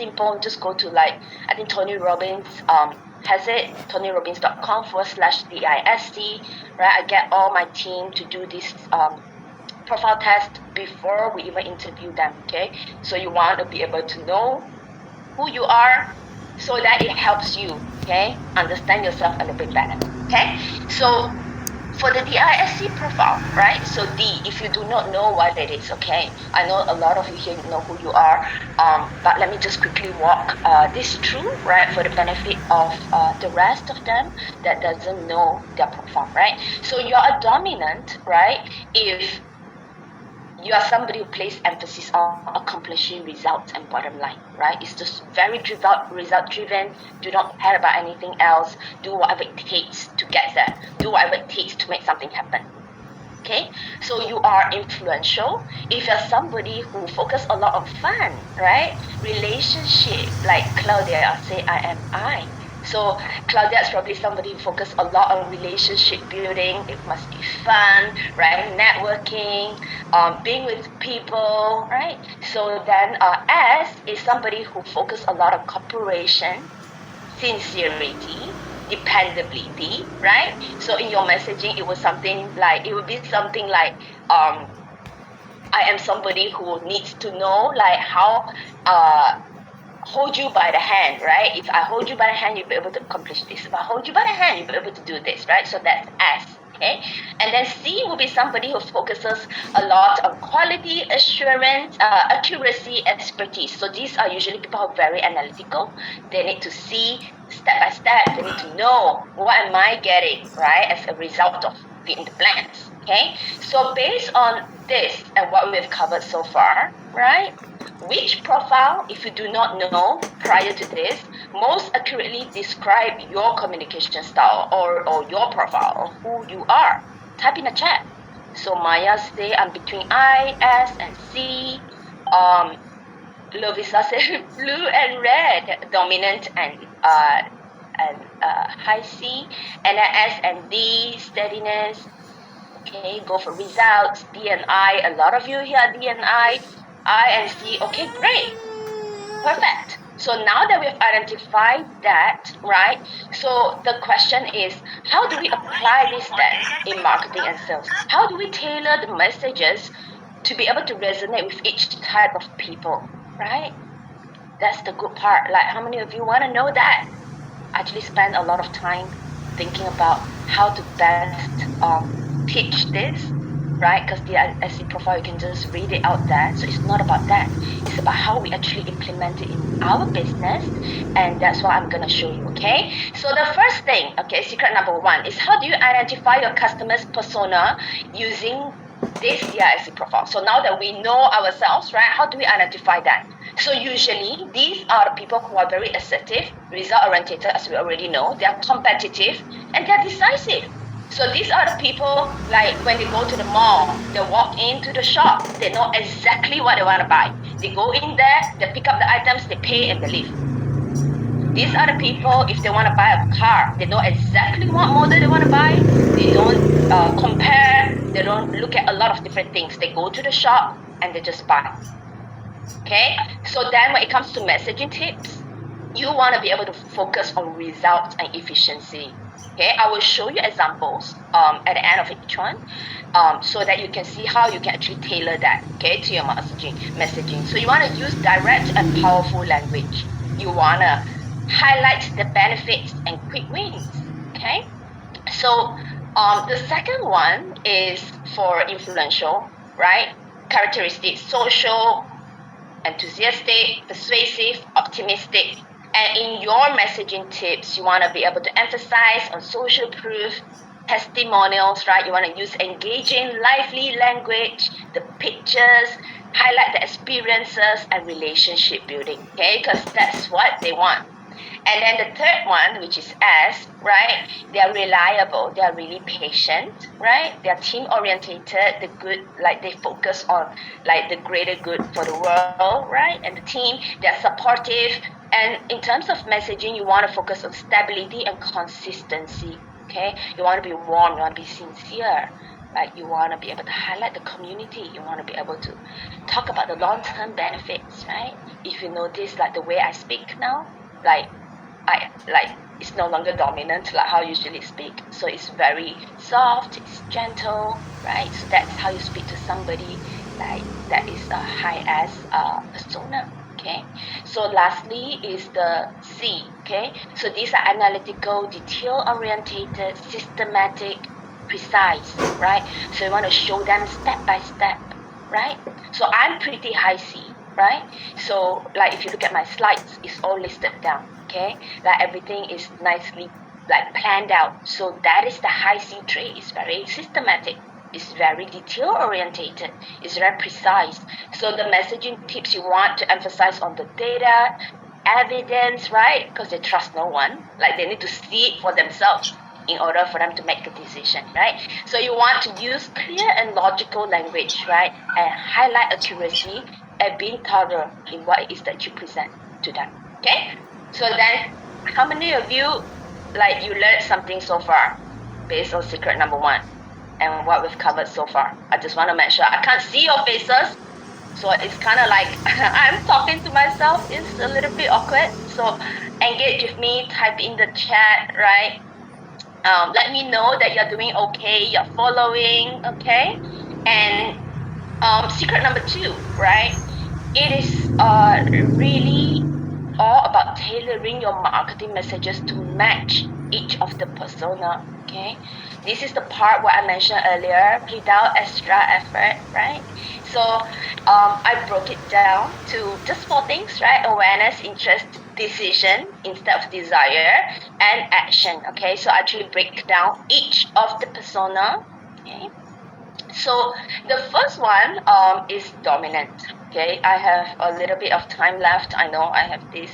simple. Just go to I think Tony Robbins has it, tonyrobbins.com/DISC, right? I get all my team to do this profile test before we even interview them, okay? So you want to be able to know who you are so that it helps you, okay? Understand yourself a little bit better, okay? So for the DISC profile, right? So D, if you do not know what it is, okay? I know a lot of you here know who you are, but let me just quickly walk this through, right? For the benefit of the rest of them that doesn't know their profile, right? So you're a dominant, right? If you are somebody who places emphasis on accomplishing results and bottom line, right? It's just very result driven. Do not care about anything else. Do whatever it takes to get there. Do whatever it takes to make something happen. Okay, so you are influential. If you're somebody who focus a lot on fun, right? Relationship, like Claudia, I'll say I am I. So Claudia is probably somebody who focus a lot on relationship building. It must be fun, right? Networking, being with people, right? So then S is somebody who focus a lot on cooperation, sincerity, dependability, right? So in your messaging, it would be something like I am somebody who needs to know how hold you by the hand, right? If I hold you by the hand, you'll be able to accomplish this. If I hold you by the hand, you'll be able to do this, right? So that's S, okay? And then C will be somebody who focuses a lot on quality assurance, accuracy, expertise. So these are usually people who are very analytical. They need to see step by step. They need to know what am I getting, right, as a result of being the plans, okay? So based on this and what we've covered so far, right? Which profile, if you do not know prior to this, most accurately describe your communication style or your profile or who you are? Type in the chat. So Maya say I'm between I, S, and C. Lovisa said blue and red, dominant and high C, and then S and D, steadiness. Okay, go for results. D and I. A lot of you here are D and I and C. Okay, great. Perfect. So now that we have identified that, right? So the question is, how do we apply this then in marketing and sales? How do we tailor the messages to be able to resonate with each type of people, right? That's the good part. How many of you want to know that? I actually spend a lot of time thinking about how to best pitch this, right? Because the SC profile, you can just read it out there. So it's not about that. It's about how we actually implement it in our business. And that's what I'm going to show you, okay? So the first thing, okay, secret number 1 is how do you identify your customer's persona using this DISC profile? So now that we know ourselves, right, how do we identify that? So usually, these are the people who are very assertive, result-oriented, as we already know. They are competitive, and they are decisive. So these are the people, when they go to the mall, they walk into the shop, they know exactly what they want to buy. They go in there, they pick up the items, they pay, and they leave. These are the people, if they want to buy a car, they know exactly what model they want to buy. They don't compare, they don't look at a lot of different things. They go to the shop, and they just buy. Okay? So then when it comes to messaging tips, you want to be able to focus on results and efficiency. Okay, I will show you examples at the end of each one so that you can see how you can actually tailor that, okay, to your messaging. So you want to use direct and powerful language. You want to highlight the benefits and quick wins, okay? So the second one is for influential, right? Characteristics: social, enthusiastic, persuasive, optimistic. And in your messaging tips, you want to be able to emphasize on social proof, testimonials, right? You want to use engaging, lively language, the pictures, highlight the experiences, and relationship building, okay? Because that's what they want. And then the third one, which is S, right? They are reliable. They are really patient, right? They are team-orientated. The good, they focus on the greater good for the world, right? And the team, they are supportive. And in terms of messaging, you want to focus on stability and consistency, okay? You want to be warm. You want to be sincere. Like you want to be able to highlight the community. You want to be able to talk about the long-term benefits, right? If you notice, like the way I speak now, like it's no longer dominant like how I usually speak. So it's very soft, it's gentle, right? So that's how you speak to somebody like that is a high-S persona. Okay, so lastly is the C. Okay, so these are analytical, detail-orientated, systematic, precise, right? So you want to show them step by step, right? So I'm pretty high C, right? So like if you look at my slides, it's all listed down, okay? Like everything is nicely like planned out. So that is the high C trait. It's very systematic. It's very detail orientated. It's very precise. So the messaging tips you want to emphasize on the data, evidence, right? Because they trust no one. Like they need to see it for themselves in order for them to make a decision, right? So you want to use clear and logical language, right? And highlight accuracy and being thorough in what it is that you present to them, okay? So then, how many of you, like you learned something so far based on secret number 1 and what we've covered so far? I just want to make sure. I can't see your faces, so it's kind of like I'm talking to myself. It's a little bit awkward. So engage with me, type in the chat, right? Let me know that you're doing okay, you're following, okay? And secret number 2, right? It is really all about tailoring your marketing messages to match each of the persona, okay? This is the part where I mentioned earlier, without extra effort, right? So I broke it down to just 4 things, right? Awareness, interest, decision instead of desire, and action, okay? So I actually break down each of the persona, okay? So the first one is dominant. Okay, I have a little bit of time left. I know I have this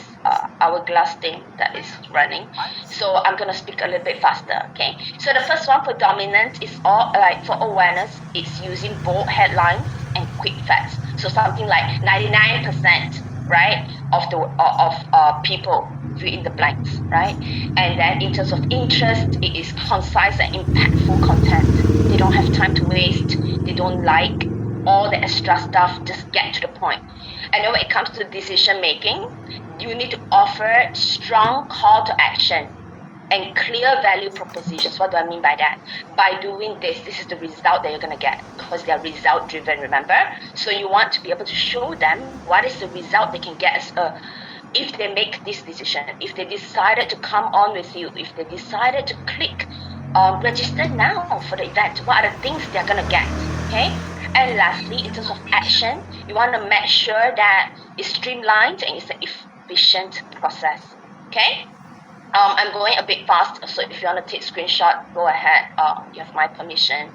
hourglass thing that is running, so I'm gonna speak a little bit faster. Okay, so the first one for dominant is all like for awareness. It's using bold headlines and quick facts. So something like 99%, right, of the people fill in the blanks, right? And then in terms of interest, it is concise and impactful content. They don't have time to waste. They don't like all the extra stuff. Just get to the point. And then when it comes to decision making, you need to offer strong call to action and clear value propositions. What do I mean by that? By doing this is the result that you're going to get, because they're result driven, remember? So you want to be able to show them what is the result they can get as if they make this decision, if they decided to come on with you, if they decided to click register now for the event, what are the things they're going to get, okay? And lastly, in terms of action, you want to make sure that it's streamlined and it's an efficient process, okay? I'm going a bit fast, so if you want to take screenshot, go ahead. You have my permission.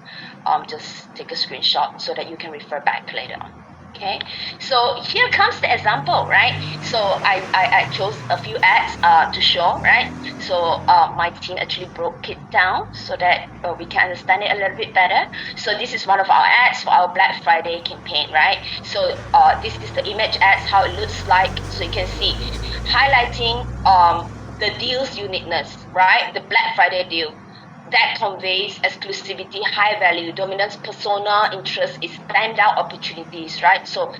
Just take a screenshot so that you can refer back later on. Okay, so here comes the example, right? So I chose a few ads to show, right? So my team actually broke it down so that we can understand it a little bit better. So this is one of our ads for our Black Friday campaign, right? So this is the image ads, how it looks like. So you can see highlighting the deal's uniqueness, right? The Black Friday deal that conveys exclusivity, high value, dominance, persona, interest, is standout opportunities, right? So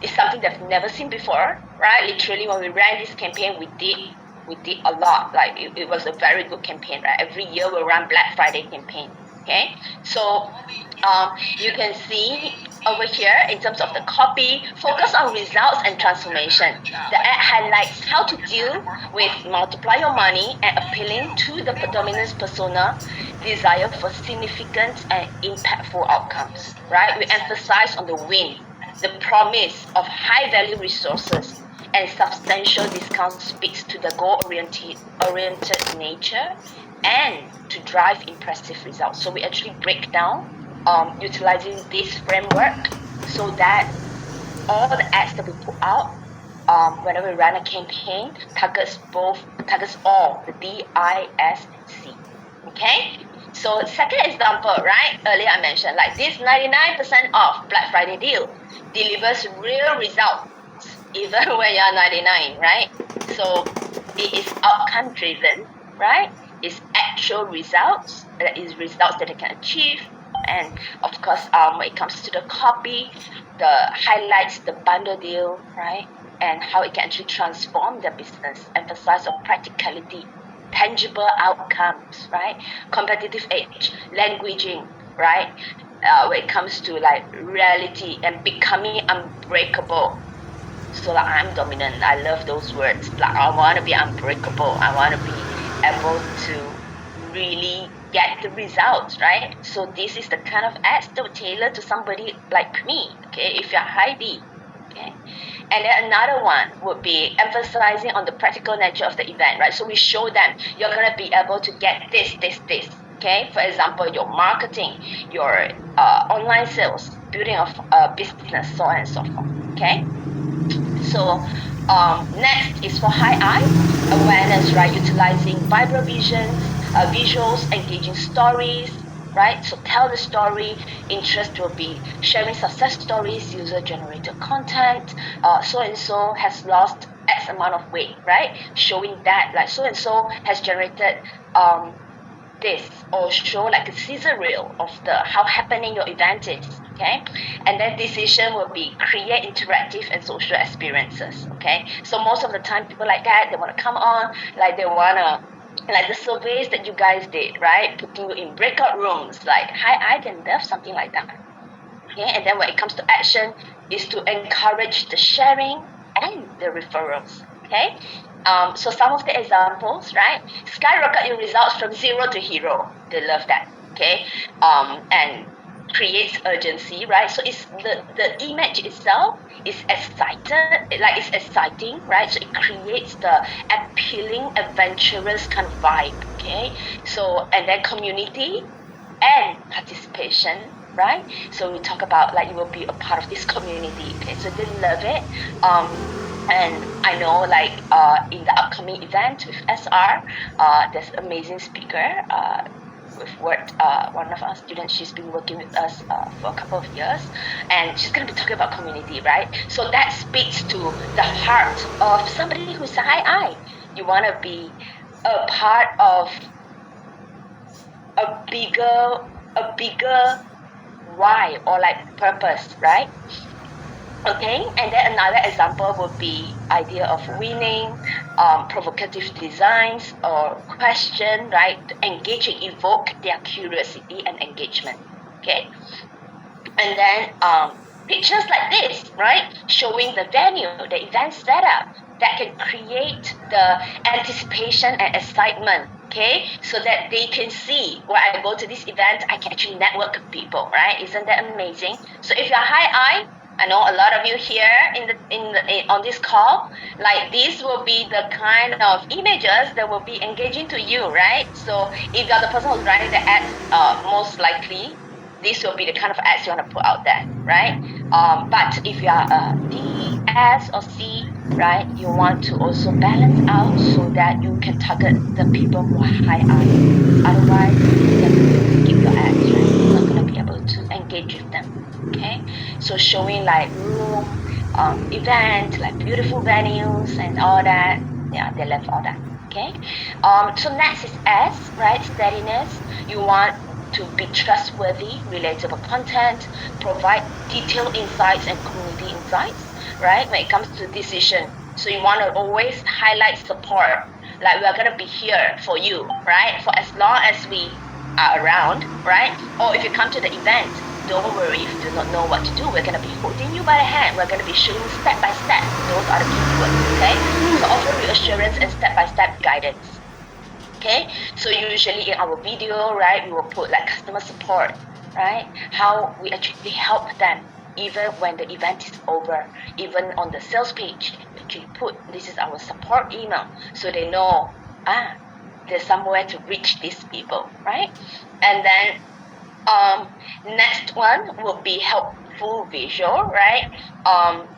it's something they've never seen before, right? Literally, when we ran this campaign, we did a lot. Like it was a very good campaign, right? Every year we run Black Friday campaign. Okay, so you can see over here in terms of the copy, focus on results and transformation. The ad highlights how to deal with multiply your money and appealing to the dominance persona desire for significant and impactful outcomes, right? We emphasize on the win, the promise of high value resources, and substantial discounts speaks to the goal-oriented nature and to drive impressive results. So we actually break down utilizing this framework so that all the ads that we put out whenever we run a campaign targets all the D-I-S-C. Okay? So second example, right? Earlier I mentioned like this 99% off Black Friday deal delivers real results even when you're 99, right? So it is outcome driven, right? It's actual results, that is results that they can achieve, And of course, when it comes to the copy, the highlights, the bundle deal, right? And how it can actually transform their business, emphasize on practicality, tangible outcomes, right? Competitive edge, languaging, right? When it comes to like reality and becoming unbreakable. So like I'm dominant. I love those words. Like I want to be unbreakable. I want to be able to really get the results, right? So this is the kind of ads that would tailor to somebody like me. Okay, if you're Heidi. Okay. And then another one would be emphasizing on the practical nature of the event, right? So we show them you're going to be able to get this. Okay, for example, your marketing, your online sales, building of a business, so on and so forth. Okay. So next is for high eye awareness, right? Utilizing vibrant visions, visuals, engaging stories, right? So tell the story. Interest will be sharing success stories, user-generated content. So and so has lost X amount of weight, right? Showing that like so and so has generated this, or show like a scissor reel of the how happening your event is. Okay, and then decision will be create interactive and social experiences. Okay, so most of the time people like that, they want to come on, like they want to, like the surveys that you guys did, right? Putting you in breakout rooms, like hi, I can love something like that. Okay, and then when it comes to action is to encourage the sharing and the referrals. Okay, so some of the examples, right? Skyrocket your results from zero to hero. They love that. Okay, and creates urgency, right? So it's the image itself is excited, like it's exciting, right? So it creates the appealing, adventurous kind of vibe. Okay, so and then community and participation, right? So we talk about like you will be a part of this community. Okay, so they love it. And I know like in the upcoming event with SR, there's an amazing speaker. We've worked, one of our students, she's been working with us for a couple of years, and she's going to be talking about community, right? So that speaks to the heart of somebody who's a high eye. You want to be a part of a bigger why or like purpose, right? Okay, and then another example would be idea of winning, provocative designs or question, right? Engage and evoke their curiosity and engagement. Okay, and then pictures like this, right? Showing the venue, the event setup that can create the anticipation and excitement. Okay, so that they can see when I go to this event, I can actually network with people, right? Isn't that amazing? So if you're high eye, I know a lot of you here on this call, like this will be the kind of images that will be engaging to you, right? So if you're the person who's running the ads, most likely this will be the kind of ads you want to put out there, right? But if you are a D, S, or C, right, you want to also balance out so that you can target the people who are high eye. Otherwise, you're going to skip your ads, right? You're not going to be able to engage with them. Okay, so showing like room, event, like beautiful venues and all that. Yeah, they love all that. Okay, so next is S, right? Steadiness. You want to be trustworthy, relatable content, provide detailed insights and community insights, right? When it comes to decision, so you want to always highlight support. Like we are gonna be here for you, right? For as long as we are around, right? Or if you come to the event, don't worry if you do not know what to do. We're going to be holding you by the hand. We're going to be showing step by step. Those are the keywords, okay? So offer reassurance and step-by-step guidance. Okay, so usually in our video, right, we will put like customer support, right? How we actually help them even when the event is over. Even on the sales page, we actually put this is our support email, so they know there's somewhere to reach these people, right? And then next one will be helpful visual, right?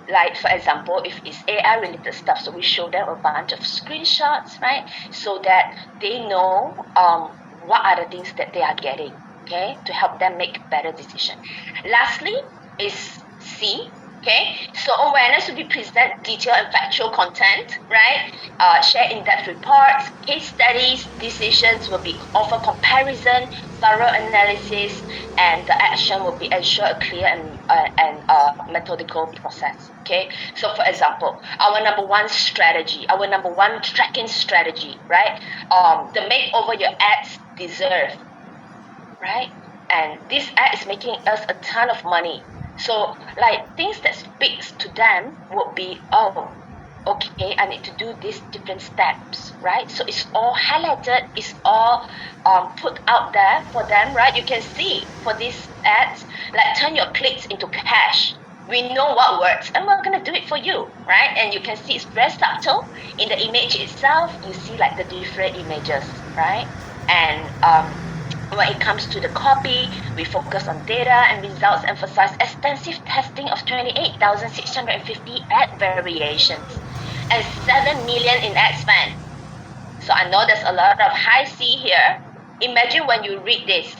Like for example, if it's AI related stuff, so we show them a bunch of screenshots, right? So that they know what are the things that they are getting, okay, to help them make better decision. Lastly is C, Okay, so awareness will be present detailed and factual content, right? Share in-depth reports, case studies, decisions will be offer comparison, thorough analysis, and the action will be ensure a clear and methodical process. Okay, so for example, our number one strategy, our number one tracking strategy, right? The makeover your ads deserve, right? And this ad is making us a ton of money. So like things that speaks to them would be, oh, okay, I need to do these different steps, right? So it's all highlighted, it's all put out there for them, right? You can see for these ads, like turn your clicks into cash. We know what works and we're gonna do it for you, right? And you can see it's very subtle. In the image itself, you see like the different images, right? And when it comes to the copy, we focus on data and results, emphasize extensive testing of 28,650 ad variations and 7 million in ad spend. So I know there's a lot of high C here. Imagine when you read this.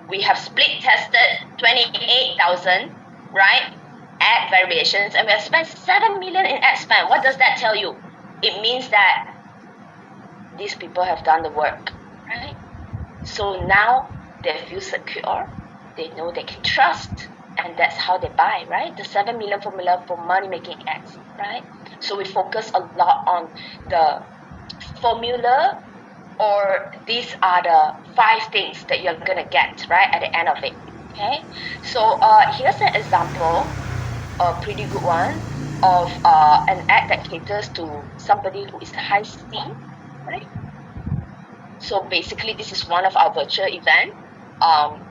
We have split tested 28,000, right? Ad variations, and we have spent 7 million in ad spend. What does that tell you? It means that these people have done the work, right? So now they feel secure, they know they can trust, and that's how they buy, right? The 7 million formula for money making ads, right? So we focus a lot on the formula, or these are the 5 things that you're gonna get, right, at the end of it. Okay, so here's an example, a pretty good one, of an ad that caters to somebody who is high C, right? So basically, this is one of our virtual event.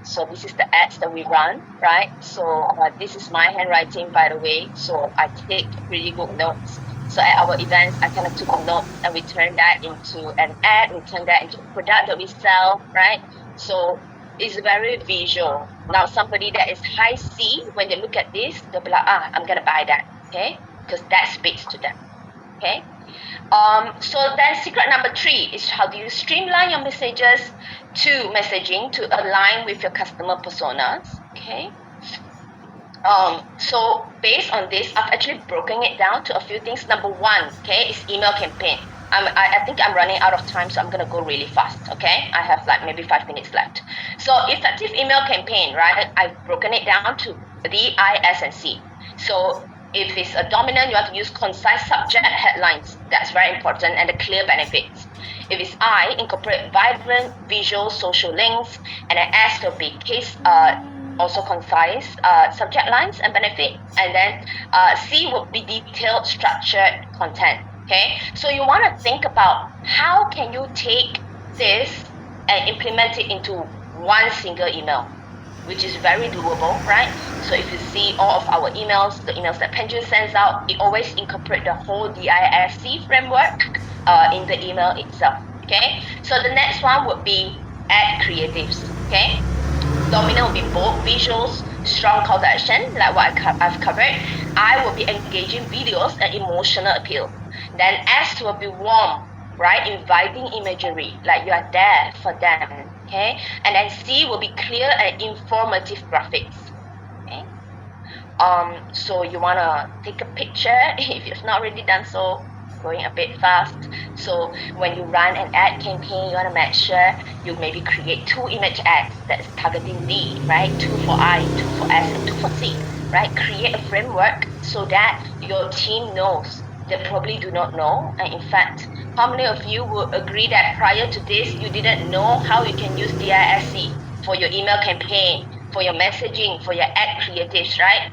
So this is the ads that we run, right? So this is my handwriting, by the way. So I take really good notes. So at our events, I kind of took a note and we turn that into an ad. We turn that into a product that we sell, right? So it's very visual. Now, somebody that is high C, when they look at this, they'll be like, I'm gonna buy that, okay? Because that speaks to them, okay? So then secret number 3 is how do you streamline your messages to messaging to align with your customer personas, okay? So based on this, I've actually broken it down to a few things. Number 1, okay, is email campaign. I think I'm running out of time, so I'm gonna go really fast, okay? I have like maybe 5 minutes left. So effective email campaign, right? I've broken it down to D, I, S, and C. So if it's a dominant, you want to use concise subject headlines. That's very important, and the clear benefits. If it's I, incorporate vibrant visual social links, and then S will be case, also concise subject lines and benefit, and then C will be detailed, structured content. Okay, so you want to think about how can you take this and implement it into one single email, which is very doable, right? So if you see all of our emails, the emails that Penju sends out, it always incorporate the whole DISC framework in the email itself, okay? So the next one would be ad creatives, okay? Dominant will be bold visuals, strong call to action, like what I've covered. I will be engaging videos and emotional appeal. Then S will be warm, right? Inviting imagery, like you are there for them, okay? And then C will be clear and informative graphics, okay? So you wanna take a picture if you've not already done so, going a bit fast. So when you run an ad campaign, you wanna make sure you maybe create 2 image ads that's targeting D, right? 2 for I, 2 for S, and 2 for C, right? Create a framework so that your team knows. They probably do not know, and in fact, how many of you will agree that prior to this, you didn't know how you can use DISC for your email campaign, for your messaging, for your ad creatives, right?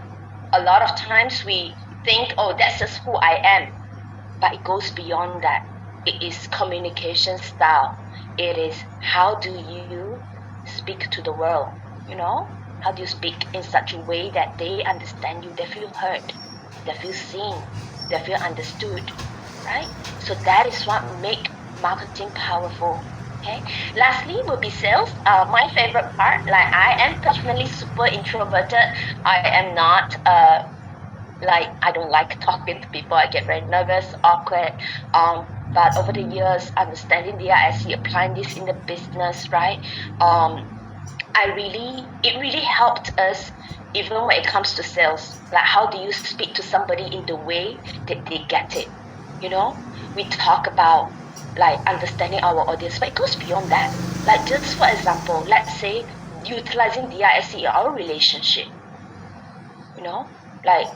A lot of times we think, oh, that's just who I am. But it goes beyond that. It is communication style. It is how do you speak to the world, you know? How do you speak in such a way that they understand you, they feel heard, they feel seen, they feel understood, right? So that is what make marketing powerful, okay? Lastly will be sales. My favorite part, like I am personally super introverted. I am not I don't like talking to people. I get very nervous, awkward. But over the years, understanding DISC, applying this in the business, right? it really helped us even when it comes to sales. Like, how do you speak to somebody in the way that they get it? We talk about like understanding our audience, but it goes beyond that. Like, just for example, let's say utilizing DISC in our relationship. Like,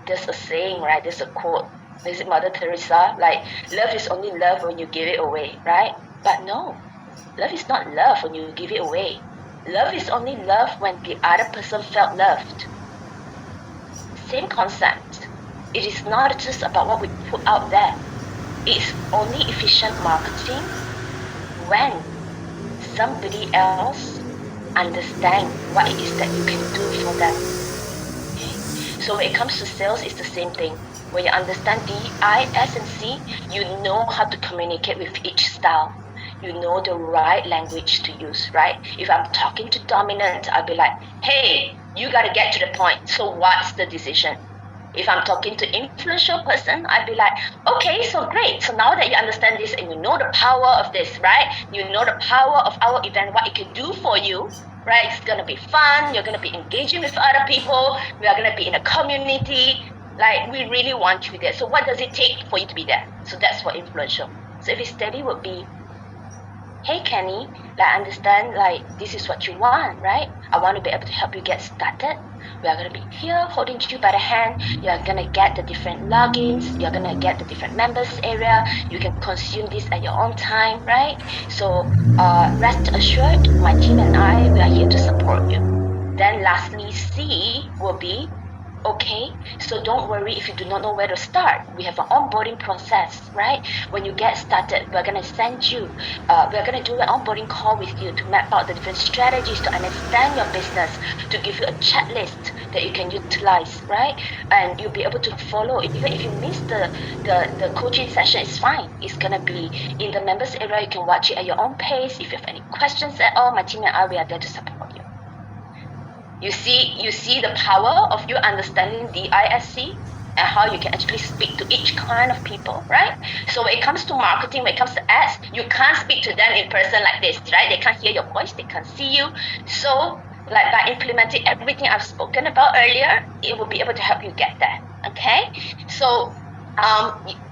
there's a saying, right? There's a quote. Is it Mother Teresa? Like, love is only love when you give it away, right? But no, love is not love when you give it away. Love is only love when the other person felt loved. Same concept. It is not just about what we put out there. It's only efficient marketing when somebody else understands what it is that you can do for them. Okay? So when it comes to sales, it's the same thing. When you understand D, I, S, and C, you know how to communicate with each style. You know the right language to use, right? If I'm talking to dominant, I'll be like, hey, you got to get to the point. So what's the decision? If I'm talking to influential person, I'd be like, okay, so great. So now that you understand this and you know the power of this, right? You know the power of our event, what it can do for you, right? It's going to be fun. You're going to be engaging with other people. We are going to be in a community. Like, we really want you there. So what does it take for you to be there? So that's for influential. So if it's steady, would be, hey Kenny, I understand this is what you want, right? I want to be able to help you get started. We are going to be here holding you by the hand. You're going to get the different logins. You're going to get the different members area. You can consume this at your own time, right? So rest assured, my team and I, we are here to support you. Then lastly, C will be, okay, so don't worry if you do not know where to start. We have an onboarding process, right? When you get started, we're going to send you, we're going to do an onboarding call with you to map out the different strategies to understand your business, to give you a checklist that you can utilize, right? And you'll be able to follow. Even if you miss the coaching session, it's fine. It's going to be in the members area. You can watch it at your own pace. If you have any questions at all, my team and I, we are there to support you. You see the power of you understanding DISC and how you can actually speak to each kind of people, right? So when it comes to marketing, when it comes to ads, you can't speak to them in person like this, right? They can't hear your voice, they can't see you. So by implementing everything I've spoken about earlier, it will be able to help you get there, okay? So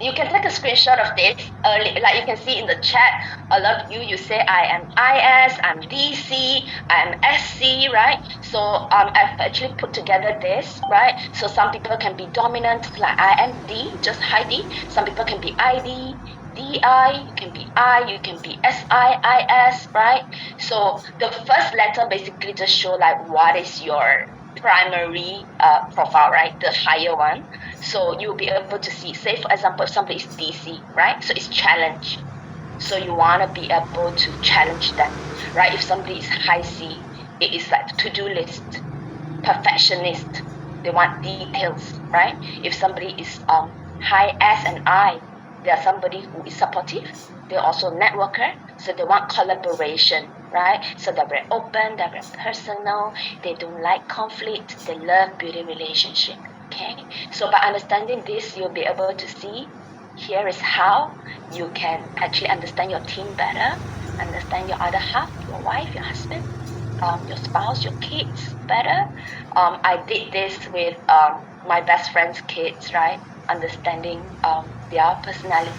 you can take a screenshot of this early, like you can see in the chat. A lot of you say I am IS, I'm DC, I'm SC, right? So I've actually put together this, right? So some people can be dominant, like I am D, just high D. Some people can be ID, DI, you can be I, you can be SIIS, right? So the first letter basically just show what is your primary profile, right? The higher one. So you'll be able to see, say for example, if somebody is DC, right? So it's challenge. So you want to be able to challenge them, right? If somebody is high C, it is like to-do list, perfectionist. They want details, right? If somebody is high S and I, they are somebody who is supportive. They're also a networker, so they want collaboration, right? So they're very open, they're very personal, they don't like conflict, they love building relationship, okay? So by understanding this, you'll be able to see, here is how you can actually understand your team better, understand your other half, your wife, your husband, your spouse, your kids better. I did this with my best friend's kids, right? Understanding their personality,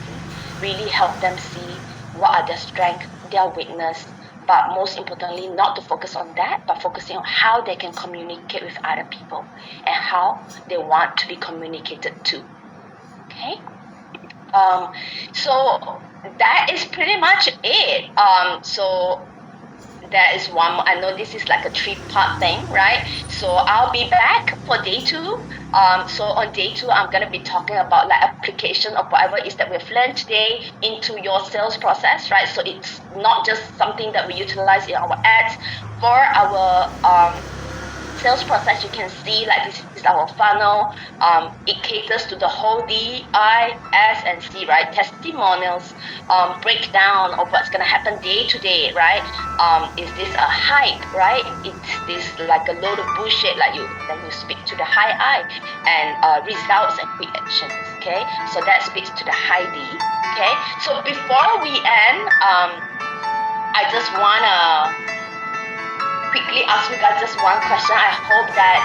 really help them see what are their strengths, their weakness, but most importantly, not to focus on that, but focusing on how they can communicate with other people and how they want to be communicated to. Okay? So that is pretty much it. So there is one more. I know this is like a 3-part thing, right? So I'll be back for day 2. So on day 2, I'm going to be talking about application of whatever it is that we've learned today into your sales process, right? So it's not just something that we utilize in our ads. For our sales process, you can see this is our funnel. It caters to the whole D, I, S, and C, right? Testimonials, breakdown of what's going to happen day to day, right? Is this a hype, right? Is this like a load of bullshit, then you speak to the high I, and results and quick actions, okay? So that speaks to the high D, okay? So before we end, I just want to quickly ask you guys just one question. I hope that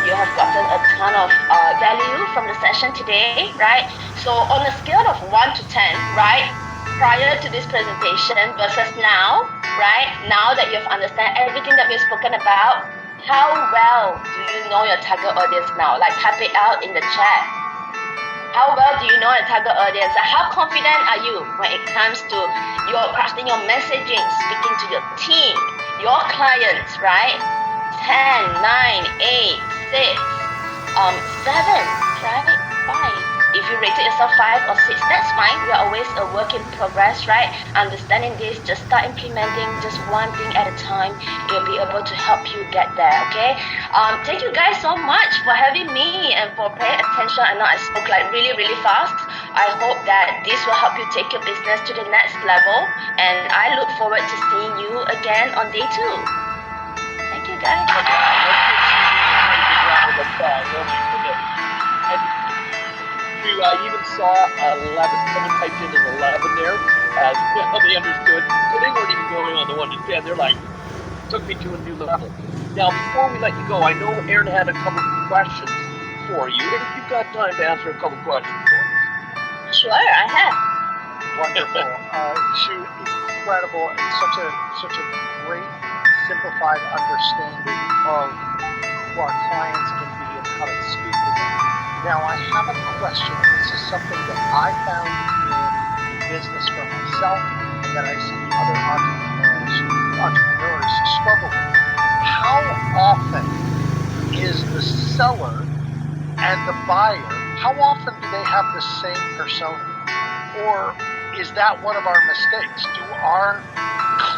you have gotten a ton of value from the session today, right? So on a scale of 1 to 10, right, prior to this presentation versus now, right, now that you've understand everything that we've spoken about, how well do you know your target audience now? Like type it out in the chat. How well do you know your target audience? And how confident are you when it comes to your crafting your messaging, speaking to your team, your clients, right? 10, 9, 8, 6, 7, right? 5. If you rated yourself 5 or 6, that's fine. We are always a work in progress, right? Understanding this, just start implementing just one thing at a time. It'll be able to help you get there, okay? Thank you guys so much for having me and for paying attention. I know I spoke like really, really fast. I hope that this will help you take your business to the next level. And I look forward to seeing you again on day 2. Thank you, guys. I even saw 11. Someone typed in an 11 there. They understood. So they weren't even going on the 1 to 10. They're like, took me to a new level. Now, before we let you go, I know Aaron had a couple of questions for you. If you've got time to answer a couple of questions for us. Sure, I have. Wonderful. Sue, incredible, and such a great, simplified understanding of who our clients can be and how to speak to them. Now, I have a question. This is something that I found in business for myself and that I see other entrepreneurs struggle with. How often is the seller and the buyer, how often do they have the same persona? Or is that one of our mistakes? Do our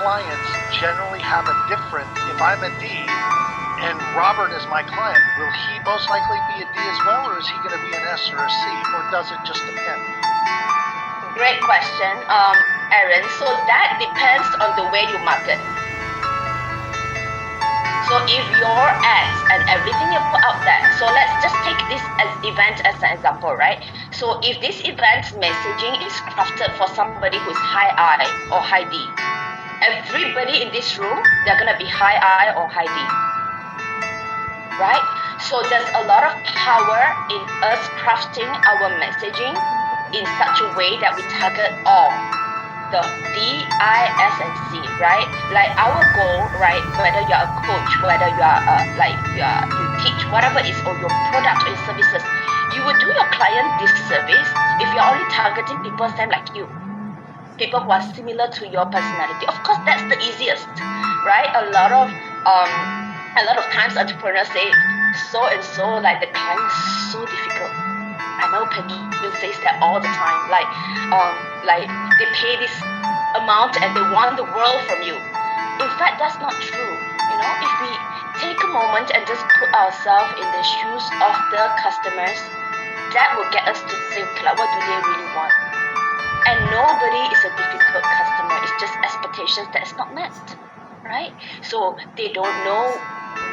clients generally have a different, if I'm a D and Robert is my client, will he most likely be a D as well, or is he going to be an S or a C, or does it just depend? Great question, Aaron. So that depends on the way you market. So if your ads and everything you put out there, so let's just take this event as an example, right? So if this event messaging is crafted for somebody who's high I or high D, everybody in this room, they're going to be high I or high D, right? So there's a lot of power in us crafting our messaging in such a way that we target all the D, I, S, and C, right? Like our goal, right? Whether you're a coach, whether you are you teach, whatever is or your product or your services, you will do your client this service if you're only targeting people same like you, people who are similar to your personality. Of course, that's the easiest, right? A lot of times entrepreneurs say so and so, like the client is so difficult. I know Peggy says that all the time, like they pay this amount and they want the world from you. In fact, that's not true. If we take a moment and just put ourselves in the shoes of the customers, that will get us to think like, what do they really want? And nobody is a difficult customer. It's just expectations that is not met, right? So they don't know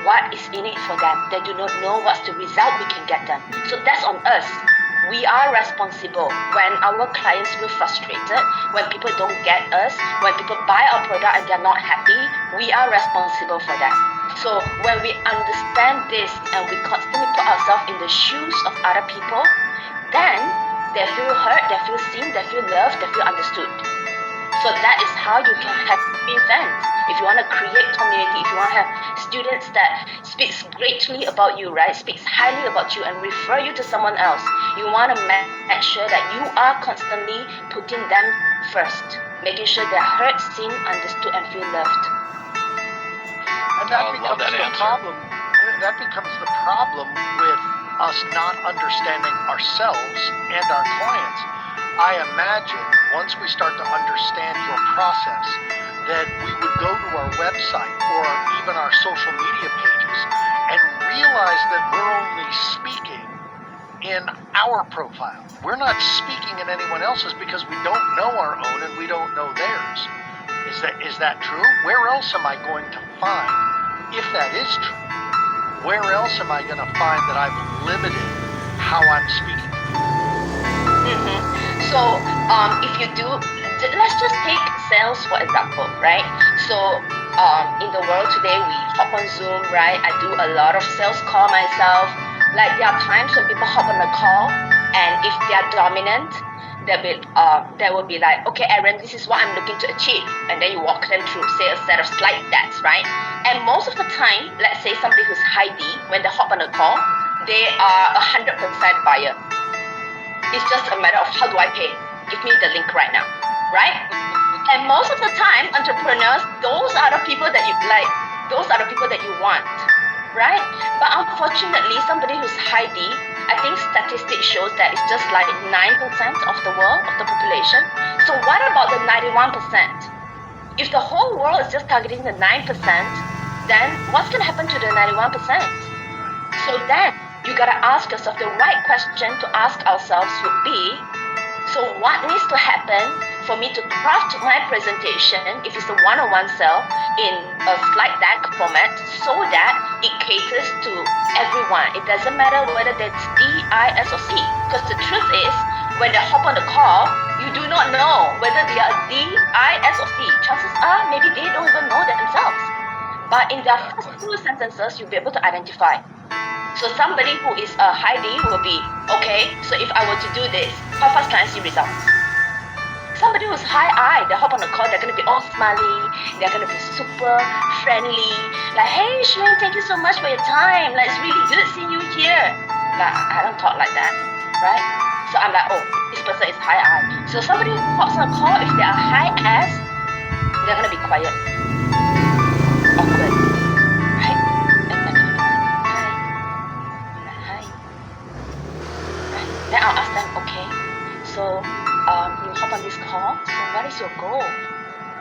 what is in it for them. They do not know what's the result we can get them. So that's on us. We are responsible when our clients feel frustrated, when people don't get us, when people buy our product and they're not happy. We are responsible for that. So when we understand this and we constantly put ourselves in the shoes of other people, then they feel heard, they feel seen, they feel loved, they feel understood. So that is how you can have events. If you want to create community, if you want to have students that speaks greatly about you, right, speaks highly about you and refer you to someone else, you want to make sure that you are constantly putting them first, making sure they're heard, seen, understood, and feel loved. And that becomes the problem. That becomes the problem with us not understanding ourselves and our clients. I imagine once we start to understand your process, that we would go to our website or even our social media pages and realize that we're only speaking in our profile. We're not speaking in anyone else's because we don't know our own and we don't know theirs. Is that true? Where else am I going to find, if that is true, where else am I going to find that I've limited how I'm speaking? So if you do, let's just take sales for example, right? So in the world today, we hop on Zoom, right? I do a lot of sales call myself. Like there are times when people hop on a call, and if they are dominant, they will be like, okay, Aaron, this is what I'm looking to achieve, and then you walk them through, say, a set of slide decks, right? And most of the time, let's say somebody who's high D, when they hop on a call, they are 100% buyer. It's just a matter of how do I pay? Give me the link right now, right? And most of the time, entrepreneurs, those are the people that you like. Those are the people that you want, right? But unfortunately, somebody who's high D, I think statistics shows that it's just like 9% of the world, of the population. So what about the 91%? If the whole world is just targeting the 9%, then what's going to happen to the 91%? So then you got to ask yourself, the right question to ask ourselves would be, so what needs to happen for me to craft my presentation, if it's a one-on-one sale, in a slide deck format, so that it caters to everyone. It doesn't matter whether that's D, I, S, or C. Because the truth is, when they hop on the call, you do not know whether they are D, I, S, or C. Chances are, maybe they don't even know themselves. But in their first two sentences, you'll be able to identify. So somebody who is a high D will be, okay, so if I were to do this, how fast can I see results? Somebody who's high I, they hop on the call, they're going to be all smiley, they're going to be super friendly, like, hey, Shui, thank you so much for your time, like, it's really good seeing you here. But I don't talk like that, right? So I'm like, oh, this person is high I. So somebody who hops on a call, if they are high S, they're going to be quiet, awkward, right? And they're going to be like, hi. Right? Then I'll ask them, okay, so you hop on this call, so what is your goal?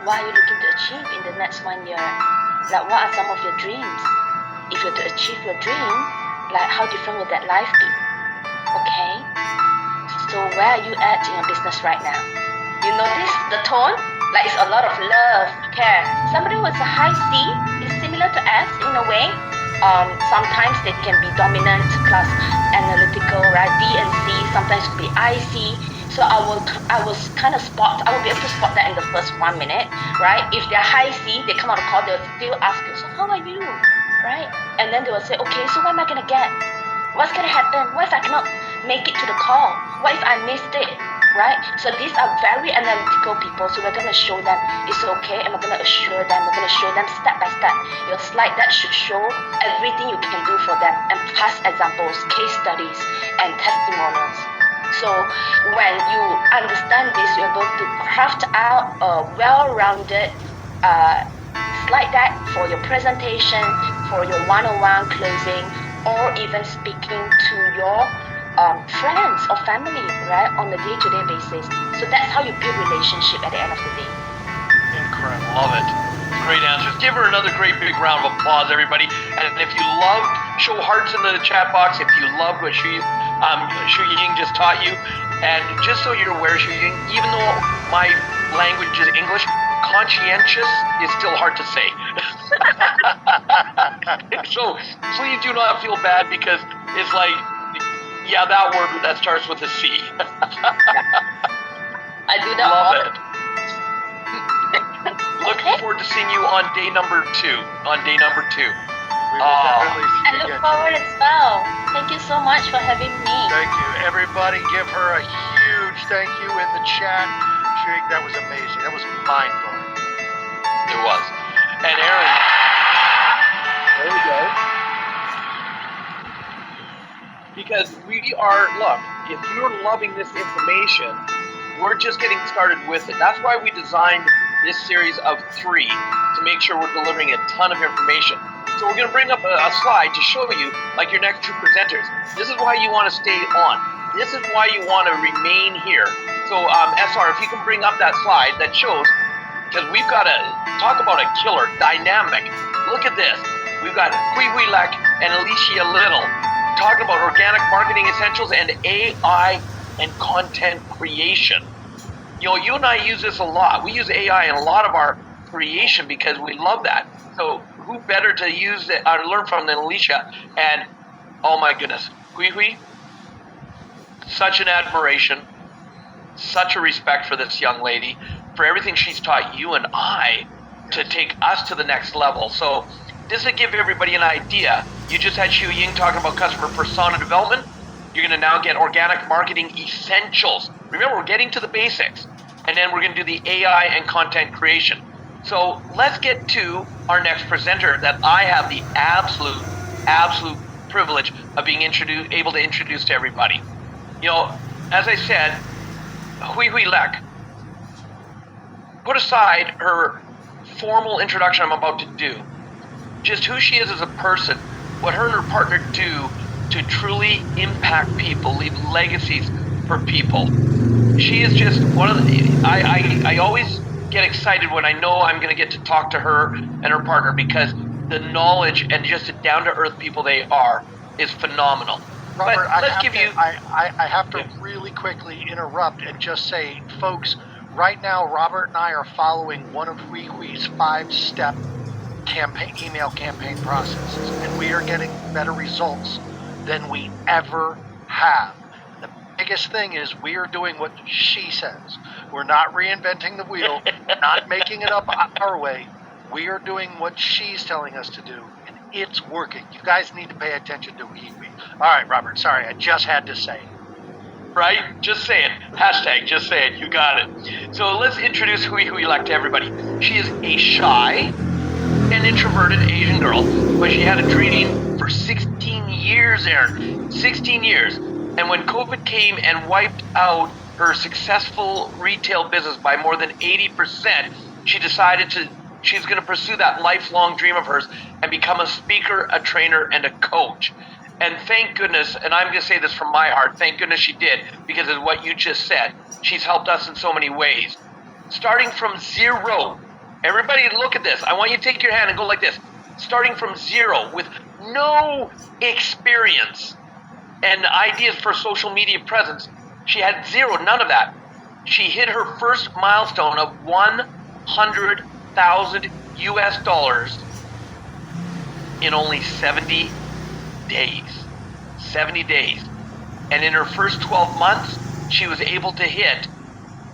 What are you looking to achieve in the next 1 year? Like, what are some of your dreams? If you're to achieve your dream, like, how different would that life be? Okay, so where are you at in your business right now? You notice the tone? Like, it's a lot of love, care. Somebody who is a high C is similar to S in a way. Sometimes they can be dominant plus analytical, right? D and C, sometimes could be IC. So I will kind of spot, I will be able to spot that in the first 1 minute, right? If they're high C, they come on a call, they'll still ask you, so how are you, right? And then they will say, okay, so what am I going to get? What's going to happen? What if I cannot make it to the call? What if I missed it, right? So these are very analytical people, so we're going to show them it's okay, and we're going to assure them, we're going to show them step by step. Your slide that should show everything you can do for them, and past examples, case studies, and testimonials. So when you understand this, you're able to craft out a well-rounded slide deck for your presentation, for your one-on-one closing, or even speaking to your friends or family, right, on a day-to-day basis. So that's how you build relationship at the end of the day. Incredible. Love it. Great answers. Give her another great big round of applause, everybody. And if you loved, show hearts in the chat box if you loved what Shu Ying just taught you. And just so you're aware, Shu Ying, even though my language is English, conscientious is still hard to say. So please do not feel bad, because it's like, yeah, that word that starts with a C. I do that Love all. it. Looking forward to seeing you on day number 2. We will definitely see I you look again. forward as well. Thank you so much for having me. Thank you. Everybody give her a huge thank you in the chat. Jig, that was amazing. That was mind-blowing. It was. And Aaron, there we go. Because we are, look, if you're loving this information, we're just getting started with it. That's why we designed this series of 3, to make sure we're delivering a ton of information. So we're going to bring up a slide to show you, like your next 2 presenters. This is why you want to stay on. This is why you want to remain here. So SR, if you can bring up that slide that shows, because we've got to talk about a killer, dynamic. Look at this. We've got Hui Hui Lek and Alicia Little talking about organic marketing essentials and AI and content creation. You know, you and I use this a lot. We use AI in a lot of our creation because we love that. So who better to use it or learn from than Alicia? And oh my goodness, Hui Hui, such an admiration, such a respect for this young lady, for everything she's taught you and I. to take us to the next level. So just to give everybody an idea, you just had Xu Ying talking about customer persona development. You're going to now get organic marketing essentials. Remember, we're getting to the basics. And then we're going to do the AI and content creation. So let's get to our next presenter that I have the absolute privilege of being able to introduce to everybody. You know, as I said, Hui Lek, put aside her formal introduction I'm about to do. Just who she is as a person, what her and her partner do to truly impact people, leave legacies for people. She is just one of the, I always get excited when I know I'm going to get to talk to her and her partner, because the knowledge and just the down-to-earth people they are is phenomenal. Robert, but let's give you... I have to really quickly interrupt and just say, folks, right now Robert and I are following one of Hui's 5-step email campaign processes, and we are getting better results than we ever have. The biggest thing is we are doing what she says. We're not reinventing the wheel, not making it up our way. We are doing what she's telling us to do, and it's working. You guys need to pay attention to Hui. All right, Robert, sorry, I just had to say it. Right? Just say it. Hashtag, just say it. You got it. So let's introduce Hui Lek to everybody. She is a shy and introverted Asian girl, but she had a dream for 16 years, Aaron. 16 years. And when COVID came and wiped out her successful retail business by more than 80%, she decided she's going to pursue that lifelong dream of hers and become a speaker, a trainer, and a coach. And thank goodness, and I'm going to say this from my heart, thank goodness she did, because of what you just said. She's helped us in so many ways. Starting from zero, everybody look at this. I want you to take your hand and go like this. Starting from zero with no experience and ideas for social media presence. She had zero, none of that. She hit her first milestone of $100,000 US in only 70 days. 70 days. And in her first 12 months, she was able to hit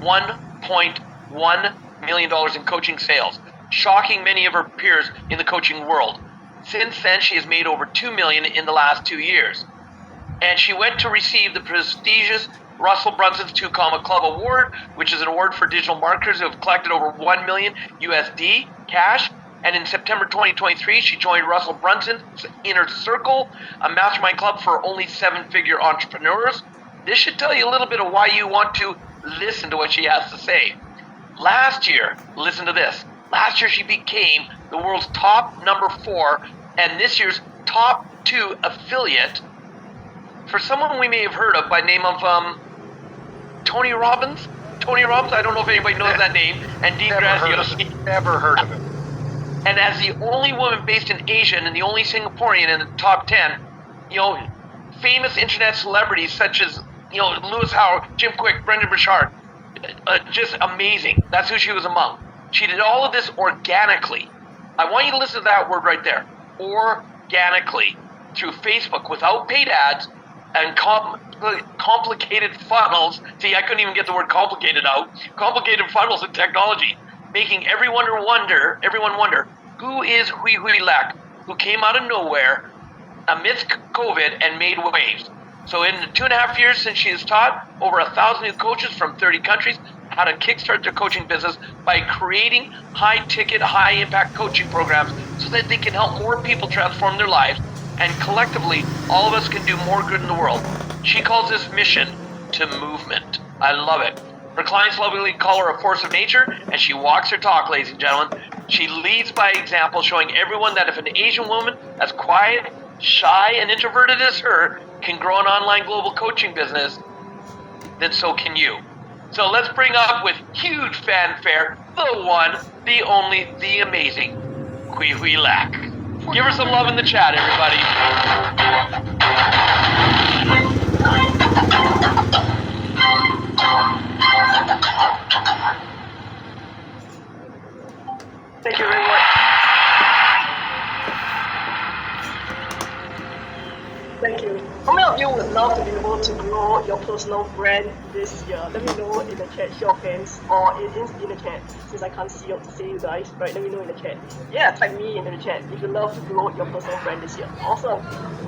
$1.1 million in coaching sales, shocking many of her peers in the coaching world. Since then, she has made over $2 million in the last 2 years. And she went to receive the prestigious Russell Brunson's 2 Comma Club Award, which is an award for digital marketers who have collected over 1 million USD cash. And in September 2023, she joined Russell Brunson's Inner Circle, a mastermind club for only 7-figure entrepreneurs. This should tell you a little bit of why you want to listen to what she has to say. Last year, listen to this. Last year, she became the world's top number 4 and this year's top 2 affiliate for someone we may have heard of by name of Tony Robbins. Tony Robbins, I don't know if anybody knows that name. And Dean Graziosi. Never heard of him. And as the only woman based in Asia and the only Singaporean in the top 10, you know, famous internet celebrities such as, you know, Lewis Howard, Jim Quick, Brendan Burchard, just amazing. That's who she was among. She did all of this organically. I want you to listen to that word right there. Organically. Through Facebook without paid ads and complicated funnels. See, I couldn't even get the word complicated out. Complicated funnels and technology. Making everyone wonder, who is Hui Lek, who came out of nowhere amidst COVID and made waves. So in the 2.5 years since she has taught over 1,000 new coaches from 30 countries how to kickstart their coaching business by creating high-ticket, high-impact coaching programs so that they can help more people transform their lives, and collectively, all of us can do more good in the world. She calls this mission to movement. I love it. Her clients lovingly call her a force of nature, and she walks her talk, ladies and gentlemen. She leads by example, showing everyone that if an Asian woman as quiet, shy, and introverted as her can grow an online global coaching business, then so can you. So let's bring up with huge fanfare, the one, the only, the amazing Hui Lek. Give her some love in the chat, everybody. Thank you very much. Thank you. How many of you would love to be able to grow out your personal brand this year? Let me know in the chat, show of hands, or in the chat, since I can't see you guys, right? Let me know in the chat. Yeah, type me in the chat if you love to grow your personal brand this year. Awesome,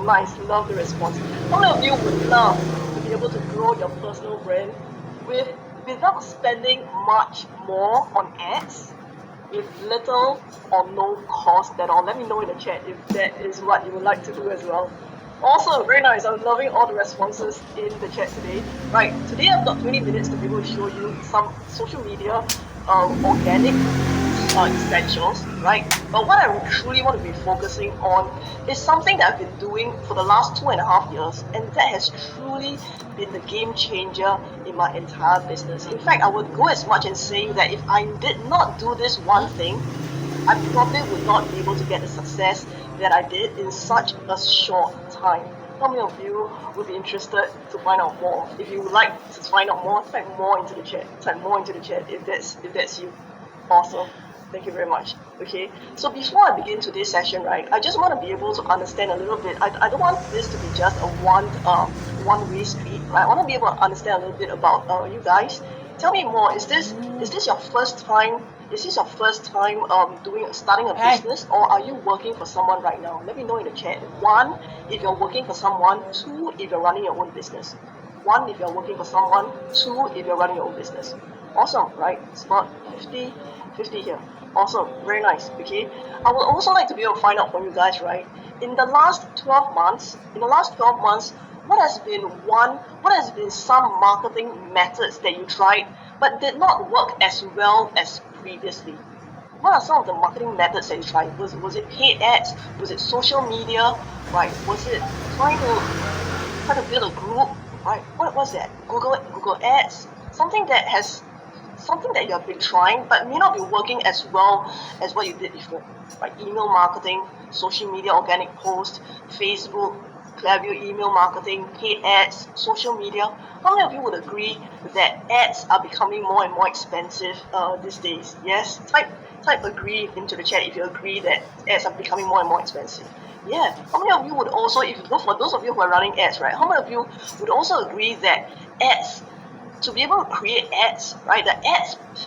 nice, love the response. How many of you would love to be able to grow your personal brand without spending much more on ads, with little or no cost at all? Let me know in the chat if that is what you would like to do as well. Also, very nice. I'm loving all the responses in the chat today. Right, today I've got 20 minutes to be able to show you some social media organic essentials, right? But what I truly want to be focusing on is something that I've been doing for the last 2.5 years, and that has truly been the game changer in my entire business. In fact, I would go as much as saying that if I did not do this one thing, I probably would not be able to get the success that I did in such a short time. How many of you would be interested to find out more? If you would like to find out more, type more into the chat. Type more into the chat if that's you. Awesome. Thank you very much. Okay, so before I begin today's session, right, I just want to be able to understand a little bit. I don't want this to be just a one-way street, right? I want to be able to understand a little bit about you guys. Tell me more. Is this your first time? Is this your first time starting a business, or are you working for someone right now? Let me know in the chat. 1, if you're working for someone. 2, if you're running your own business. 1, if you're working for someone. 2, if you're running your own business. Awesome, right? It's about 50 here. Awesome, very nice. Okay, I would also like to be able to find out from you guys, right? In the last 12 months, what has been some marketing methods that you tried but did not work as well as previously? What are some of the marketing methods that you tried? Was it paid ads? Was it social media? Right? Was it trying to build a group? Right? What was that? Google ads? Something that you have been trying but may not be working as well as what you did before. Right? Email marketing, social media organic post, Facebook, Klaviyo email marketing, paid ads, social media. How many of you would agree that ads are becoming more and more expensive these days? Yes? Type agree into the chat if you agree that ads are becoming more and more expensive. Yeah. How many of you would also, for those of you who are running ads, right? How many of you would also agree that ads, to be able to create ads, right? The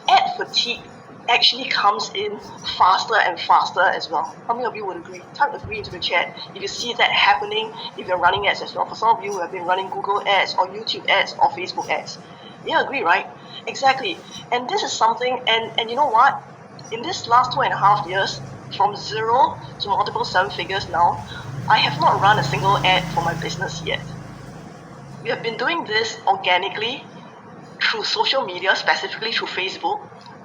ad fatigue actually comes in faster and faster as well. How many of you would agree? Type agree into the chat if you see that happening if you're running ads as well. For some of you who have been running Google ads or YouTube ads or Facebook ads. Yeah, agree, right? Exactly. And this is something, and you know what? In this last 2.5 years, from 0 to multiple 7 figures now, I have not run a single ad for my business yet. We have been doing this organically through social media, specifically through Facebook,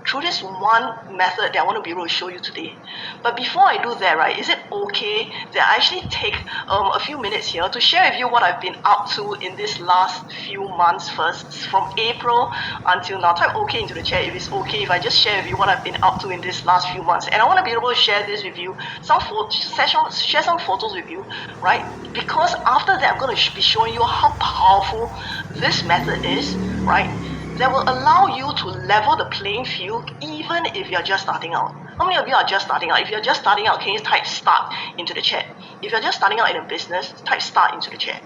through this one method that I want to be able to show you today. But before I do that, right, is it okay that I actually take a few minutes here to share with you what I've been up to in this last few months first, from April until now? Type okay into the chat if it's okay if I just share with you what I've been up to in this last few months. And I want to be able to share this with you, share some photos with you, right? Because after that, I'm going to be showing you how powerful this method is, right? That will allow you to level the playing field even if you're just starting out. How many of you are just starting out? If you're just starting out, can you type start into the chat? If you're just starting out in a business, type start into the chat.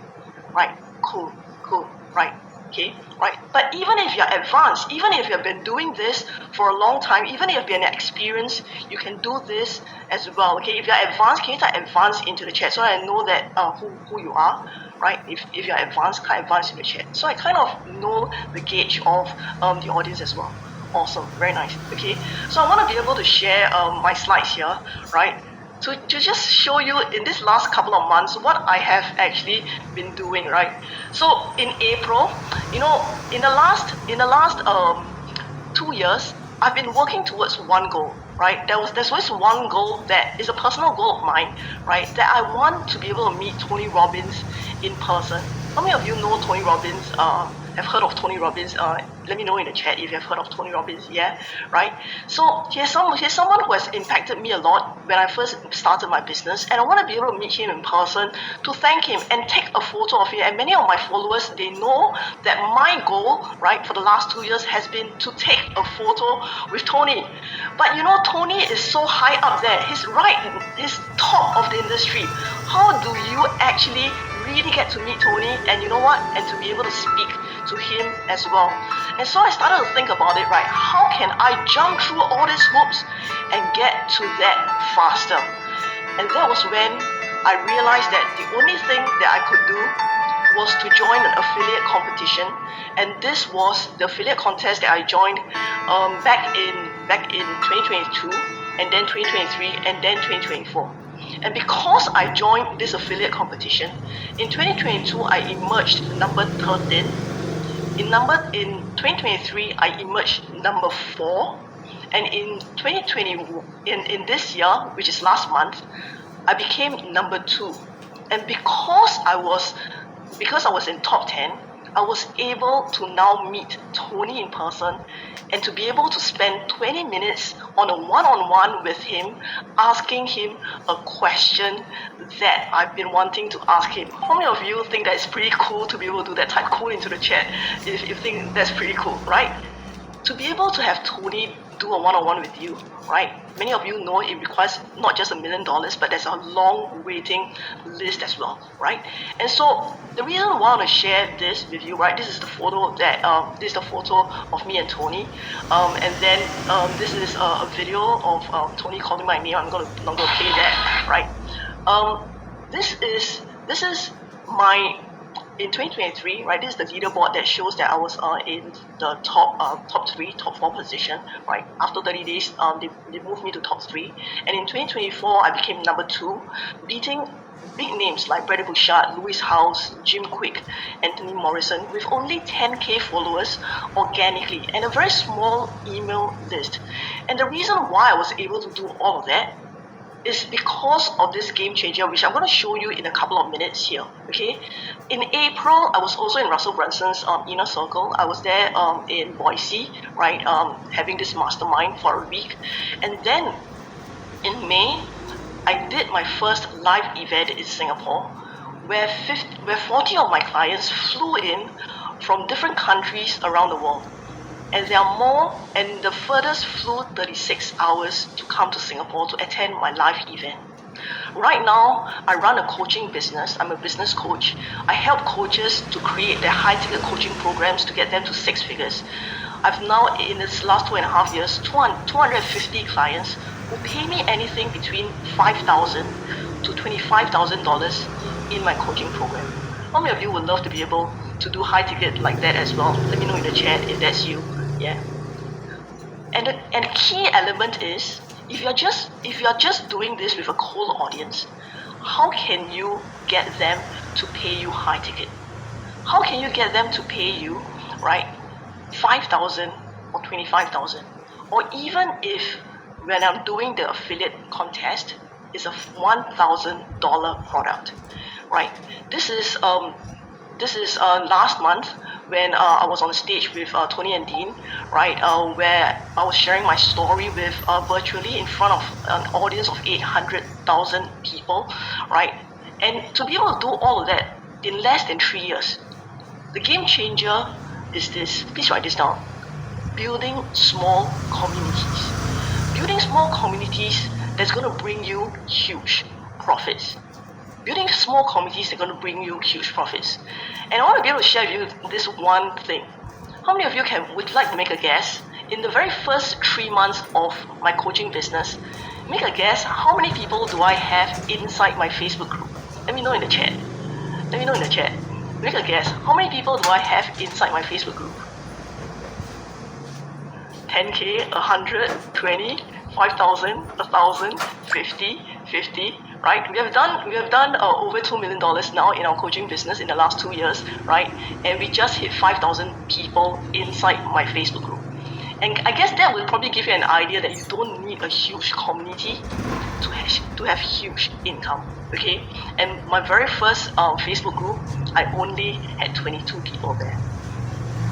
Right, cool, right, okay, right. But even if you're advanced, even if you've been doing this for a long time, even if you've been experienced, you can do this as well, okay? If you're advanced, can you type advanced into the chat so I know that who you are? Right, if you're advanced, kind of advanced in the chat. So I kind of know the gauge of the audience as well. Awesome, very nice. Okay, so I want to be able to share my slides here, right? To just show you in this last couple of months what I have actually been doing, right? So in April, you know, in the last 2 years, I've been working towards one goal, right? There's always one goal that is a personal goal of mine, right? That I want to be able to meet Tony Robbins in person. How many of you know Tony Robbins? Have heard of Tony Robbins? Let me know in the chat if you have heard of Tony Robbins. Yeah, right. So here's someone who has impacted me a lot when I first started my business, and I want to be able to meet him in person to thank him and take a photo of him. And many of my followers, they know that my goal, right, for the last 2 years has been to take a photo with Tony. But you know, Tony is so high up there. He's top of the industry. How do you actually really get to meet Tony, and you know what? And to be able to speak to him as well. And so I started to think about it, right? How can I jump through all these hoops and get to that faster? And that was when I realized that the only thing that I could do was to join an affiliate competition, and this was the affiliate contest that I joined back in 2022, and then 2023, and then 2024. And because I joined this affiliate competition, in 2022 I emerged number 13. In 2023 I emerged number 4, and in 2020 in this year, which is last month, I became number 2. And because I was in top 10, I was able to now meet Tony in person and to be able to spend 20 minutes on a one-on-one with him, asking him a question that I've been wanting to ask him. How many of you think that it's pretty cool to be able to do that? Type cool into the chat if you think that's pretty cool, right? To be able to have Tony do a one-on-one with you, right? Many of you know it requires not just $1 million, but there's a long waiting list as well, right? And so the reason why I want to share this with you, right? This is the photo of me and Tony, and then this is a video of Tony calling my name. I'm not gonna play that, right? This is my. In 2023, right, this is the leaderboard that shows that I was in the top 3, top 4 position, right? After 30 days, they moved me to top 3. And in 2024, I became number 2, beating big names like Brady Bouchard, Louis House, Jim Quick, Anthony Morrison, with only 10K followers organically and a very small email list. And the reason why I was able to do all of that is because of this game changer, which I'm going to show you in a couple of minutes here, okay? In April, I was also in Russell Brunson's inner circle. I was there in Boise, right, having this mastermind for a week. And then in May, I did my first live event in Singapore, where 40 of my clients flew in from different countries around the world. And there are more, and the furthest flew 36 hours to come to Singapore to attend my live event. Right now, I run a coaching business. I'm a business coach. I help coaches to create their high-ticket coaching programs to get them to 6 figures. I've now, in this last 2.5 years, 250 clients who pay me anything between $5,000 to $25,000 in my coaching program. How many of you would love to be able to do high ticket like that as well? Let me know in the chat if that's you. Yeah. And the key element is, if you're just doing this with a cold audience, how can you get them to pay you high ticket? How can you get them to pay you, right, $5,000 or $25,000? Or even if when I'm doing the affiliate contest, it's a $1,000 product, right? This is last month when I was on stage with Tony and Dean, right, where I was sharing my story with virtually in front of an audience of 800,000 people, right? And to be able to do all of that in less than 3 years, the game changer is this. Please write this down. Building small communities. Building small communities that's going to bring you huge profits. Building small communities that are going to bring you huge profits. And I want to be able to share with you this one thing. How many of you would like to make a guess? In the very first 3 months of my coaching business, make a guess, how many people do I have inside my Facebook group? Let me know in the chat. Make a guess, how many people do I have inside my Facebook group? 10K, 100, 20, 5,000, 1,000, 50, 50, right? We have done over $2 million now in our coaching business in the last 2 years, right? And we just hit 5,000 people inside my Facebook group. And I guess that will probably give you an idea that you don't need a huge community to have huge income, okay? And my very first Facebook group, I only had 22 people there.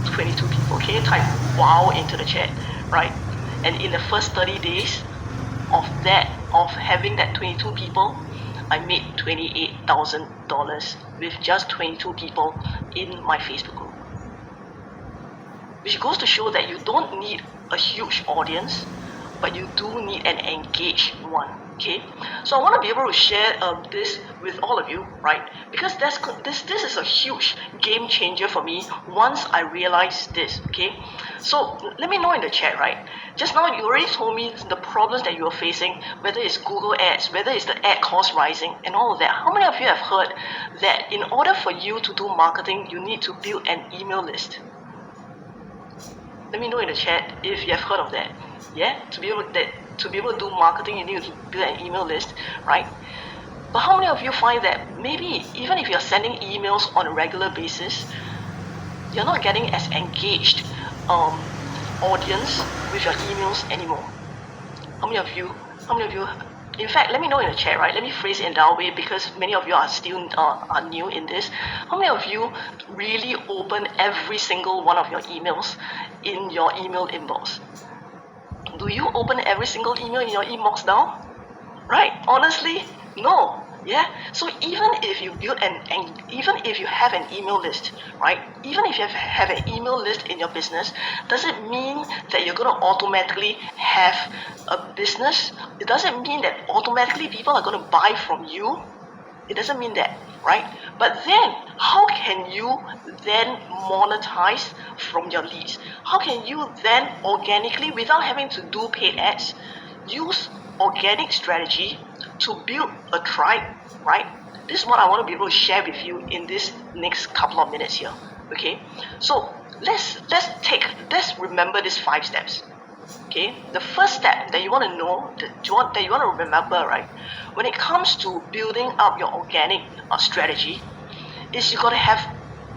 22 people, okay? Type wow into the chat, right? And in the first 30 days of having that 22 people, I made $28,000 with just 22 people in my Facebook group. Which goes to show that you don't need a huge audience, but you do need an engaged one. Okay, so I want to be able to share this with all of you, right? Because this is a huge game changer for me once I realized this. Okay, so let me know in the chat, right? Just now you already told me the problems that you are facing, whether it's Google Ads, whether it's the ad cost rising, and all of that. How many of you have heard that in order for you to do marketing, you need to build an email list? Let me know in the chat if you have heard of that. Yeah, to be able to do marketing, you need to build an email list, right? But how many of you find that maybe even if you're sending emails on a regular basis, you're not getting as engaged audience with your emails anymore? How many of you? In fact, let me know in the chat, right? Let me phrase it in that way because many of you are still are new in this. How many of you really open every single one of your emails in your email inbox? Do you open every single email in your inbox now? Right? Honestly, no. Yeah. So even if you build even if you have an email list, right? Even if you have an email list in your business, does it mean that you're going to automatically have a business? It doesn't mean that automatically people are going to buy from you. It doesn't mean that, right? But then, how can you then monetize from your leads? How can you then organically, without having to do paid ads, use organic strategy to build a tribe, right? This is what I want to be able to share with you in this next couple of minutes here, okay? So let's remember these 5 steps. Okay, the first step that you want to know, that you want to remember, right, when it comes to building up your organic strategy, is you got to have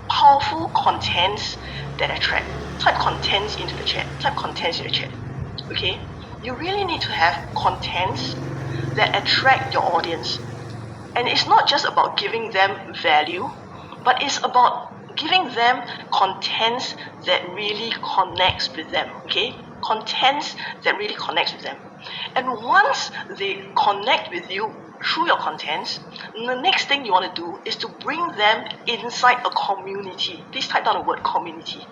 powerful contents that attract. Type contents into the chat. Okay, you really need to have contents that attract your audience, and it's not just about giving them value, but it's about giving them contents that really connects with them. Okay, contents that really connects with them. And once they connect with you through your contents, the next thing you want to do is to bring them inside a community. Please type down the word community.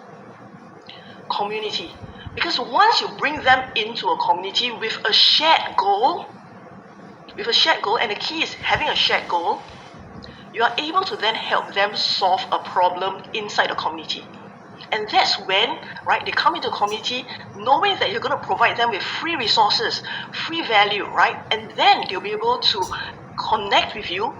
Community. Because once you bring them into a community with a shared goal, and the key is having a shared goal, you are able to then help them solve a problem inside the community. And that's when, right, they come into a community knowing that you're going to provide them with free resources, free value, right? And then they'll be able to connect with you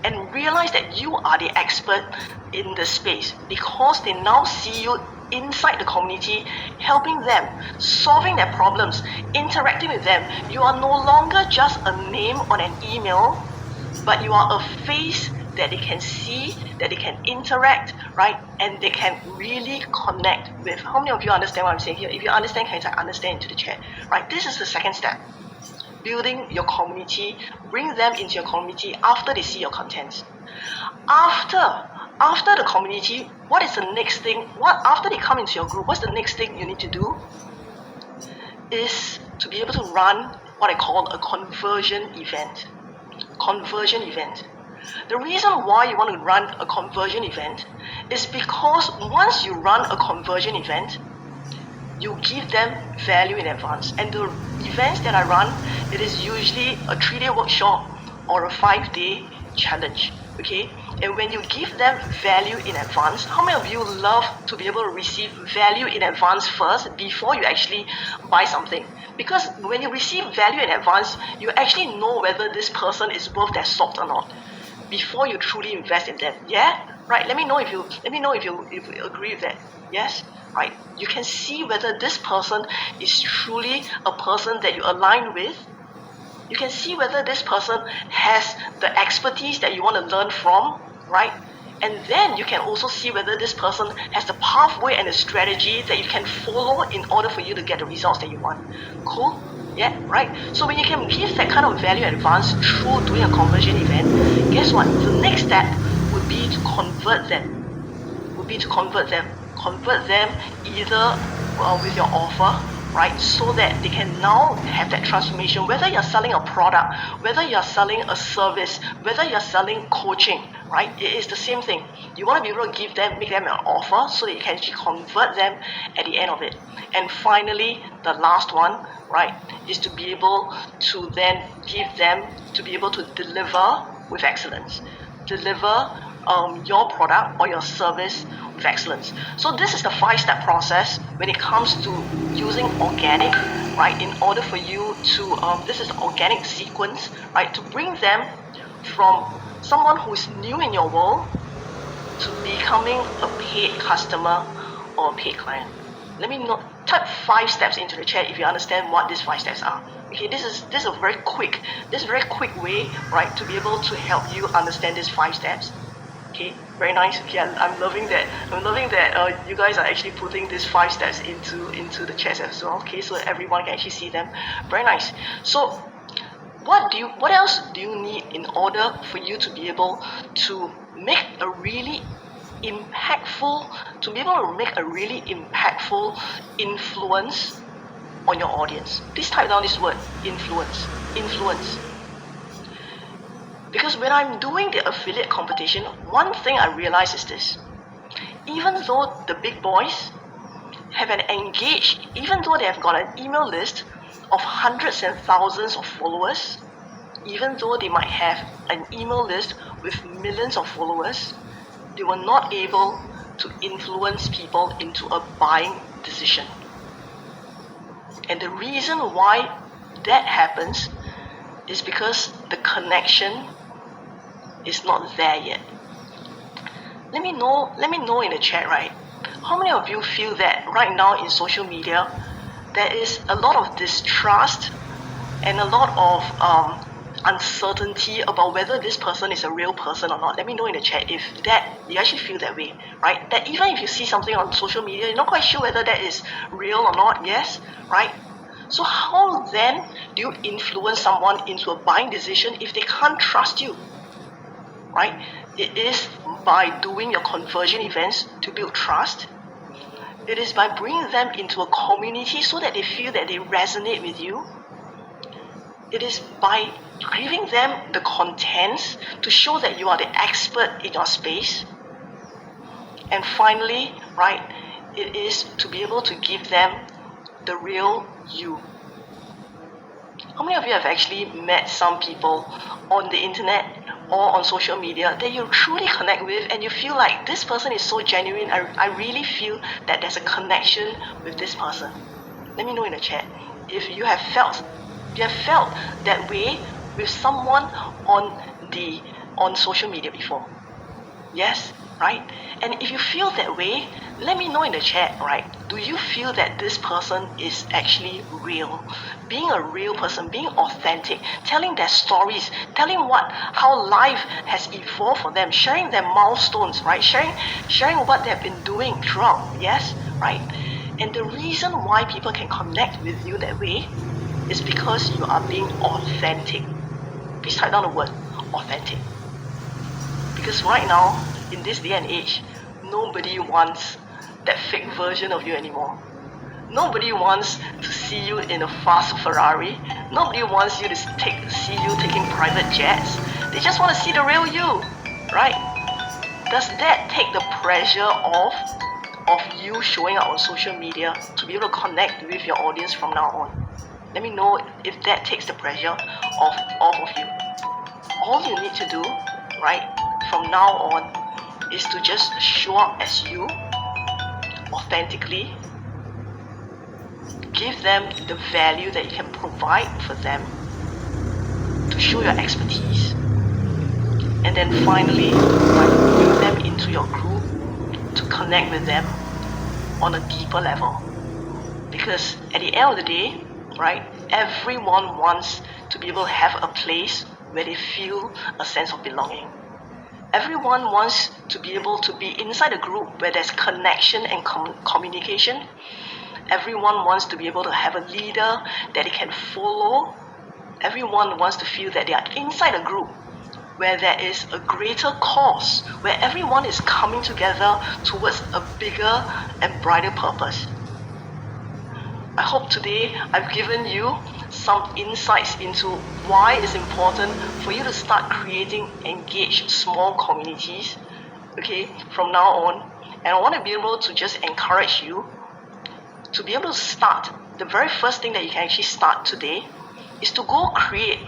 and realize that you are the expert in the space because they now see you inside the community, helping them, solving their problems, interacting with them. You are no longer just a name on an email, but you are a face that they can see, that they can interact, right? And they can really connect with. How many of you understand what I'm saying here? If you understand, can you type understand into the chat, right? This is the second step. Building your community, bring them into your community after they see your contents. After the community, what is the next thing? After they come into your group, what's the next thing you need to do? Is to be able to run what I call a conversion event. The reason why you want to run a conversion event is because once you run a conversion event, you give them value in advance. And the events that I run, it is usually a 3-day workshop or a 5-day challenge. Okay? And when you give them value in advance, how many of you love to be able to receive value in advance first before you actually buy something? Because when you receive value in advance, you actually know whether this person is worth their salt or not before you truly invest in them. Yeah? Right? Let me know if you agree with that. Yes? Right? You can see whether this person is truly a person that you align with. You can see whether this person has the expertise that you want to learn from, right? And then you can also see whether this person has the pathway and the strategy that you can follow in order for you to get the results that you want. Cool? Yeah, right? So when you can give that kind of value in advance through doing a conversion event, guess what? The next step would be to convert them. Convert them either with your offer, right? So that they can now have that transformation, whether you're selling a product, whether you're selling a service, whether you're selling coaching, right? It is the same thing. You want to be able to make them an offer so that you can actually convert them at the end of it. And finally, the last one, right, is to be able to then to be able to deliver with excellence. Deliver your product or your service with excellence. So this is the 5-step process when it comes to using organic, right, in order for you to, this is the organic sequence, right, to bring them from someone who is new in your world to becoming a paid customer or a paid client. Let me know, type 5 steps into the chat if you understand what these 5 steps are. Okay, this is a very quick way, right, to be able to help you understand these 5 steps. Okay, very nice. Okay, I'm loving that. You guys are actually putting these 5 steps into the chat as well. Okay, so everyone can actually see them. Very nice. So what else do you need in order for you to be able to make a really impactful influence on your audience? Please type down this word, influence. Because when I'm doing the affiliate competition, one thing I realize is this: even though the big boys have even though they have got an email list of hundreds and thousands of followers, even though they might have an email list with millions of followers, they were not able to influence people into a buying decision. And the reason why that happens is because the connection is not there yet. Let me know in the chat, right? How many of you feel that right now in social media there is a lot of distrust and a lot of uncertainty about whether this person is a real person or not? Let me know in the chat if that you actually feel that way, right? That even if you see something on social media, you're not quite sure whether that is real or not. Yes, right? So how then do you influence someone into a buying decision if they can't trust you? Right? It is by doing your conversion events to build trust. It is by bringing them into a community so that they feel that they resonate with you. It is by giving them the contents to show that you are the expert in your space. And finally, right, it is to be able to give them the real you. How many of you have actually met some people on the internet or on social media that you truly connect with and you feel like this person is so genuine? I really feel that there's a connection with this person. Let me know in the chat if you have felt that way with someone on social media before. Yes, right? And if you feel that way, let me know in the chat, right? Do you feel that this person is actually real? Being a real person, being authentic, telling their stories, telling how life has evolved for them, sharing their milestones, right? Sharing what they've been doing throughout, yes, right? And the reason why people can connect with you that way is because you are being authentic. Please type down the word authentic. Because right now, in this day and age, nobody wants that fake version of you anymore. Nobody wants to see you in a fast Ferrari. Nobody wants you to see you taking private jets. They just want to see the real you, right? Does that take the pressure off of you showing up on social media to be able to connect with your audience from now on? Let me know if that takes the pressure off of you. All you need to do, right, from now on is to just show up as you, authentically, give them the value that you can provide for them, to show your expertise, and then finally, right, bring them into your group to connect with them on a deeper level. Because at the end of the day, right, everyone wants to be able to have a place where they feel a sense of belonging. Everyone wants to be able to be inside a group where there's connection and communication. Everyone wants to be able to have a leader that they can follow. Everyone wants to feel that they are inside a group where there is a greater cause, where everyone is coming together towards a bigger and brighter purpose. I hope today I've given you some insights into why it's important for you to start creating engaged small communities, okay, from now on. And I want to be able to just encourage you to be able to start. The very first thing that you can actually start today is to go create,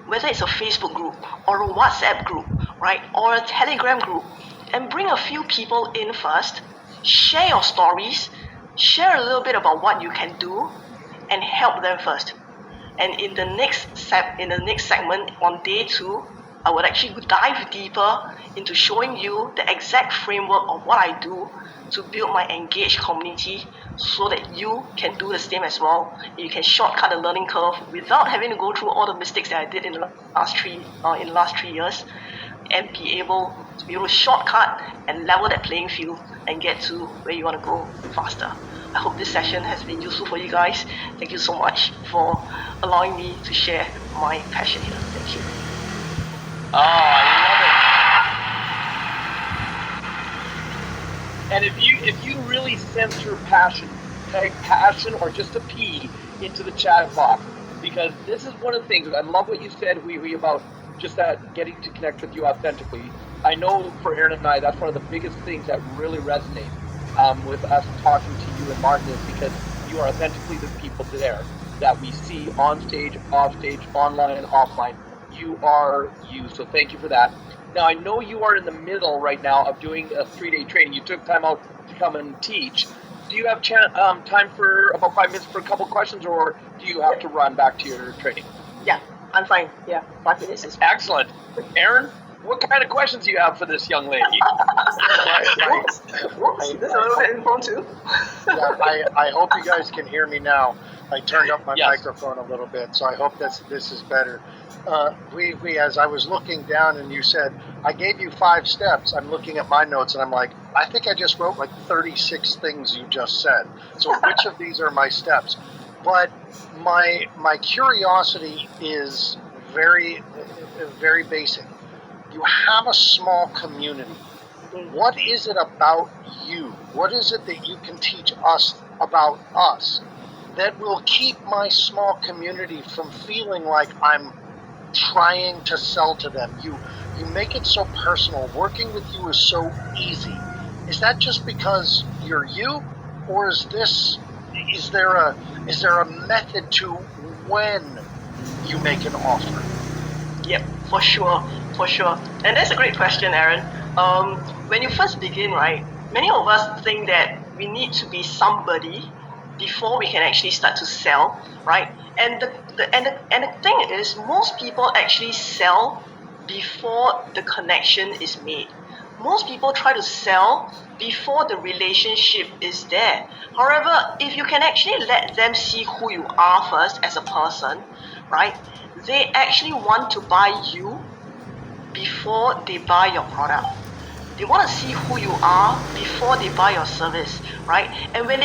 whether it's a Facebook group or a WhatsApp group, right, or a Telegram group, and bring a few people in first, share your stories, share a little bit about what you can do, and help them first. And in the next segment on day 2, I would actually dive deeper into showing you the exact framework of what I do to build my engaged community, so that you can do the same as well. You can shortcut the learning curve without having to go through all the mistakes that I did in the last 3 years, and be able to shortcut and level that playing field and get to where you want to go faster. I hope this session has been useful for you guys. Thank you so much for allowing me to share my passion here. Thank you. Oh, I love it. And if you really sense your passion, type passion or just a P into the chat box, because this is one of the things. I love what you said, Wee, about just that getting to connect with you authentically. I know for Aaron and I, that's one of the biggest things that really resonate with us talking to you and Martin, is because you are authentically the people there that we see on stage, off stage, online and offline. You are you, so thank you for that. Now, I know you are in the middle right now of doing a 3-day training. You took time out to come and teach. Do you have time for about 5 minutes for a couple questions, or do you have to run back to your training? Yeah, I'm fine. Yeah, 5 minutes is excellent. Aaron, what kind of questions do you have for this young lady? This is a little bit impromptu. I hope you guys can hear me now. I turned up my microphone a little bit, so I hope this is better. As I was looking down and you said, I gave you 5 steps, I'm looking at my notes and I'm like, I think I just wrote like 36 things you just said. So which of these are my steps? But my curiosity is very, very basic. You have a small community. What is it about you? What is it that you can teach us about us that will keep my small community from feeling like I'm trying to sell to them? You make it so personal. Working with you is so easy. Is that just because you're you, or is there a method to when you make an offer? Yep, for sure. And that's a great question, Aaron. When you first begin, right, many of us think that we need to be somebody before we can actually start to sell, right? And the thing is, most people actually sell before the connection is made. Most people try to sell before the relationship is there. However, if you can actually let them see who you are first as a person, right, they actually want to buy you before they buy your product. They want to see who you are before they buy your service, right? And when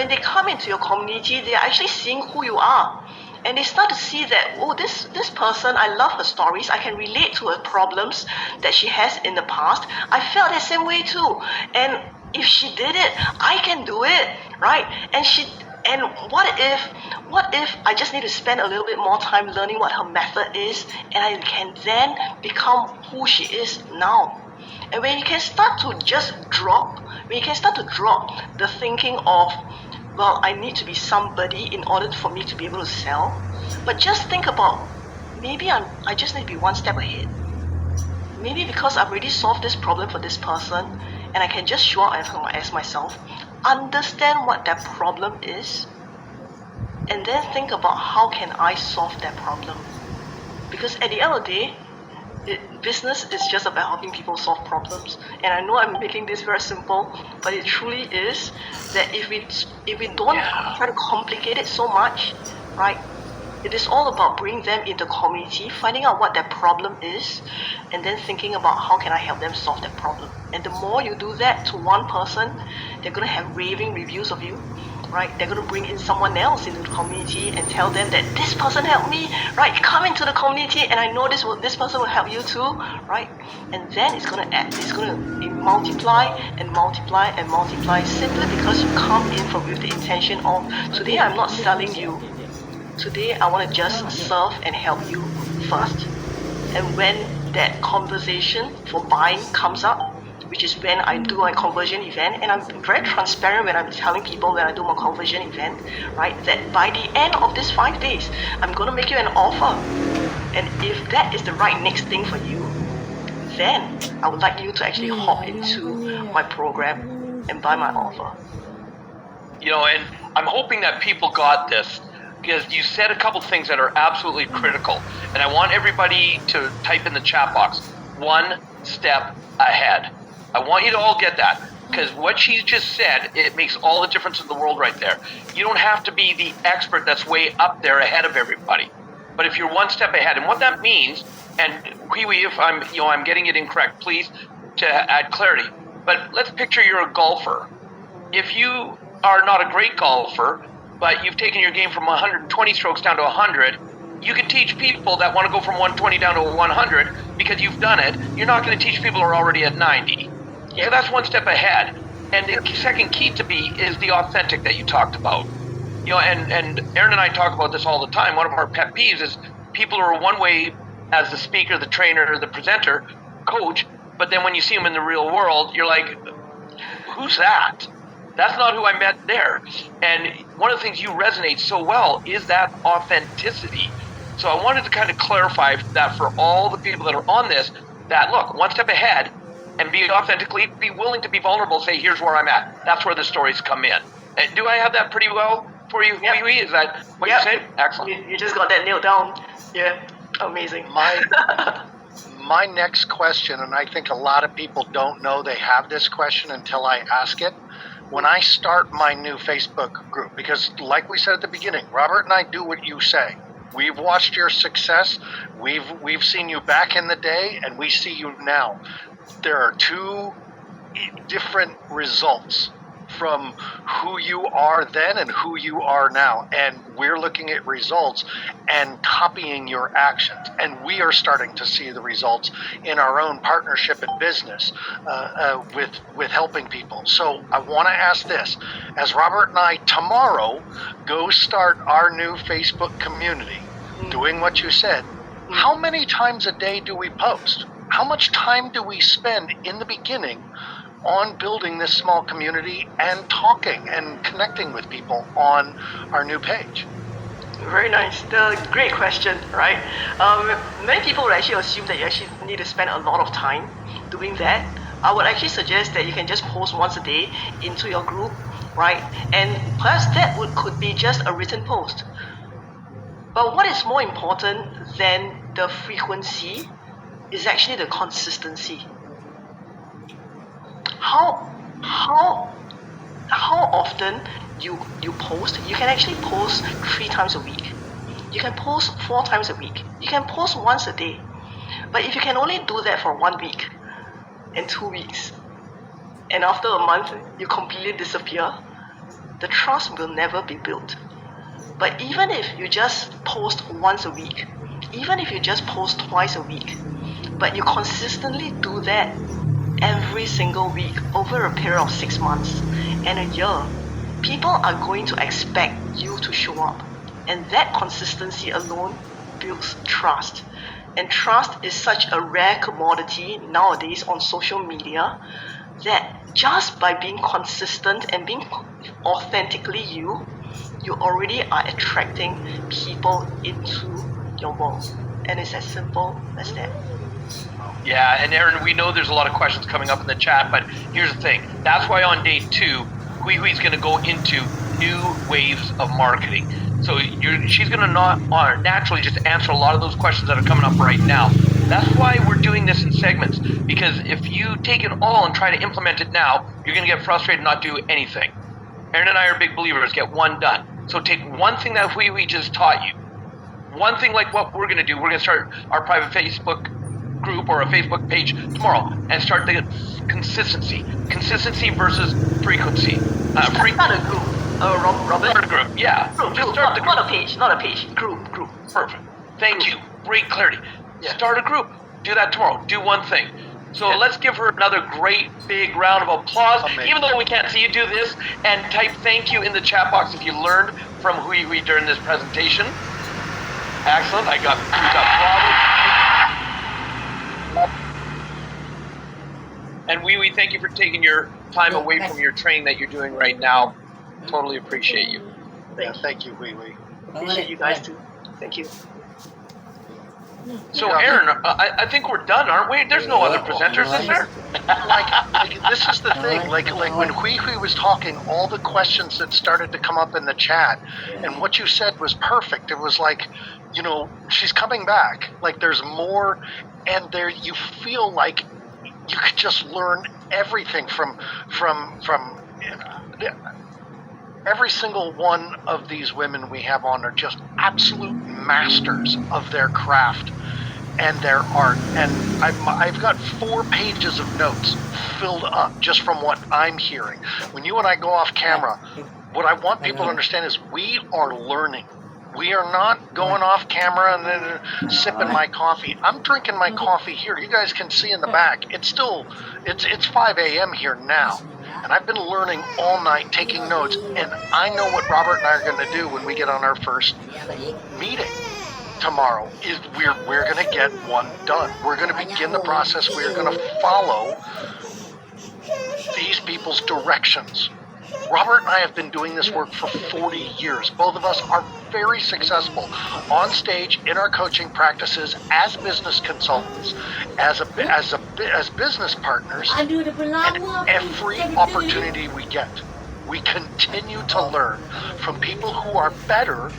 they come into your community, they are actually seeing who you are. And they start to see that, oh, this person, I love her stories. I can relate to her problems that she has in the past. I felt the same way too. And if she did it, I can do it, right? And what if I just need to spend a little bit more time learning what her method is, and I can then become who she is now. And when you can start to drop the thinking of, well, I need to be somebody in order for me to be able to sell, but just think about, maybe I just need to be one step ahead. Maybe because I've already solved this problem for this person, and I can just show up as myself, understand what that problem is, and then think about how can I solve that problem. Because at the end of the day, business is just about helping people solve problems. And I know I'm making this very simple, but it truly is that if we don't try to complicate it so much, right? It is all about bringing them into community, finding out what their problem is, and then thinking about how can I help them solve that problem. And the more you do that to one person, they're going to have raving reviews of you. right? They're going to bring in someone else into the community and tell them that this person helped me, right? Come into the community, and I know this person will help you too, right? And then it's going to multiply and multiply and multiply, simply because you come in with the intention of, today I'm not selling you. Today I want to just serve and help you first. And when that conversation for buying comes up, which is when I do my conversion event, and I'm very transparent when I'm telling people when I do my conversion event, right, that by the end of these 5 days, I'm going to make you an offer. And if that is the right next thing for you, then I would like you to actually hop into my program and buy my offer. You know, and I'm hoping that people got this, because you said a couple things that are absolutely critical. And I want everybody to type in the chat box, 1 step ahead. I want you to all get that, because what she just said, it makes all the difference in the world right there. You don't have to be the expert that's way up there ahead of everybody. But if you're 1 step ahead, and what that means, and if I'm getting it incorrect, please to add clarity. But let's picture you're a golfer. If you are not a great golfer, but you've taken your game from 120 strokes down to 100, you can teach people that want to go from 120 down to 100 because you've done it. You're not going to teach people who are already at 90. So that's 1 step ahead. And the second key to be is the authentic that you talked about. You know, and Aaron and I talk about this all the time. One of our pet peeves is people who are one way as the speaker, the trainer, the presenter, coach, but then when you see them in the real world, you're like, who's that? That's not who I met there. And one of the things you resonate so well is that authenticity. So I wanted to kind of clarify that for all the people that are on this, that look, 1 step ahead and be willing to be vulnerable, say, here's where I'm at. That's where the stories come in. And do I have that pretty well for you, Yep. Hui? Is that what you said? Excellent. You just got that nailed down. Yeah, amazing. My next question, and I think a lot of people don't know they have this question until I ask it. When I start my new Facebook group, because like we said at the beginning, Robert and I do what you say. We've watched your success. We've seen you back in the day, and we see you now. There are 2 different results from who you are then and who you are now. And we're looking at results and copying your actions. And we are starting to see the results in our own partnership and business with helping people. So I want to ask this. As Robert and I tomorrow go start our new Facebook community, doing what you said, how many times a day do we post? How much time do we spend in the beginning on building this small community and talking and connecting with people on our new page? Very nice. Great question, right? Many people would actually assume that you actually need to spend a lot of time doing that. I would actually suggest that you can just post once a day into your group, right? And perhaps that could be just a written post. But what is more important than the frequency is actually the consistency. How often you post? You can actually post 3 times a week. You can post 4 times a week. You can post once a day. But if you can only do that for 1 week and 2 weeks, and after a month you completely disappear, the trust will never be built. But even if you just post once a week, even if you just post twice a week, but you consistently do that every single week over a period of 6 months and a year, people are going to expect you to show up. And that consistency alone builds trust. And trust is such a rare commodity nowadays on social media that just by being consistent and being authentically you already are attracting people into your world. And it's as simple as that. Yeah, and Aaron, we know there's a lot of questions coming up in the chat, but here's the thing. That's why on day 2, Hui's going to go into new waves of marketing. So she's going to naturally just answer a lot of those questions that are coming up right now. That's why we're doing this in segments, because if you take it all and try to implement it now, you're going to get frustrated and not do anything. Aaron and I are big believers, get one done. So take one thing that Hui just taught you. One thing like what we're going to do, we're going to start our private Facebook group or a Facebook page tomorrow and start the consistency versus frequency. Start a group. Robert? Start a group, yeah. Just start the group. Not a page. Group. Perfect. Thank you. Great clarity. Yeah. Start a group. Do that tomorrow. Do one thing. So let's give her another great big round of applause. Amazing. Even though we can't see you, do this and type thank you in the chat box if you learned from Hui Hui during this presentation. Excellent. I got Robert. And Hui Hui, thank you for taking your time away from your training that you're doing right now. Totally appreciate you. Thank you, Hui Hui. Appreciate you guys too. Thank you. So, Aaron, I think we're done, aren't we? There's no other presenters, is there? Like this is the thing. Like when Hui Hui was talking, all the questions that started to come up in the chat, and what you said was perfect. It was like, you know, she's coming back. Like there's more, and there you feel like you could just learn everything from every single one of these women we have on are just absolute masters of their craft and their art. And I've got 4 pages of notes filled up just from what I'm hearing. When you and I go off camera, what I want people to understand is we are learning. We are not going off camera and then sipping my coffee. I'm drinking my coffee here. You guys can see in the back. It's 5 a.m. here now. And I've been learning all night, taking notes, and I know what Robert and I are going to do when we get on our first meeting tomorrow. Is we're going to get one done. We're going to begin the process. We're going to follow these people's directions. Robert and I have been doing this work for 40 years. Both of us are very successful on stage, in our coaching practices, as business consultants, as business partners, and every opportunity we get. We continue to learn from people who are better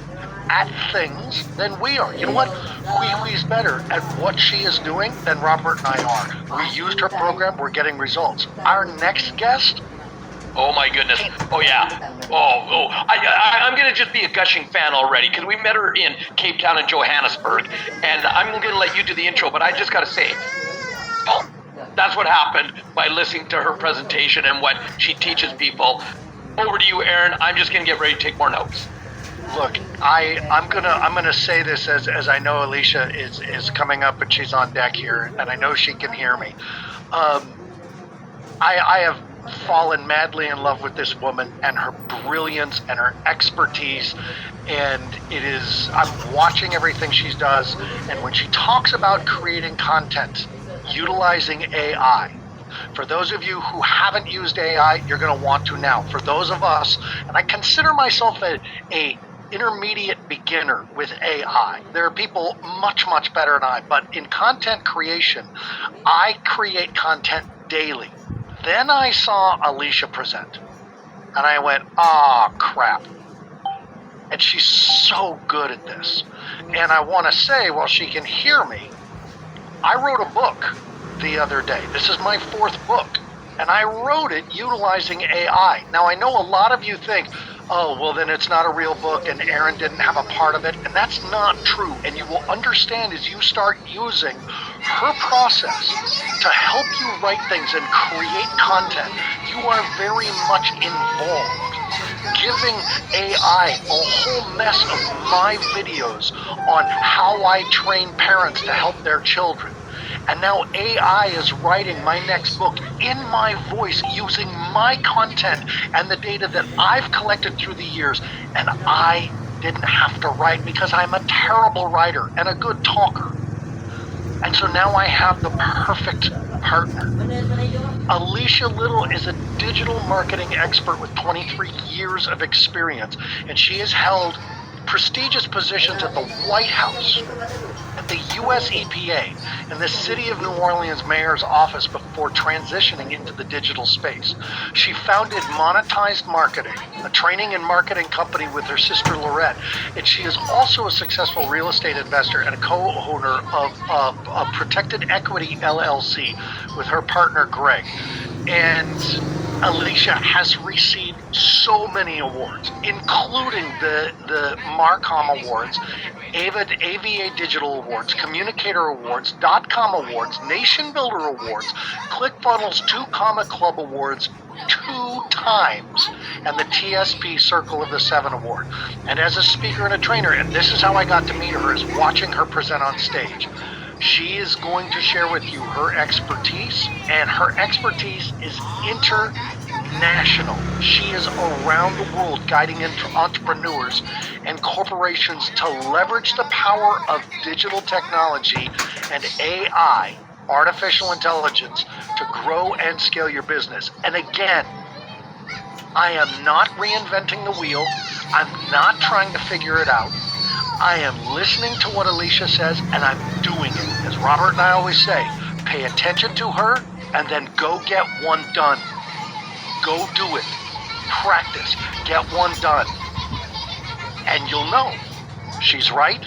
at things than we are. You know what? Hui Hui's better at what she is doing than Robert and I are. We used her program. We're getting results. Our next guest... Oh my goodness. Oh yeah. I'm going to just be a gushing fan already because we met her in Cape Town and Johannesburg. And I'm going to let you do the intro, but I just got to say, that's what happened by listening to her presentation and what she teaches people. Over to you, Aaron. I'm just going to get ready to take more notes. Look, I'm gonna say this as I know Alicia is coming up and she's on deck here, and I know she can hear me. I have fallen madly in love with this woman and her brilliance and her expertise, and I'm watching everything she does, and when she talks about creating content utilizing AI, for those of you who haven't used AI, you're going to want to now. For those of us, and I consider myself a intermediate beginner with AI. There are people much better than I, but in content creation, I create content daily. Then I saw Alicia present, and I went, crap. And she's so good at this. And I want to say, while she can hear me, I wrote a book the other day. This is my 4th book, and I wrote it utilizing AI. Now, I know a lot of you think, oh, well, then it's not a real book, and Aaron didn't have a part of it, and that's not true. And you will understand as you start using her process to help you write things and create content. You are very much involved, giving AI a whole mess of my videos on how I train parents to help their children. And now AI is writing my next book in my voice using my content and the data that I've collected through the years. And I didn't have to write because I'm a terrible writer and a good talker. And so now I have the perfect partner. Alicia Little is a digital marketing expert with 23 years of experience, and she has held prestigious positions at the White House, at the U.S. EPA, and the City of New Orleans Mayor's office before transitioning into the digital space. She founded Monetized Marketing, a training and marketing company with her sister Lorette, and she is also a successful real estate investor and a co-owner of Protected Equity LLC with her partner Greg. And Alicia has received so many awards, including the Marcom Awards, AVA Digital Awards, Communicator Awards, .com Awards, Nation Builder Awards, ClickFunnels 2 Comma Club Awards 2 times, and the TSP Circle of the Seven Award. And as a speaker and a trainer, and this is how I got to meet her, is watching her present on stage. She is going to share with you her expertise, and her expertise is international. She is around the world guiding entrepreneurs and corporations to leverage the power of digital technology and AI, artificial intelligence, to grow and scale your business. And again, I am not reinventing the wheel. I'm not trying to figure it out. I am listening to what Alicia says, and I'm doing it. As Robert and I always say, pay attention to her and then go get one done. Go do it. Practice. Get one done. And you'll know. She's right.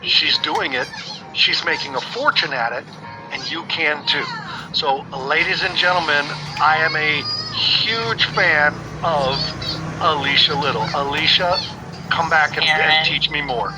She's doing it. She's making a fortune at it, and you can too. So, ladies and gentlemen, I am a huge fan of Alicia Little. Alicia, come back and teach me more.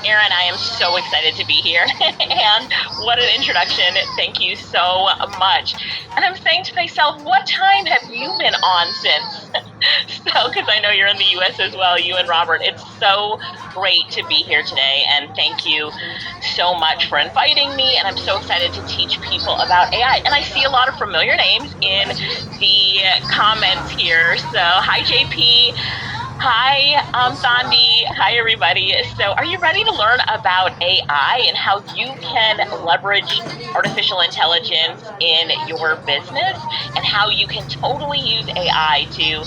Aaron, I am so excited to be here. And what an introduction. Thank you so much. And I'm saying to myself, what time have you been on since? So, because I know you're in the US as well, you and Robert. It's so great to be here today. And thank you so much for inviting me. And I'm so excited to teach people about AI. And I see a lot of familiar names in the comments here. So, hi, JP. Hi, I'm Thandi. Hi, everybody. So are you ready to learn about AI and how you can leverage artificial intelligence in your business and how you can totally use AI to,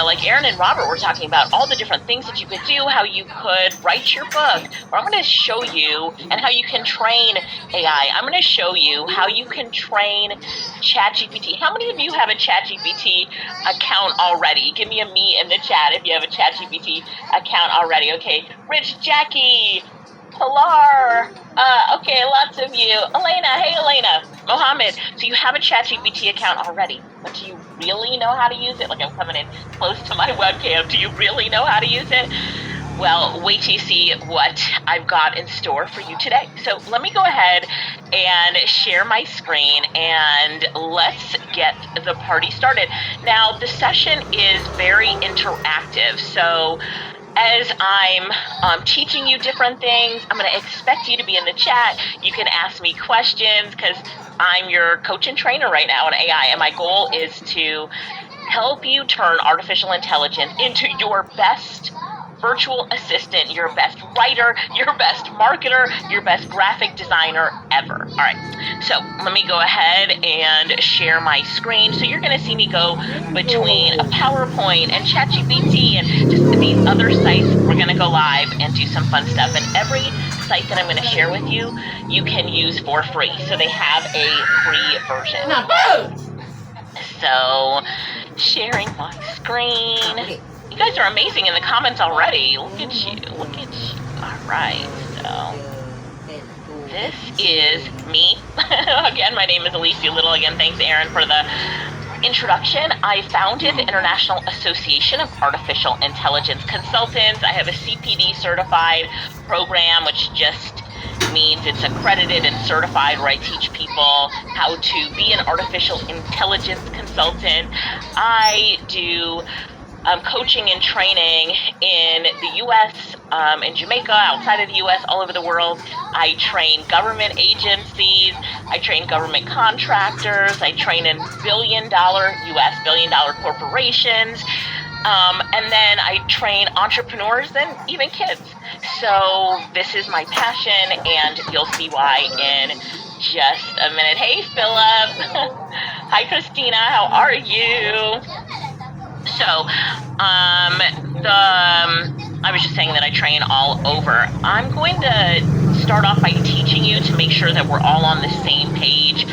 like Aaron and Robert were talking about, all the different things that you could do, how you could write your book. Or I'm going to show you and how you can train AI. I'm going to show you how you can train ChatGPT. How many of you have a ChatGPT account already? Give me a me in the chat if you have a ChatGPT account already. Okay, Rich, Jackie, Pilar, okay, lots of you. Elena, hey Elena, Mohammed. So you have a ChatGPT account already, but do you really know how to use it? Like, I'm coming in close to my webcam. Do you really know how to use it? Well, wait till you see what I've got in store for you today. So let me go ahead and share my screen and let's get the party started. Now, the session is very interactive. So as I'm teaching you different things, I'm going to expect you to be in the chat. You can ask me questions because I'm your coach and trainer right now in AI. And my goal is to help you turn artificial intelligence into your best virtual assistant, your best writer, your best marketer, your best graphic designer ever. All right, so let me go ahead and share my screen. So you're going to see me go between a PowerPoint and ChatGPT and just these other sites. We're going to go live and do some fun stuff. And every site that I'm going to share with you, you can use for free. So they have a free version. So sharing my screen. You guys are amazing in the comments already. Look at you. Look at you. All right. So this is me. Again, my name is Alicia Little. Again, thanks, Aaron, for the introduction. I founded the International Association of Artificial Intelligence Consultants. I have a CPD certified program, which just means it's accredited and certified, where I teach people how to be an artificial intelligence consultant. I do coaching and training in the U.S., in Jamaica, outside of the U.S., all over the world. I train government agencies. I train government contractors. I train in billion-dollar corporations. And then I train entrepreneurs and even kids. So this is my passion, and you'll see why in just a minute. Hey, Philip. Hi, Christina. How are you? So, I was just saying that I train all over. I'm going to start off by teaching you to make sure that we're all on the same page.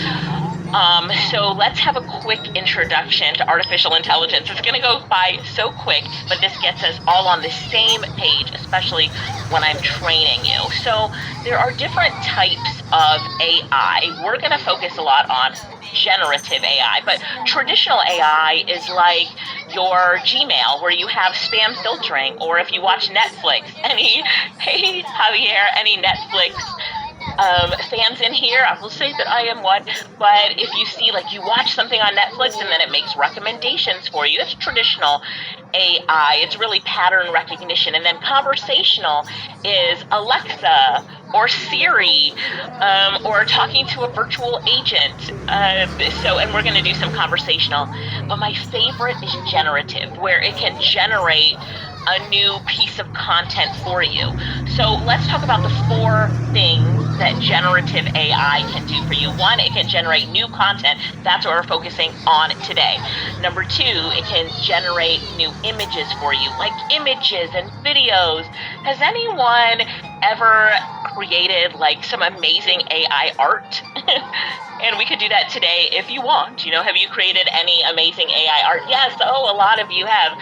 So let's have a quick introduction to artificial intelligence. It's going to go by so quick, but this gets us all on the same page, especially when I'm training you. So there are different types of AI. We're going to focus a lot on generative AI. But traditional AI is like your Gmail, where you have spam filtering, or if you watch Netflix, hey Javier, any Netflix fans in here, I will say that I am one, but if you see, like, you watch something on Netflix and then it makes recommendations for you, it's traditional AI. It's really pattern recognition. And then conversational is Alexa or Siri, or talking to a virtual agent. And we're going to do some conversational, but my favorite is generative, where it can generate a new piece of content for you. So let's talk about the 4 things that generative AI can do for you. 1, it can generate new content. That's what we're focusing on today. Number 2, it can generate new images for you, like images and videos. Has anyone ever created like some amazing AI art? And we could do that today if you want. Have you created any amazing AI art? Yes. Oh, a lot of you have.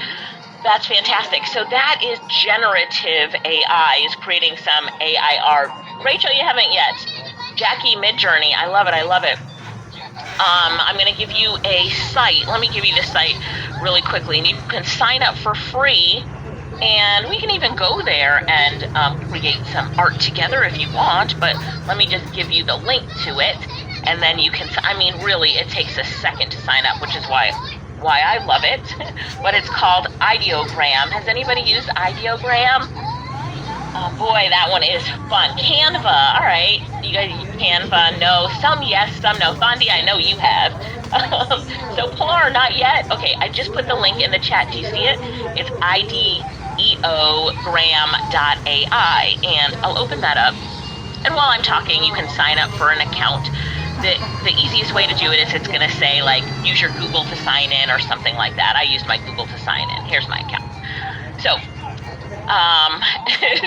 That's fantastic. So that is generative AI, is creating some AI art. Rachel, you haven't yet. Jackie, Midjourney, I love it. I'm going to give you a site. Let me give you the site really quickly. And you can sign up for free, and we can even go there and create some art together if you want. But let me just give you the link to it, and then you can, really, it takes a second to sign up, which is why I love it. But it's called Ideogram. Has anybody used Ideogram? Oh boy, that one is fun. Canva. All right, you guys use Canva? No. Some yes, some no. Thandi, I know you have. So Pilar, not yet. Okay, I just put the link in the chat. Do you see it? It's ideogram.ai, and I'll open that up. And while I'm talking, you can sign up for an account. The easiest way to do it is it's going to say, like, use your Google to sign in or something like that. I used my Google to sign in. Here's my account. So,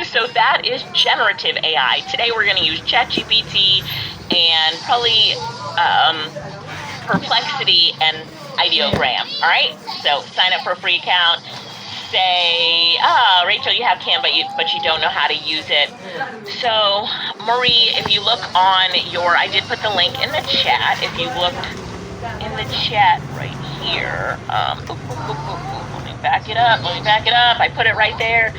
so that is generative AI. Today we're going to use ChatGPT and probably Perplexity and Ideogram. All right. So sign up for a free account. Say, Rachel, you have Canva, but you don't know how to use it. So, Marie, if you look on I did put the link in the chat. If you looked in the chat right here, let me back it up. I put it right there.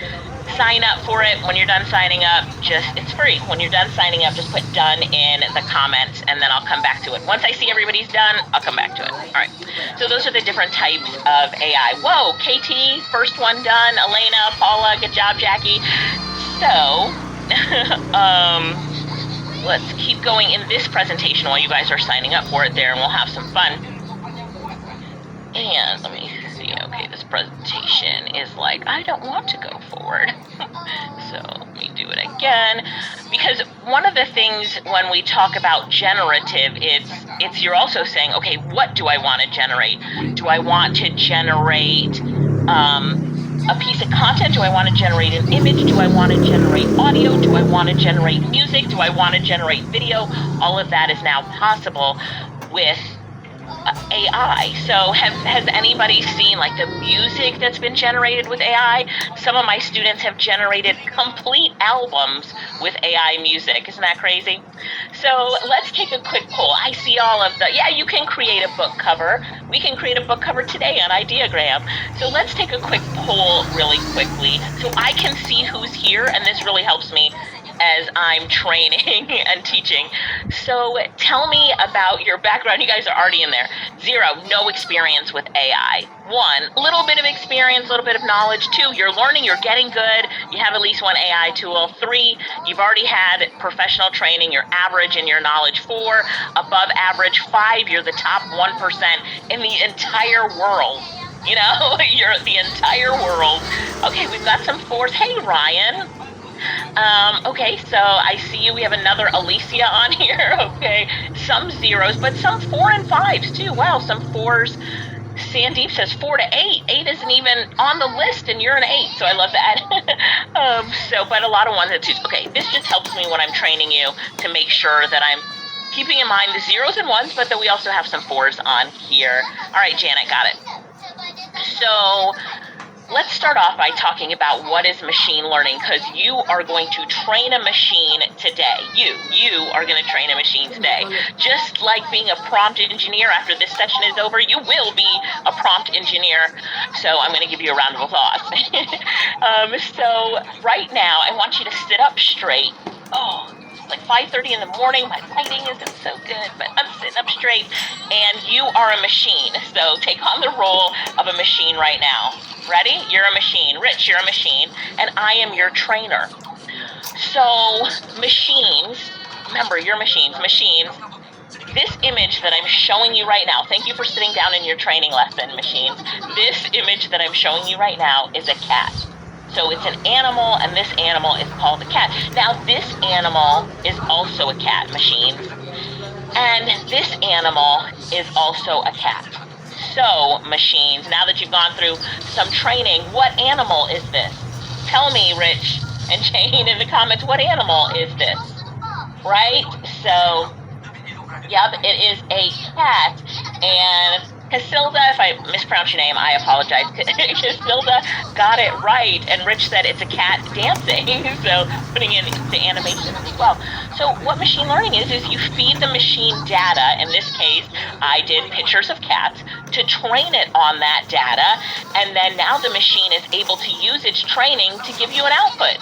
Sign up for it. When you're done signing up, it's free. When you're done signing up, just put done in the comments, and then I'll come back to it. Once I see everybody's done, I'll come back to it. All right. So those are the different types of AI. Whoa, KT, first one done. Elena, Paula, good job, Jackie. So, let's keep going in this presentation while you guys are signing up for it there, and we'll have some fun. And let me see. Okay, this presentation is like, I don't want to go forward. So let me do it again. Because one of the things when we talk about generative, it's you're also saying, okay, what do I want to generate? Do I want to generate a piece of content? Do I want to generate an image? Do I want to generate audio? Do I want to generate music? Do I want to generate video? All of that is now possible with AI. So has anybody seen like the music that's been generated with AI? Some of my students have generated complete albums with AI music. Isn't that crazy? So let's take a quick poll. I see all of you can create a book cover. We can create a book cover today on Ideogram. So let's take a quick poll really quickly so I can see who's here, and this really helps me as I'm training and teaching. So tell me about your background. You guys are already in there. 0, no experience with AI. 1, little bit of experience, little bit of knowledge. 2, you're learning, you're getting good. You have at least one AI tool. 3, you've already had professional training, you're average in your knowledge. 4, above average. 5, you're the top 1% in the entire world. You're the entire world. Okay, we've got some 4s. Hey, Ryan. Okay, so I see you. We have another Alicia on here. Okay, some 0s, but some 4 and 5s too. Wow, some 4s. Sandeep says 4 to 8. 8 isn't even on the list, and you're an 8, so I love that. But a lot of 1s and 2s. Okay, this just helps me when I'm training you to make sure that I'm keeping in mind the 0s and 1s, but that we also have some 4s on here. All right, Janet, got it. So let's start off by talking about what is machine learning, because you are going to train a machine today. You are going to train a machine today. Just like being a prompt engineer, after this session is over, you will be a prompt engineer. So I'm going to give you a round of applause. So right now, I want you to sit up straight. Oh, it's like 5:30 in the morning. My lighting isn't so good, but I'm sitting up straight. And you are a machine. So take on the role of a machine right now. Ready? You're a machine. Rich, you're a machine. And I am your trainer. So machines, remember, you're machines. This image that I'm showing you right now, thank you for sitting down in your training lesson, machines. This image that I'm showing you right now is a cat. So it's an animal, and this animal is called a cat. Now, this animal is also a cat, machines. And this animal is also a cat. So, machines, now that you've gone through some training, what animal is this? Tell me, Rich and Jane, in the comments, what animal is this? Right? So, yep, it is a cat. And Casilda, if I mispronounce your name, I apologize. Casilda got it right, and Rich said it's a cat dancing, so putting in the animation as well. So what machine learning is you feed the machine data. In this case, I did pictures of cats to train it on that data, and then now the machine is able to use its training to give you an output.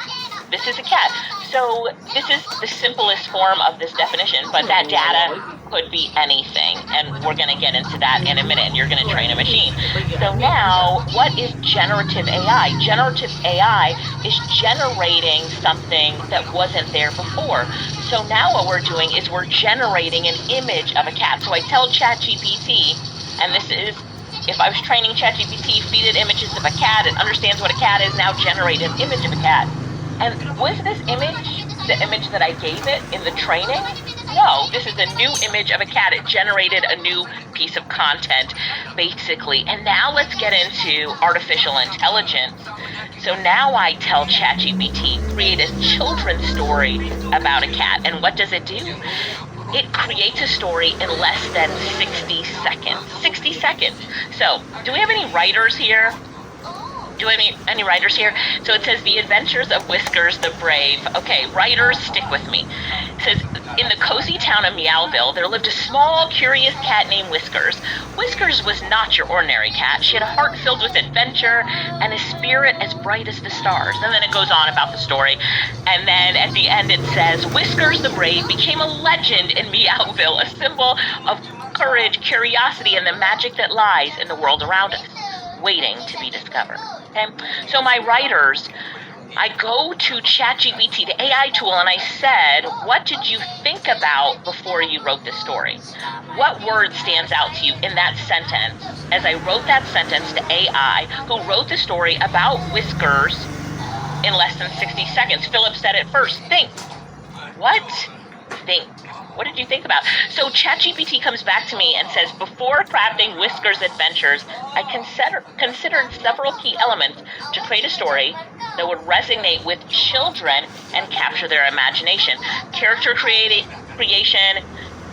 This is a cat. So this is the simplest form of this definition, but that data could be anything, and we're going to get into that in a minute, and you're going to train a machine. So now, what is generative AI? Generative AI is generating something that wasn't there before. So now what we're doing is we're generating an image of a cat. So I tell ChatGPT, and this is, if I was training ChatGPT, feed it images of a cat, it understands what a cat is, now generate an image of a cat. And was this image the image that I gave it in the training? No, this is a new image of a cat. It generated a new piece of content, basically. And now let's get into artificial intelligence. So now I tell ChatGPT, create a children's story about a cat. And what does it do? It creates a story in less than 60 seconds. 60 seconds. So, do we have any writers here? Do we have any writers here? So it says, The Adventures of Whiskers the Brave. Okay, writers, stick with me. It says, in the cozy town of Meowville, there lived a small, curious cat named Whiskers. Whiskers was not your ordinary cat. She had a heart filled with adventure and a spirit as bright as the stars. And then it goes on about the story. And then at the end it says, Whiskers the Brave became a legend in Meowville, a symbol of courage, curiosity, and the magic that lies in the world around us, waiting to be discovered. Okay, so my writers, I go to ChatGPT, the AI tool, and I said, what did you think about before you wrote this story? What word stands out to you in that sentence? As I wrote that sentence to AI, who wrote the story about Whiskers in less than 60 seconds. Philip said it first, think. What? Think. What did you think about? So ChatGPT comes back to me and says, before crafting Whiskers' adventures, I considered several key elements to create a story that would resonate with children and capture their imagination. Character creation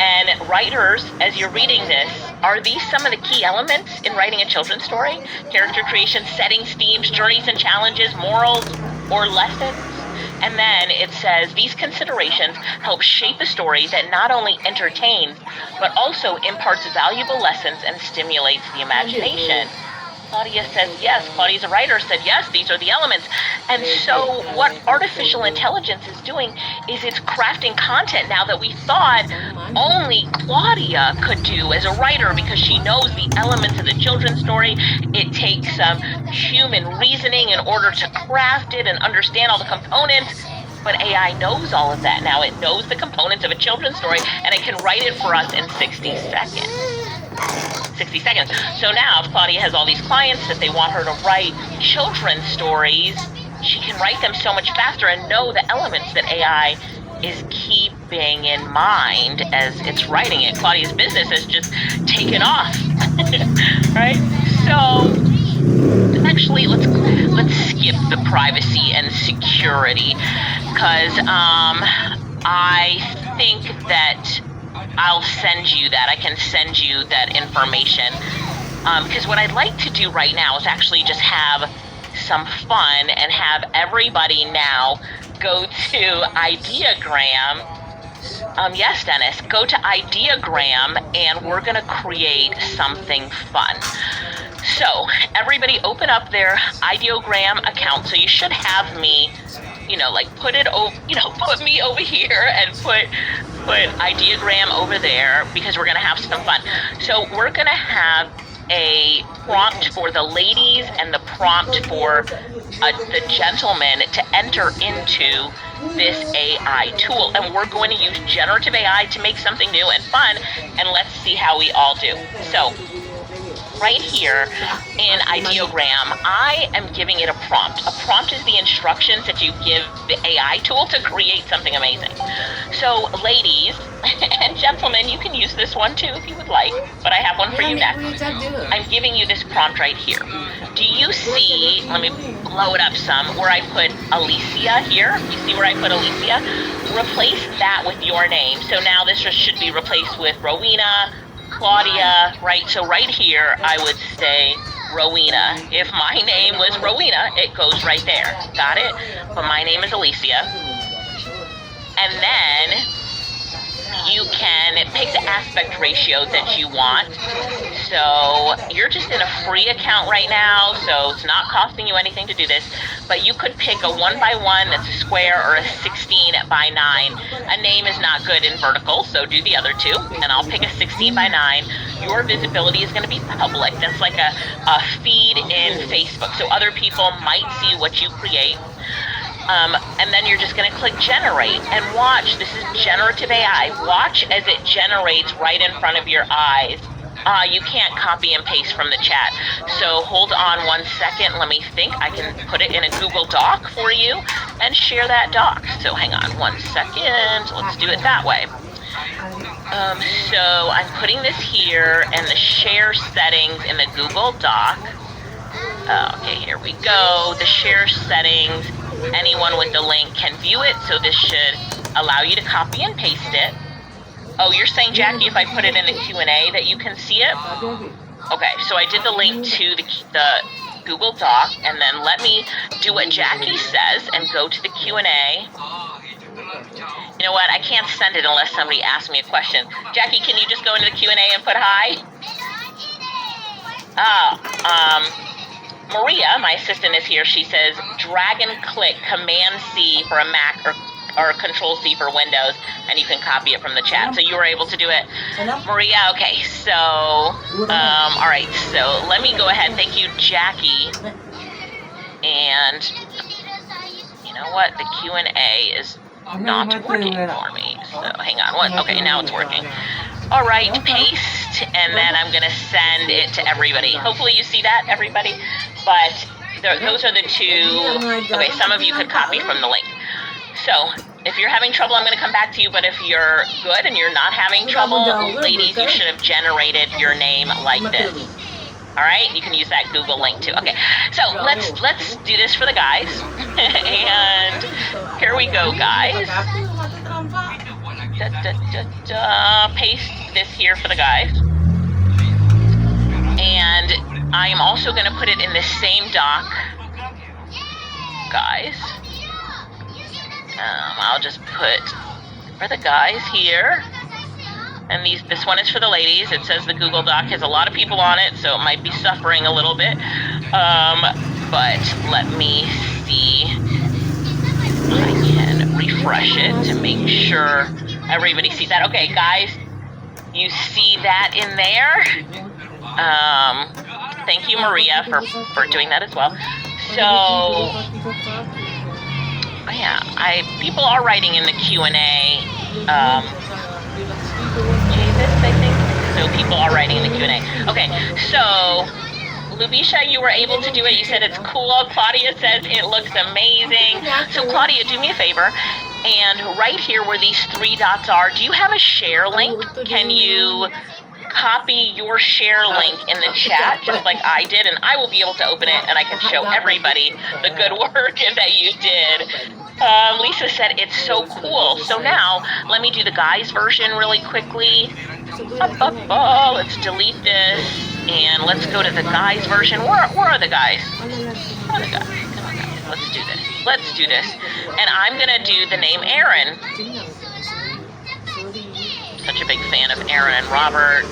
and writers, as you're reading this, are these some of the key elements in writing a children's story? Character creation, settings, themes, journeys and challenges, morals, or lessons? And then it says, these considerations help shape a story that not only entertains, but also imparts valuable lessons and stimulates the imagination. Claudia says yes. Claudia's a writer, said yes, these are the elements. And so what artificial intelligence is doing is it's crafting content now that we thought only Claudia could do as a writer, because she knows the elements of the children's story. It takes some human reasoning in order to craft it and understand all the components. But AI knows all of that now. It knows the components of a children's story, and it can write it for us in 60 seconds. 60 seconds. So now if Claudia has all these clients that they want her to write children's stories, she can write them so much faster and know the elements that AI is keeping in mind as it's writing it. Claudia's business has just taken off. Right? So actually let's skip the privacy and security, because I think that I'll send you that. I can send you that information. Because what I'd like to do right now is actually just have some fun and have everybody now go to Ideagram. Yes, Dennis, go to Ideagram and we're going to create something fun. So everybody open up their Ideogram account. So you should have me, like put me over here and put Ideagram over there, because we're going to have some fun. So we're going to have a prompt for the ladies and the prompt for the gentlemen to enter into this AI tool, and we're going to use generative AI to make something new and fun, and let's see how we all do. So right here in Ideogram, I am giving it a prompt. A prompt is the instructions that you give the AI tool to create something amazing. So ladies and gentlemen, you can use this one too if you would like, but I have one for you next. I'm giving you this prompt right here. Do you see, let me blow it up some, where I put Alicia here? You see where I put Alicia? Replace that with your name. So now this should be replaced with Rowena, Claudia, right? So right here, I would say Rowena. If my name was Rowena, it goes right there. Got it? But my name is Alicia. And then you can pick the aspect ratio that you want. So you're just in a free account right now, so it's not costing you anything to do this, but you could pick a 1x1 that's a square or a 16 by 9. A name is not good in vertical, so do the other two, and I'll pick a 16 by 9. Your visibility is going to be public. That's like a feed in Facebook, so other people might see what you create. And then you're just going to click generate and watch. This is generative AI. Watch as it generates right in front of your eyes. You can't copy and paste from the chat. So hold on 1 second. Let me think. I can put it in a Google Doc for you and share that doc. So hang on 1 second. Let's do it that way. So I'm putting this here and the share settings in the Google Doc. Okay, here we go. The share settings. Anyone with the link can view it, so this should allow you to copy and paste it. Oh, you're saying, Jackie, if I put it in the Q&A that you can see it? Okay, so I did the link to the Google Doc, and then let me do what Jackie says and go to the Q&A. You know what? I can't send it unless somebody asks me a question. Jackie, can you just go into the Q&A and put hi? Maria, my assistant, is here. She says, drag and click Command-C for a Mac or Control-C for Windows, and you can copy it from the chat. So you were able to do it. Maria, okay. So, all right. So let me go ahead. Thank you, Jackie. And you know what? The Q&A is not working for me. So hang on. Okay, now it's working. All right, paste, and then I'm going to send it to everybody. Hopefully you see that, everybody. But those are the two. Okay, some of you could copy from the link. So if you're having trouble, I'm going to come back to you. But if you're good and you're not having trouble, ladies, you should have generated your name like this. All right, you can use that Google link too. Okay, so let's do this for the guys. And here we go, guys. Paste this here for the guys. And I am also going to put it in the same doc, guys. I'll just put for the guys here. And this one is for the ladies. It says the Google Doc has a lot of people on it, so it might be suffering a little bit. But let me see. I can refresh it to make sure everybody sees that. Okay, guys, you see that in there? Thank you, Maria, for doing that as well. So, yeah, people are writing in the Q&A. Jesus, I think. So people are writing in the Q&A. Okay, so Lubisha, you were able to do it. You said it's cool. Claudia says it looks amazing. So Claudia, do me a favor. And right here where these 3 dots are, do you have a share link? Can you copy your share link in the chat, just like I did, and I will be able to open it, and I can show everybody the good work that you did. Lisa said it's so cool. So now, let me do the guys version really quickly. Let's delete this, and let's go to the guys version. Where are the guys? on, guys. Come on, guys. Let's do this. Let's do this. And I'm gonna do the name Aaron. Such a big fan of Aaron and Robert.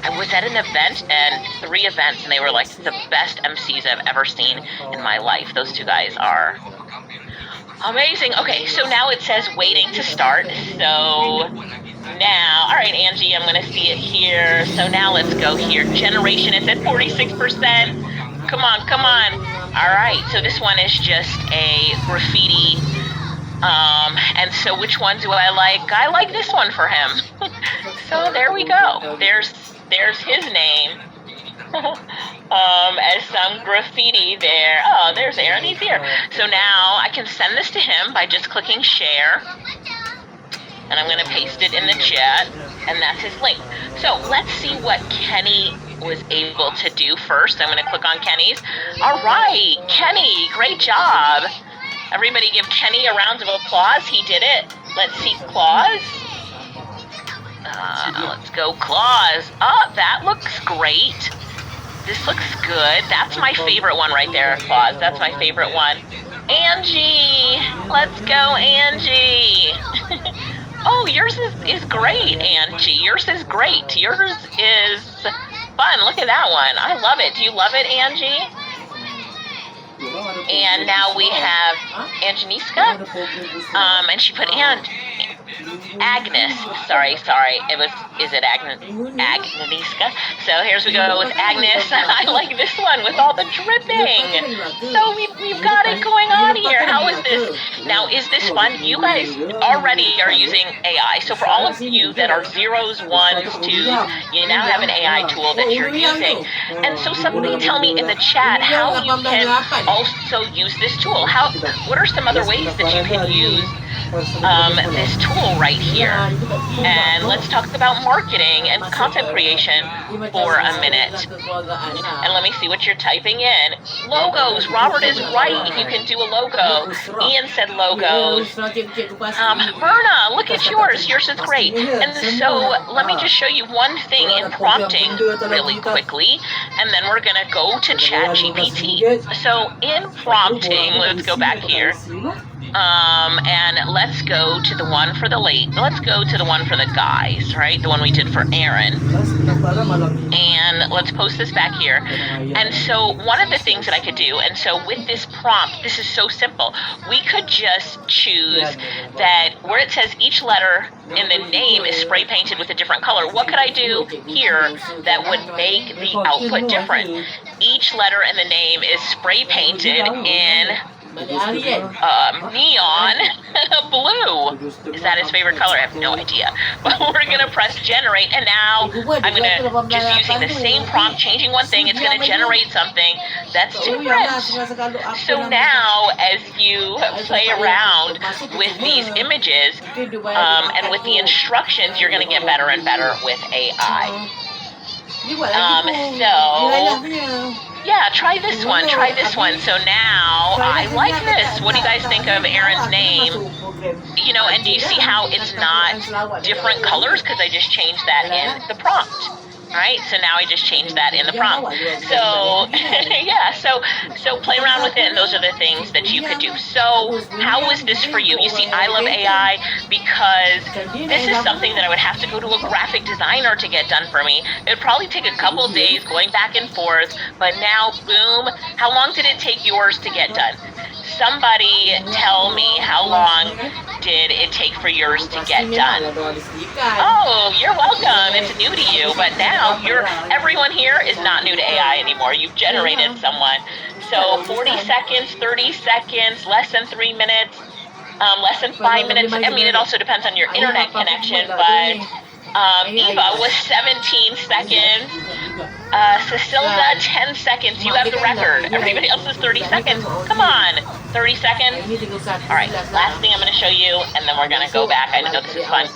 I was at an event, and 3 events, and they were like the best MCs I've ever seen in my life. Those 2 guys are amazing. Okay, so now it says waiting to start. So now, all right, Angie, I'm going to see it here. So now let's go here. Generation, it's at 46%. Come on, come on. All right, so this one is just a graffiti. And so which one do I like? I like this one for him. So there we go. There's his name. As some graffiti there. Oh, there's Aaron, he's here. So now I can send this to him by just clicking share. And I'm gonna paste it in the chat, and that's his link. So let's see what Kenny was able to do first. I'm gonna click on Kenny's. All right, Kenny, great job. Everybody give Kenny a round of applause. He did it. Let's see, Claus. Let's go, Claus. Oh, that looks great. This looks good. That's my favorite one right there, Claus. That's my favorite one. Angie. Let's go, Angie. Oh, yours is great, Angie. Yours is great. Yours is fun. Look at that one. I love it. Do you love it, Angie? And now we have Angeniska. And she put Agnes. Sorry. Is it Agnieszka? So here's we go with Agnes. I like this one with all the dripping. So we've got it going on here. How is this? Now, is this fun? You guys already are using AI. So for all of you that are 0s, 1s, 2s, you now have an AI tool that you're using. And so somebody tell me in the chat how you can also use this tool. What are some other ways that you can use this tool right here? And let's talk about marketing and content creation for a minute. And let me see what you're typing in. Logos. Robert is right. You can do a logo. Ian said logos. Verna, look at yours. Yours is great. And so let me just show you one thing in prompting really quickly, and then we're going to go to ChatGPT. So in prompting, let's go back here. And let's go to the one for let's go to the one for the guys, right? The one we did for Aaron. And let's post this back here. And so one of the things that I could do, and so with this prompt, this is so simple. We could just choose that where it says each letter in the name is spray painted with a different color. What could I do here that would make the output different? Each letter in the name is spray painted in neon blue. Is that his favorite color? I have no idea. But we're going to press generate, and now I'm going to, just using the same prompt, changing one thing, it's going to generate something that's different. So now, as you play around with these images and with the instructions, you're going to get better and better with AI. Yeah, try this one. So now, I like this. What do you guys think of Aaron's name? You know, and do you see how it's not different colors? Because I just changed that in the prompt. Right? So now I just changed that in the prompt. So, yeah, so play around with it, and those are the things that you could do. So how is this for you? You see, I love AI because this is something that I would have to go to a graphic designer to get done for me. It would probably take a couple days going back and forth, but now, boom, how long did it take yours to get done? Somebody tell me, how long did it take for yours to get done? Oh, you're welcome. It's new to you, but now everyone here is not new to AI anymore. You've generated someone. So 40 seconds, 30 seconds, less than 3 minutes, less than 5 minutes. I mean, it also depends on your internet connection, but Eva was 17 seconds. Cecilda, 10 seconds. You have the record. Everybody else is 30 seconds. Come on. 30 seconds. All right. Last thing I'm going to show you, and then we're going to go back. I know this is fun.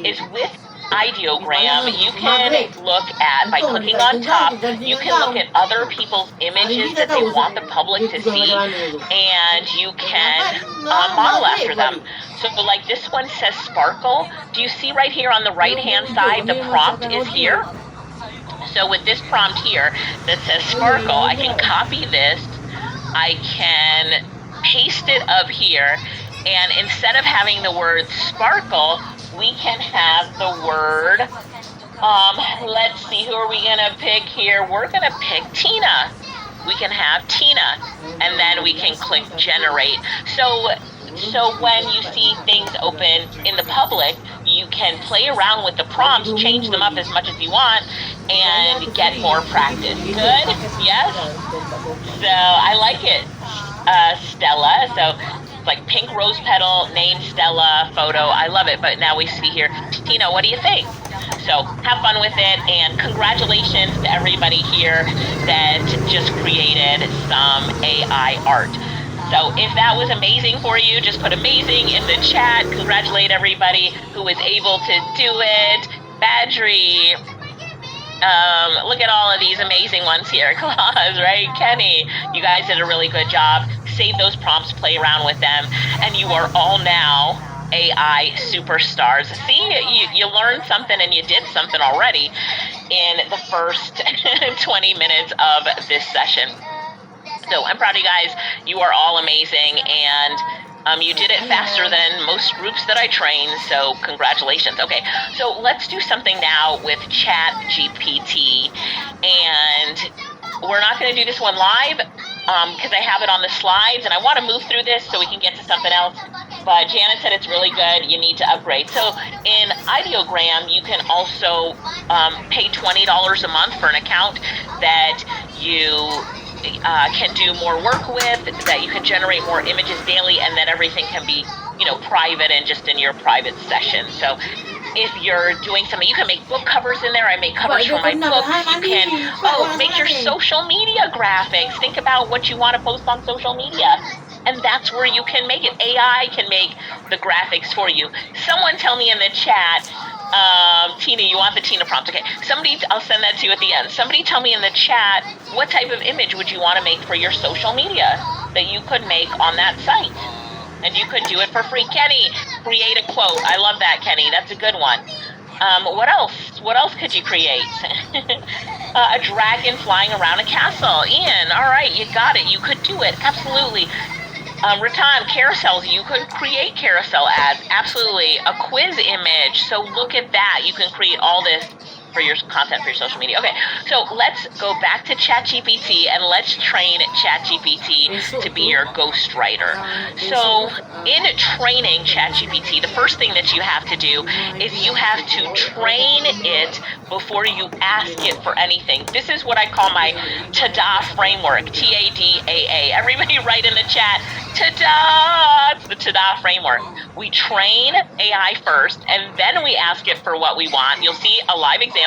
Is with ideogram, you can look at, by clicking on top, you can look at other people's images that they want the public to see, and you can model after them. So like this one says sparkle. Do you see right here on the right hand side, the prompt is here? So with this prompt here that says sparkle, I can copy this, I can paste it up here, and instead of having the word sparkle, we can have the word, let's see, who are we gonna pick here? We're gonna pick Tina. We can have Tina, and then we can click generate. So when you see things open in the public, you can play around with the prompts, change them up as much as you want, and get more practice. Good? Yes? So I like it, Stella. So it's like pink rose petal, name Stella, photo. I love it. But now we see here, Tina, what do you think? So have fun with it, and congratulations to everybody here that just created some AI art. So if that was amazing for you, just put amazing in the chat. Congratulate everybody who was able to do it. Badri, look at all of these amazing ones here. Claus, right? Kenny, you guys did a really good job. Save those prompts, play around with them, and you are all now AI superstars. See, you learned something and you did something already in the first 20 minutes of this session. So I'm proud of you guys. You are all amazing, and you did it faster than most groups that I train, so congratulations. Okay, so let's do something now with Chat GPT, and we're not going to do this one live because I have it on the slides, and I want to move through this so we can get to something else. But Janet said it's really good. You need to upgrade. So in Ideogram, you can also pay $20 a month for an account that you can do more work with, that you can generate more images daily, and that everything can be, private and just in your private session. So if you're doing something, you can make book covers in there. I make covers for my books. You can, make your social media graphics. Think about what you want to post on social media. And that's where you can make it. AI can make the graphics for you. Someone tell me in the chat, Tina, you want the Tina prompt? Okay, I'll send that to you at the end. Somebody tell me in the chat, what type of image would you want to make for your social media that you could make on that site? And you could do it for free. Kenny, create a quote. I love that, Kenny. That's a good one. What else? What else could you create? A dragon flying around a castle. Ian, all right, you got it. You could do it. Absolutely. Ratan, carousels, you could create carousel ads. Absolutely. A quiz image. So look at that. You can create all this for your content for your social media. Okay, so let's go back to ChatGPT and let's train ChatGPT to be your ghostwriter. So in training ChatGPT, the first thing that you have to do is you have to train it before you ask it for anything. This is what I call my TADA framework, TADAA. Everybody write in the chat, TADA! It's the TADA framework. We train AI first, and then we ask it for what we want. You'll see a live example,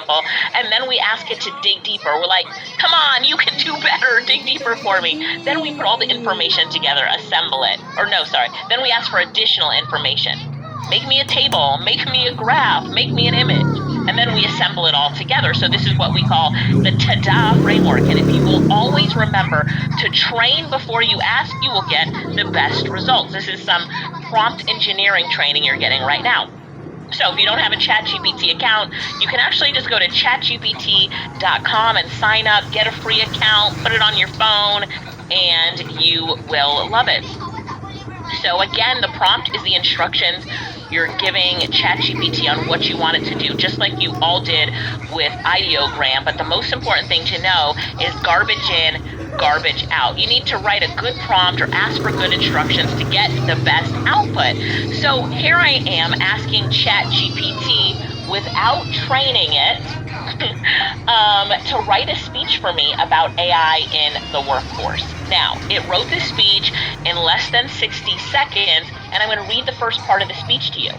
and then we ask it to dig deeper. We're like, come on, you can do better, dig deeper for me. Then we put all the information together, assemble it. Then we ask for additional information. Make me a table, make me a graph, make me an image. And then we assemble it all together. So this is what we call the TADA framework. And if you will always remember to train before you ask, you will get the best results. This is some prompt engineering training you're getting right now. So if you don't have a ChatGPT account, you can actually just go to chatgpt.com and sign up, get a free account, put it on your phone, and you will love it. So again, the prompt is the instructions you're giving ChatGPT on what you want it to do, just like you all did with Ideogram. But the most important thing to know is garbage in, garbage out. You need to write a good prompt or ask for good instructions to get the best output. So here I am asking ChatGPT without training it to write a speech for me about AI in the workforce. Now, it wrote this speech in less than 60 seconds, and I'm going to read the first part of the speech to you.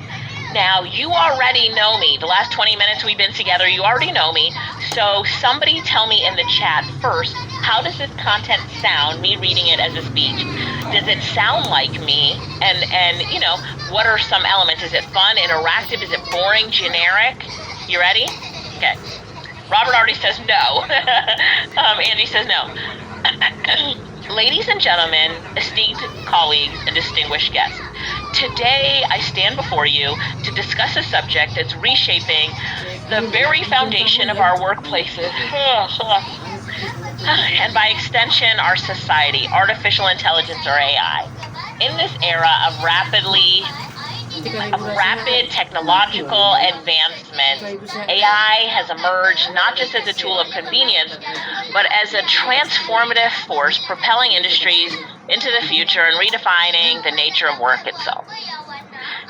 Now, you already know me. The last 20 minutes we've been together, you already know me. So somebody tell me in the chat first, how does this content sound, me reading it as a speech? Does it sound like me? And what are some elements? Is it fun, interactive? Is it boring, generic? You ready? Okay. Robert already says no. Andy says no. Ladies and gentlemen, esteemed colleagues, and distinguished guests, today I stand before you to discuss a subject that's reshaping the very foundation of our workplaces. and by extension, our society, artificial intelligence or AI. In this era of rapid technological advancement, AI has emerged not just as a tool of convenience, but as a transformative force propelling industries into the future and redefining the nature of work itself.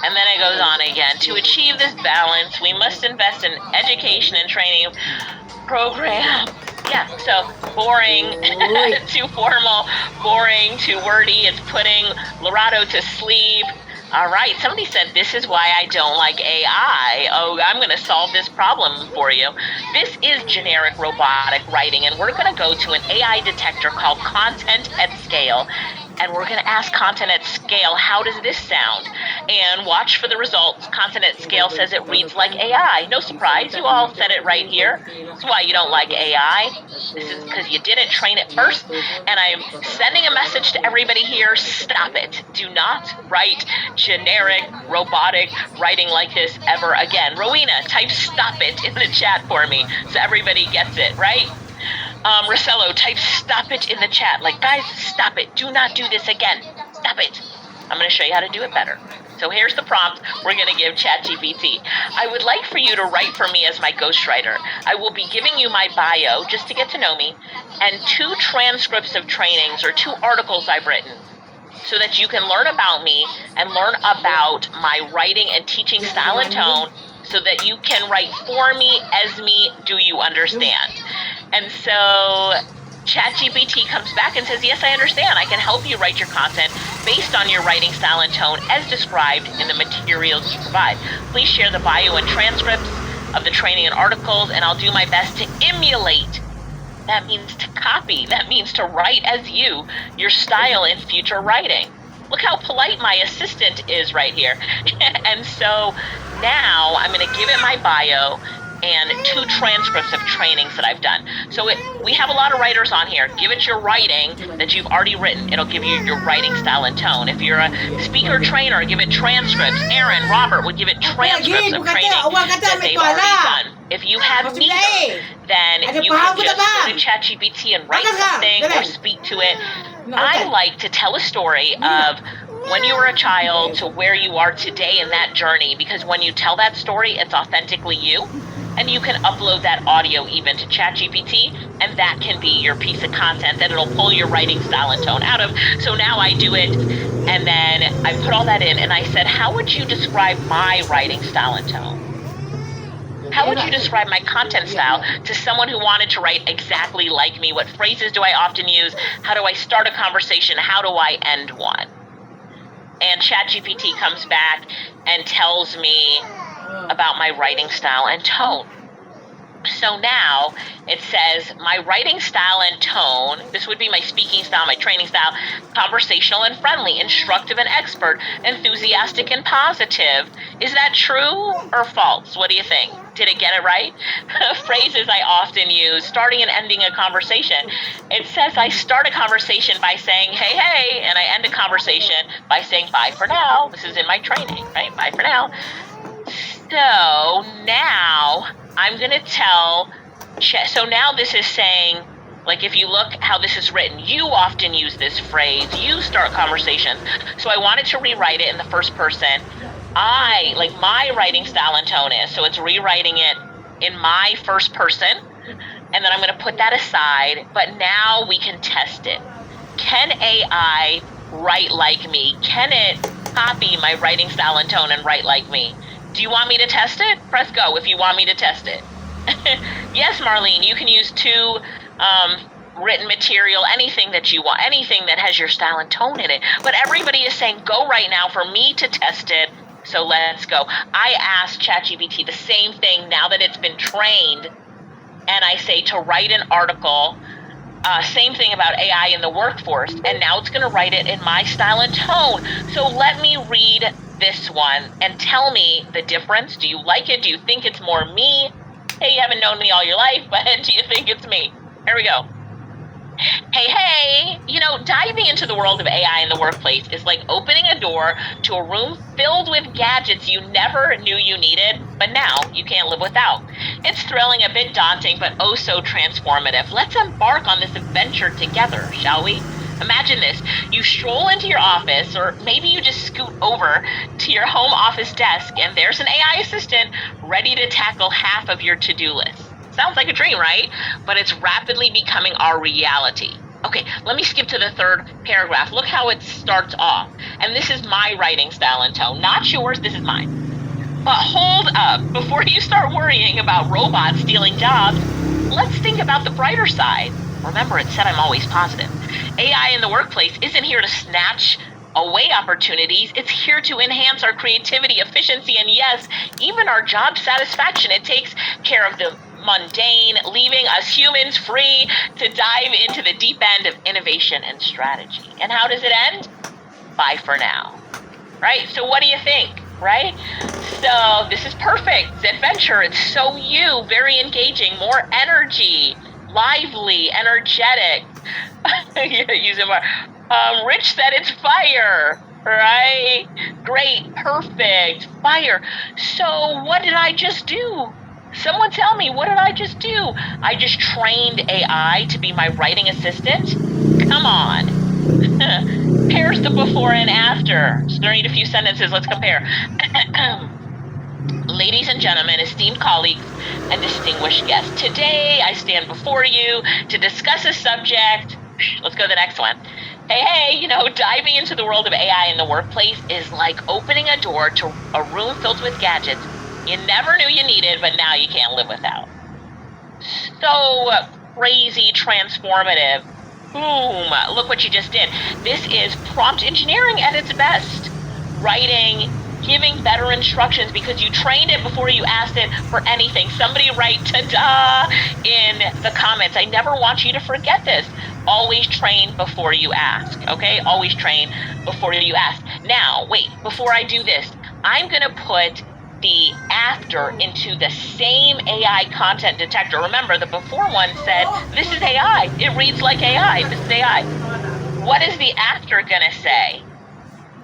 And then it goes on again. To achieve this balance, we must invest in education and training program. Yeah, so boring to formal, boring to wordy. It's putting Lorado to sleep. All right, somebody said, this is why I don't like AI. Oh, I'm going to solve this problem for you. This is generic robotic writing, and we're going to go to an AI detector called Content at Scale. And we're going to ask Content at Scale, how does this sound? And watch for the results. Content at Scale says it reads like AI. No surprise, you all said it right here. That's why you don't like AI. This is because you didn't train it first. And I'm sending a message to everybody here, stop it. Do not write generic, robotic writing like this ever again. Rowena, type stop it in the chat for me so everybody gets it, right? Rosello, type stop it in the chat. Like, guys, stop it. Do not do this again. Stop it. I'm going to show you how to do it better. So here's the prompt we're going to give ChatGPT. I would like for you to write for me as my ghostwriter. I will be giving you my bio just to get to know me and 2 transcripts of trainings or 2 articles I've written so that you can learn about me and learn about my writing and teaching style and tone so that you can write for me, as me, do you understand? And so ChatGPT comes back and says, yes, I understand. I can help you write your content based on your writing style and tone as described in the materials you provide. Please share the bio and transcripts of the training and articles, and I'll do my best to emulate. That means to copy. That means to write as you, your style in future writing. Look how polite my assistant is right here. And so now I'm going to give it my bio and 2 transcripts of trainings that I've done. So we have a lot of writers on here. Give it your writing that you've already written. It'll give you your writing style and tone. If you're a speaker trainer, give it transcripts. Aaron, Robert would give it transcripts of training that they've already done. If you have neither, then you can just go to ChatGPT and write something or speak to it. I like to tell a story of when you were a child to where you are today in that journey, because when you tell that story, it's authentically you. And you can upload that audio even to ChatGPT, and that can be your piece of content that it'll pull your writing style and tone out of. So now I do it, and then I put all that in, and I said, how would you describe my writing style and tone? How would you describe my content style to someone who wanted to write exactly like me? What phrases do I often use? How do I start a conversation? How do I end one? And ChatGPT comes back and tells me about my writing style and tone. So now it says my writing style and tone, this would be my speaking style, my training style, conversational and friendly, instructive and expert, enthusiastic and positive. Is that true or false? What do you think? Did it get it right? Phrases I often use, starting and ending a conversation. It says I start a conversation by saying, hey, hey, and I end a conversation by saying, bye for now. This is in my training, right? Bye for now. So now I'm going to tell, so now this is saying, like if you look how this is written, you often use this phrase, you start conversations. So I wanted to rewrite it in the first person. Like my writing style and tone is, so it's rewriting it in my first person, and then I'm going to put that aside, but now we can test it. Can AI write like me? Can it copy my writing style and tone and write like me? Do you want me to test it? Press go if you want me to test it. Yes, Marlene, you can use 2 written material, anything that you want, anything that has your style and tone in it. But everybody is saying go right now for me to test it. So let's go. I asked ChatGPT the same thing now that it's been trained. And I say to write an article, same thing about AI in the workforce. And now it's going to write it in my style and tone. So let me read this one and tell me the difference. Do you like it? Do you think it's more me? Hey, you haven't known me all your life, but do you think it's me? Here we go. Hey, diving into the world of AI in the workplace is like opening a door to a room filled with gadgets you never knew you needed, but now you can't live without. It's thrilling, a bit daunting, but oh so transformative. Let's embark on this adventure together, shall we? Imagine this. You stroll into your office, or maybe you just scoot over to your home office desk, and there's an AI assistant ready to tackle half of your to-do list. Sounds like a dream, right? But it's rapidly becoming our reality. Okay, let me skip to the third paragraph. Look how it starts off. And this is my writing style and tone, not yours, this is mine. But hold up, before you start worrying about robots stealing jobs, let's think about the brighter side. Remember, it said I'm always positive. AI in the workplace isn't here to snatch away opportunities. It's here to enhance our creativity, efficiency, and yes, even our job satisfaction. It takes care of the mundane, leaving us humans free to dive into the deep end of innovation and strategy. And how does it end? Bye for now. Right? So what do you think? Right? So this is perfect. It's adventure. It's so you. Very engaging. More energy. Lively. Energetic. Using more. Rich said it's fire. Right? Great. Perfect. Fire. So what did I just do? Someone tell me, what did I just do? I just trained AI to be my writing assistant? Come on. Here's the before and after. So I need a few sentences. Let's compare. Ladies and gentlemen, esteemed colleagues, and distinguished guests, today I stand before you to discuss a subject. Let's go to the next one. Hey, diving into the world of AI in the workplace is like opening a door to a room filled with gadgets you never knew you needed, but now you can't live without. So crazy, transformative. Boom, look what you just did. This is prompt engineering at its best. Writing, giving better instructions because you trained it before you asked it for anything. Somebody write ta-da in the comments. I never want you to forget this. Always train before you ask, okay? Always train before you ask. Now, wait, before I do this, I'm gonna put the after into the same AI content detector. Remember, the before one said, this is AI. It reads like AI. This is AI. What is the after gonna say?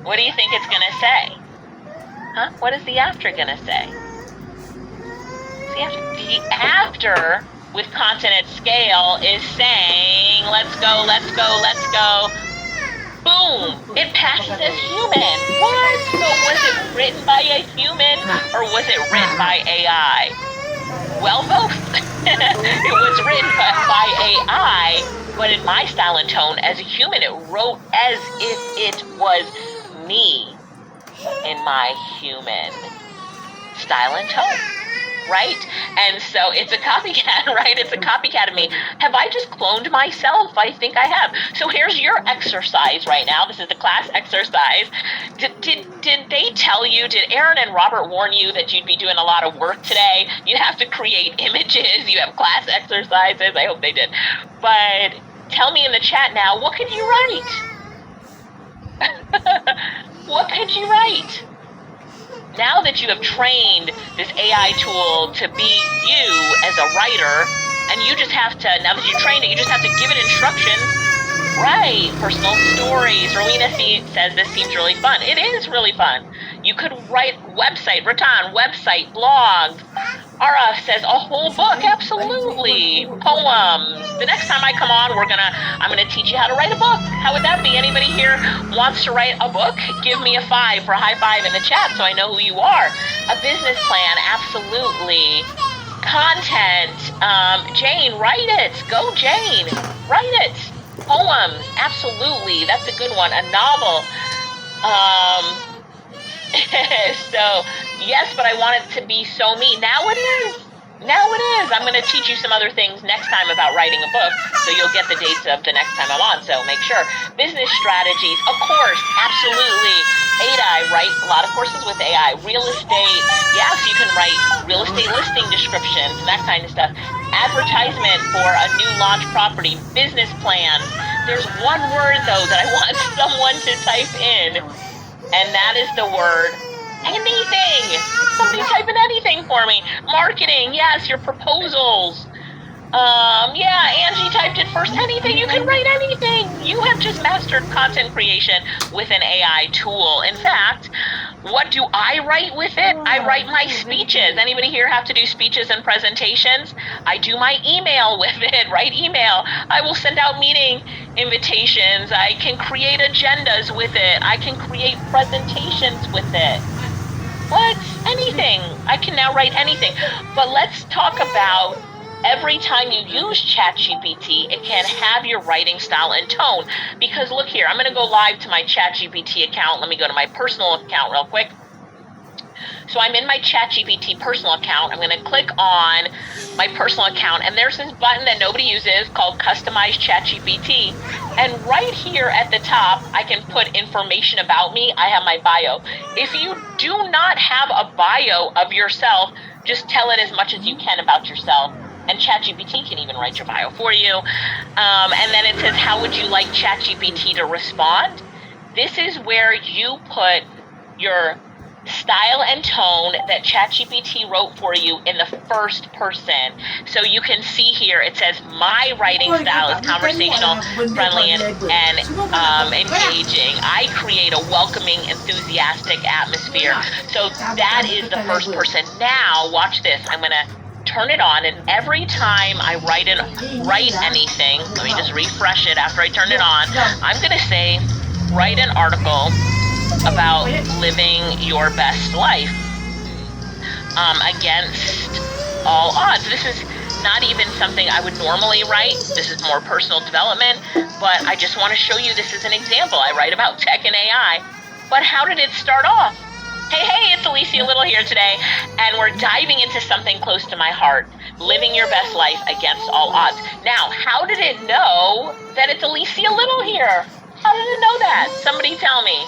What do you think it's gonna say? Huh? What is the after gonna say? The after with content at scale is saying, let's go, let's go, let's go. Boom! It passes as human. What? So was it written by a human or was it written by AI? Well, both. It was written by AI, but in my style and tone, as a human, it wrote as if it was me in my human style and tone. Right? And so it's a copycat, right? It's a copycat of me. Have I just cloned myself? I think I have. So here's your exercise right now. This is the class exercise. Did they tell you, did Aaron and Robert warn you that you'd be doing a lot of work today? You have to create images. You have class exercises. I hope they did. But tell me in the chat now, what could you write? What could you write? Now that you have trained this AI tool to be you as a writer, and you just have to, now that you trained it, you just have to give it instructions. Right, personal stories. Rowena says this seems really fun. It is really fun. You could write website, Ratan, website, blog. Ara says a whole book, absolutely. Poems. The next time I come on, I'm gonna teach you how to write a book. How would that be? Anybody here wants to write a book? Give me a 5 for a high five in the chat so I know who you are. A business plan, absolutely. Content, Jane, write it. Go, Jane, write it. Poems, absolutely. That's a good one. A novel. So, yes, but I want it to be so me. Now it is. Now it is. I'm going to teach you some other things next time about writing a book, so you'll get the dates of the next time I'm on, so make sure. Business strategies, of course, absolutely. AI, write a lot of courses with AI. Real estate, yes, you can write real estate listing descriptions and that kind of stuff. Advertisement for a new launch property, business plans. There's one word, though, that I want someone to type in. And that is the word anything. Somebody type in anything for me. Marketing, yes, your proposals. Yeah, Angie typed it first. Anything, you can write anything. You have just mastered content creation with an AI tool. In fact, what do I write with it? I write my speeches. Anybody here have to do speeches and presentations? I do my email with it, write email. I will send out meeting invitations. I can create agendas with it. I can create presentations with it. What? Anything. I can now write anything. But let's talk about every time you use ChatGPT, it can have your writing style and tone. Because look here, I'm going to go live to my ChatGPT account. Let me go to my personal account real quick. So I'm in my ChatGPT personal account. I'm going to click on my personal account, and there's this button that nobody uses called Customize ChatGPT. And right here at the top, I can put information about me. I have my bio. If you do not have a bio of yourself, just tell it as much as you can about yourself. And ChatGPT can even write your bio for you. And then it says, how would you like ChatGPT to respond? This is where you put your style and tone that ChatGPT wrote for you in the first person. So you can see here, it says, my writing style is conversational, friendly, and engaging. I create a welcoming, enthusiastic atmosphere. So that is the first person. Now, watch this. I'm going to turn it on, and every time I write anything, let me just refresh it after I turn it on, I'm going to say, write an article about living your best life against all odds. This is not even something I would normally write. This is more personal development, but I just want to show you this is an example. I write about tech and AI, but how did it start off? Hey, it's Alicia Little here today, and we're diving into something close to my heart, living your best life against all odds. Now, how did it know that it's Alicia Little here? How did it know that? Somebody tell me.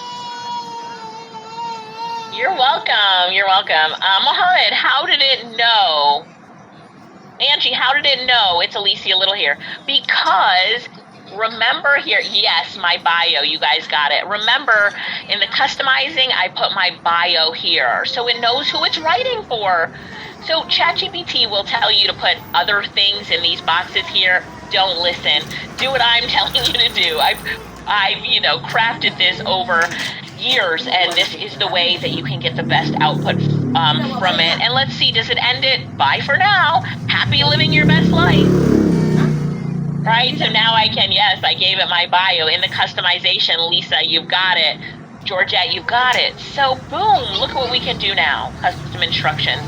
You're welcome. You're welcome. Mohammed, how did it know? Angie, how did it know it's Alicia Little here? Because remember here, yes, my bio, you guys got it. Remember, in the customizing, I put my bio here, so it knows who it's writing for. So ChatGPT will tell you to put other things in these boxes here. Don't listen. Do what I'm telling you to do. I've crafted this over years, and this is the way that you can get the best output from it. And let's see, does it end it? Bye for now. Happy living your best life. Right, so now I gave it my bio. In the customization, Lisa, you've got it. Georgette, you've got it. So boom, look at what we can do now. Custom instructions.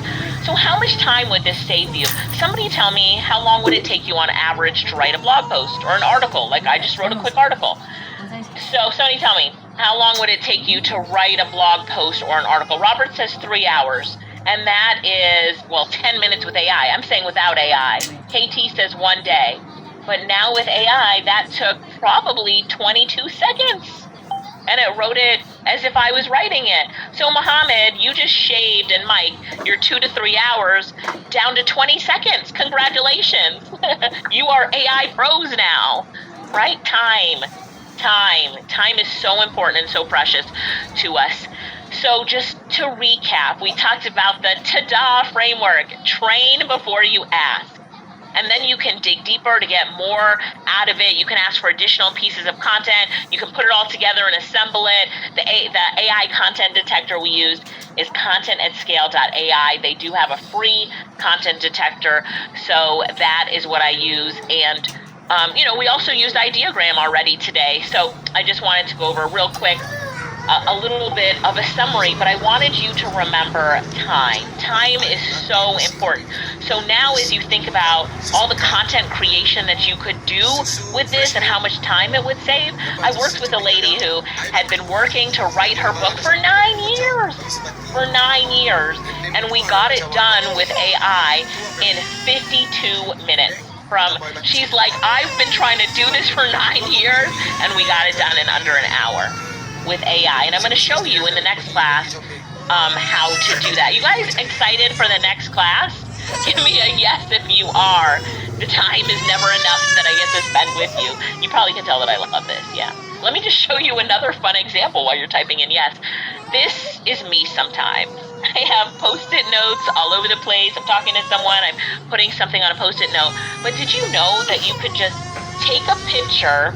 So how much time would this save you? Somebody tell me, how long would it take you on average to write a blog post or an article? Like I just wrote a quick article. So somebody tell me, how long would it take you to write a blog post or an article? Robert says 3 hours. And that is, 10 minutes with AI. I'm saying without AI. KT says 1 day. But now with AI, that took probably 22 seconds. And it wrote it as if I was writing it. So Mohammed, you just shaved, and Mike, your 2 to 3 hours down to 20 seconds. Congratulations. You are AI pros now, right? Time is so important and so precious to us. So just to recap, we talked about the TADA framework. Train before you ask. And then you can dig deeper to get more out of it. You can ask for additional pieces of content. You can put it all together and assemble it. The AI content detector we used is content@scale.ai. They do have a free content detector, so that is what I use. And we also used Ideogram already today. So I just wanted to go over real quick a little bit of a summary, but I wanted you to remember time. Time is so important. So now as you think about all the content creation that you could do with this and how much time it would save, I worked with a lady who had been working to write her book for 9 years. And we got it done with AI in 52 minutes. She's like, I've been trying to do this for 9 years, and we got it done in under an hour with AI. And I'm going to show you in the next class how to do that. You guys excited for the next class? Give me a yes if you are. The time is never enough that I get to spend with you. You probably can tell that I love this, yeah. Let me just show you another fun example while you're typing in yes. this is me sometimes. I have Post-it notes all over the place. I'm talking to someone, I'm putting something on a Post-it note. But did you know that you could just take a picture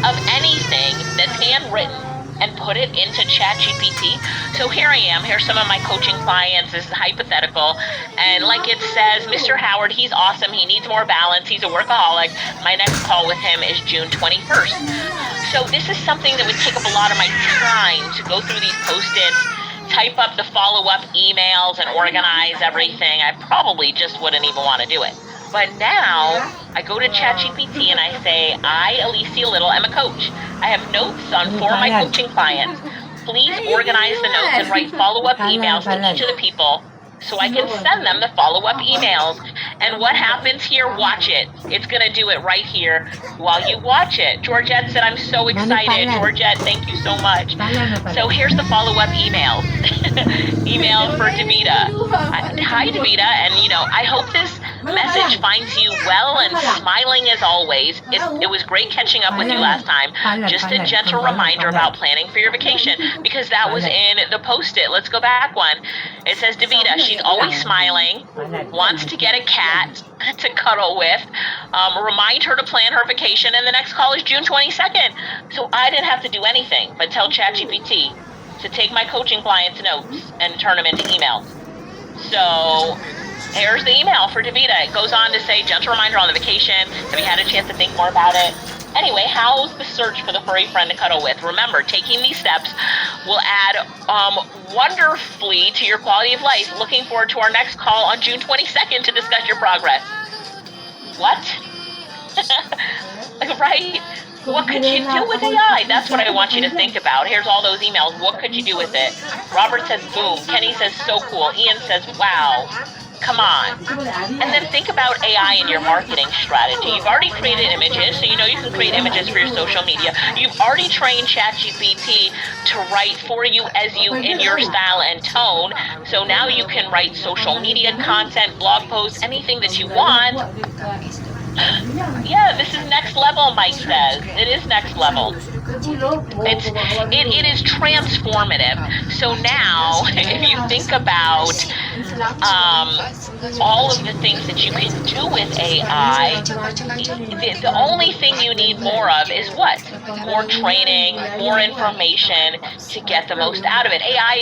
of anything that's handwritten and put it into ChatGPT? So here I am. Here's some of my coaching clients. This is hypothetical. And like it says, Mr. Howard, he's awesome. He needs more balance. He's a workaholic. My next call with him is June 21st. So this is something that would take up a lot of my time to go through these Post-its, type up the follow-up emails and organize everything. I probably just wouldn't even want to do it. But now I go to ChatGPT and I say, I, Alicia Little, am a coach. I have notes on 4 of my coaching clients. Please organize the notes and write follow-up emails to each of the people so I can send them the follow-up emails. And what happens here? Watch it. It's going to do it right here while you watch it. Georgette said, I'm so excited. Georgette, thank you so much. So here's the follow-up emails. Email for Davida. Hi, Davida. And, I hope this message finds you well and smiling as always. It was great catching up with you last time. Just a gentle reminder about planning for your vacation, because that was in the Post-it. Let's go back one. It says, Davida, she's always smiling, wants to get a cat to cuddle with. Remind her to plan her vacation, and the next call is June 22nd. So I didn't have to do anything but tell ChatGPT to take my coaching clients' notes and turn them into emails. So here's the email for Davida. It goes on to say, gentle reminder on the vacation. Have you had a chance to think more about it? Anyway, how's the search for the furry friend to cuddle with? Remember, taking these steps will add wonderfully to your quality of life. Looking forward to our next call on June 22nd to discuss your progress. What? Right? What could you do with AI? That's what I want you to think about. Here's all those emails. What could you do with it? Robert says, boom. Kenny says, so cool. Ian says, wow. Come on. And then think about AI in your marketing strategy. You've already created images, so you can create images for your social media. You've already trained ChatGPT to write for you in your style and tone. So now you can write social media content, blog posts, anything that you want. Yeah, this is next level, Mike says. It is next level. It is transformative. So now, if you think about all of the things that you can do with AI, the only thing you need more of is what? More training, more information to get the most out of it. AI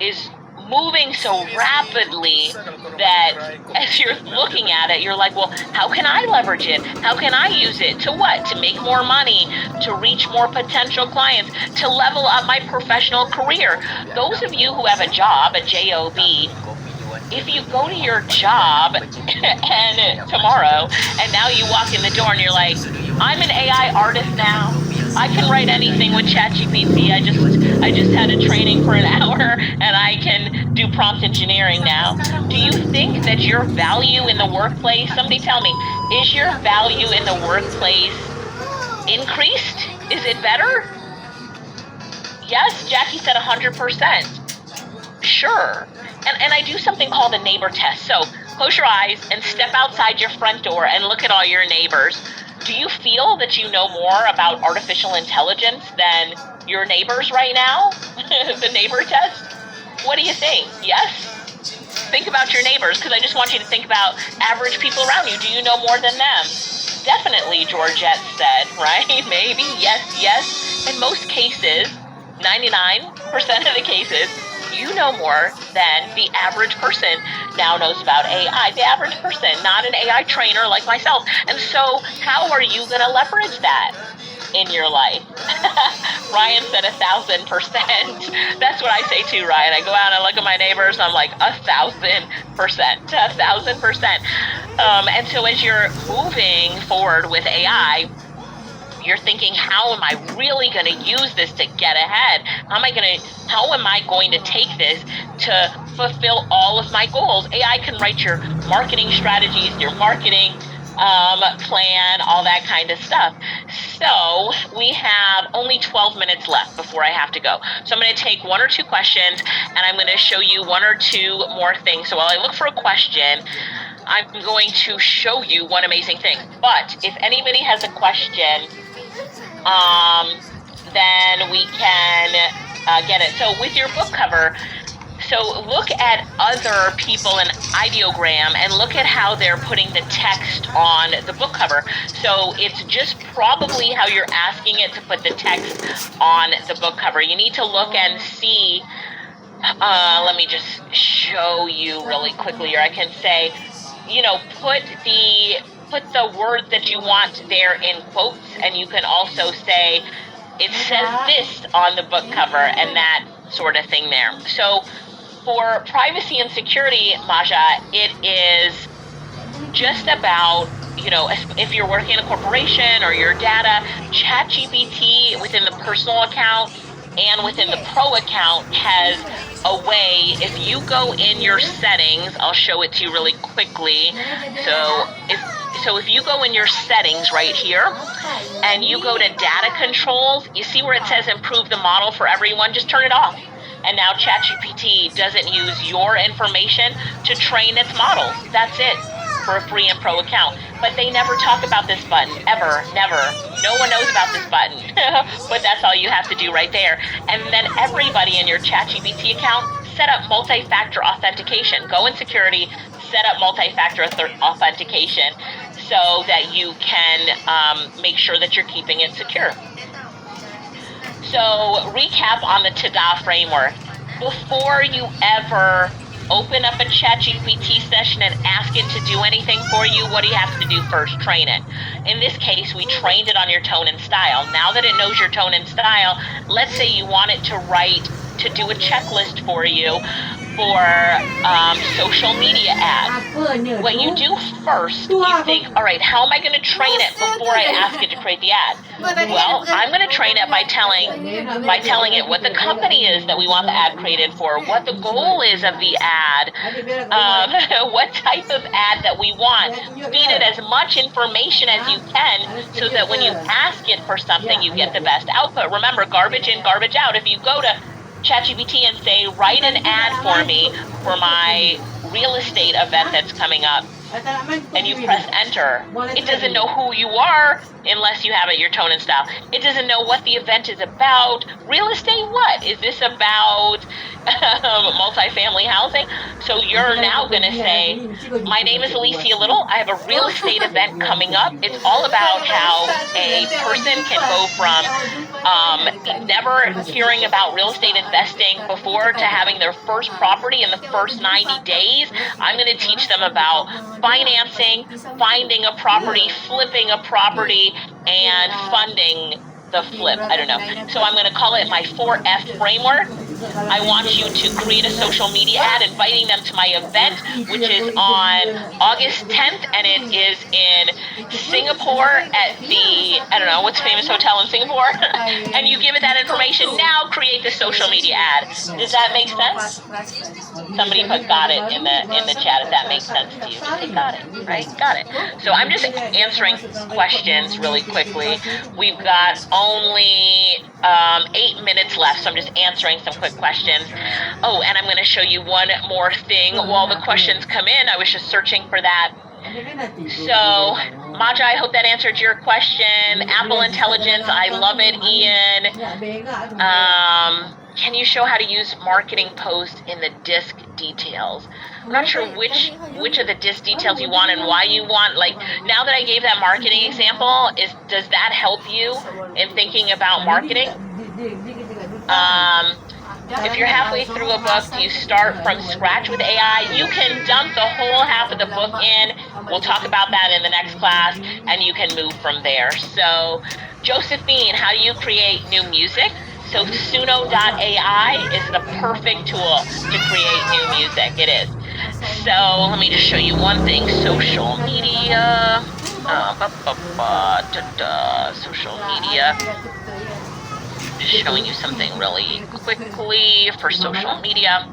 is moving so rapidly that as you're looking at it, you're like, well, how can I leverage it? How can I use it? To what? To make more money, to reach more potential clients, to level up my professional career. Those of you who have a job, a job, if you go to your job and tomorrow and now you walk in the door and you're like, I'm an AI artist now. I can write anything with ChatGPT. I just had a training for an hour and I can do prompt engineering now. Do you think that your value in the workplace, somebody tell me, is your value in the workplace increased? Is it better? Yes, Jackie said 100%. Sure. And I do something called a neighbor test. So close your eyes and step outside your front door and look at all your neighbors. Do you feel that you know more about artificial intelligence than your neighbors right now? The neighbor test? What do you think? Yes? Think about your neighbors, because I just want you to think about average people around you. Do you know more than them? Definitely, Georgette said, right? Maybe, yes. In most cases, 99% of the cases, you know more than the average person now knows about AI. The average person, not an AI trainer like myself. And so how are you going to leverage that in your life? Ryan said 1,000%. That's what I say too, Ryan. I go out and I look at my neighbors and I'm like 1,000%, 1,000%. And so as you're moving forward with AI, you're thinking, how am I really going to use this to get ahead? How am I going to take this to fulfill all of my goals? AI can write your marketing strategies, your marketing plan, all that kind of stuff. So we have only 12 minutes left before I have to go. So I'm going to take 1 or 2 questions and I'm going to show you 1 or 2 more things. So while I look for a question, I'm going to show you one amazing thing. But if anybody has a question, then we can get it. So with your book cover, so look at other people in ideogram and look at how they're putting the text on the book cover. So it's just probably how you're asking it to put the text on the book cover. You need to look and see, let me just show you really quickly, or I can say, you know, put the word that you want there in quotes, and you can also say, it says this on the book cover, and that sort of thing there. So for privacy and security, Maja, it is just about, you know, if you're working in a corporation or your data, ChatGPT within the personal account and within the pro account has a way, if you go in your settings, I'll show it to you really quickly. So if you go in your settings right here and you go to data controls, you see where it says improve the model for everyone, just turn it off. And now ChatGPT doesn't use your information to train its models. That's it for a free and pro account. But they never talk about this button, ever, never. No one knows about this button, but that's all you have to do right there. And then everybody in your ChatGPT account, set up multi-factor authentication. Go in security, set up multi-factor authentication so that you can make sure that you're keeping it secure. So recap on the TDA framework. Before you ever open up a ChatGPT session and ask it to do anything for you, what do you have to do first? Train it. In this case, we trained it on your tone and style. Now that it knows your tone and style, let's say you want it to do a checklist for you for social media ads. What you do first, you think, all right, how am I going to train it before I ask it to create the ad? Well, I'm going to train it by telling it what the company is that we want the ad created for, what the goal is of the ad, what type of ad that we want. Feed it as much information as you can so that when you ask it for something, you get the best output. Remember, garbage in, garbage out. If you go to ChatGPT and say, write an ad for me for my real estate event that's coming up, and you press enter, it doesn't know who you are unless you have it your tone and style. It doesn't know what the event is about. Real estate, what? Is this about multifamily housing? So you're now going to say, my name is Alicia Little. I have a real estate event coming up. It's all about how a person can go from never hearing about real estate investing before to having their first property in the first 90 days. I'm going to teach them about financing, finding a property, flipping a property, and funding the flip. I don't know. So I'm going to call it my 4F framework. I want you to create a social media ad inviting them to my event, which is on August 10th, and it is in Singapore at the, I don't know, what's the famous hotel in Singapore? And you give it that information. Now create the social media ad. Does that make sense? Somebody put got it in the chat. If that makes sense to you, just say got it, right? Got it. So I'm just answering questions really quickly. We've got only 8 minutes left, so I'm just answering some quick questions. Oh, and I'm going to show you one more thing. While the questions come in, I was just searching for that. So, Maja, I hope that answered your question. Apple Intelligence, I love it, Ian. Can you show how to use marketing post in the disc details? I'm not sure which of the disc details you want and why you want. Like, now that I gave that marketing example, does that help you in thinking about marketing? If you're halfway through a book, you start from scratch with AI, you can dump the whole half of the book in. We'll talk about that in the next class, and you can move from there. So, Josephine, how do you create new music? So Suno.ai is the perfect tool to create new music. It is. So let me just show you one thing. Social media. Social media. Just showing you something really quickly for social media.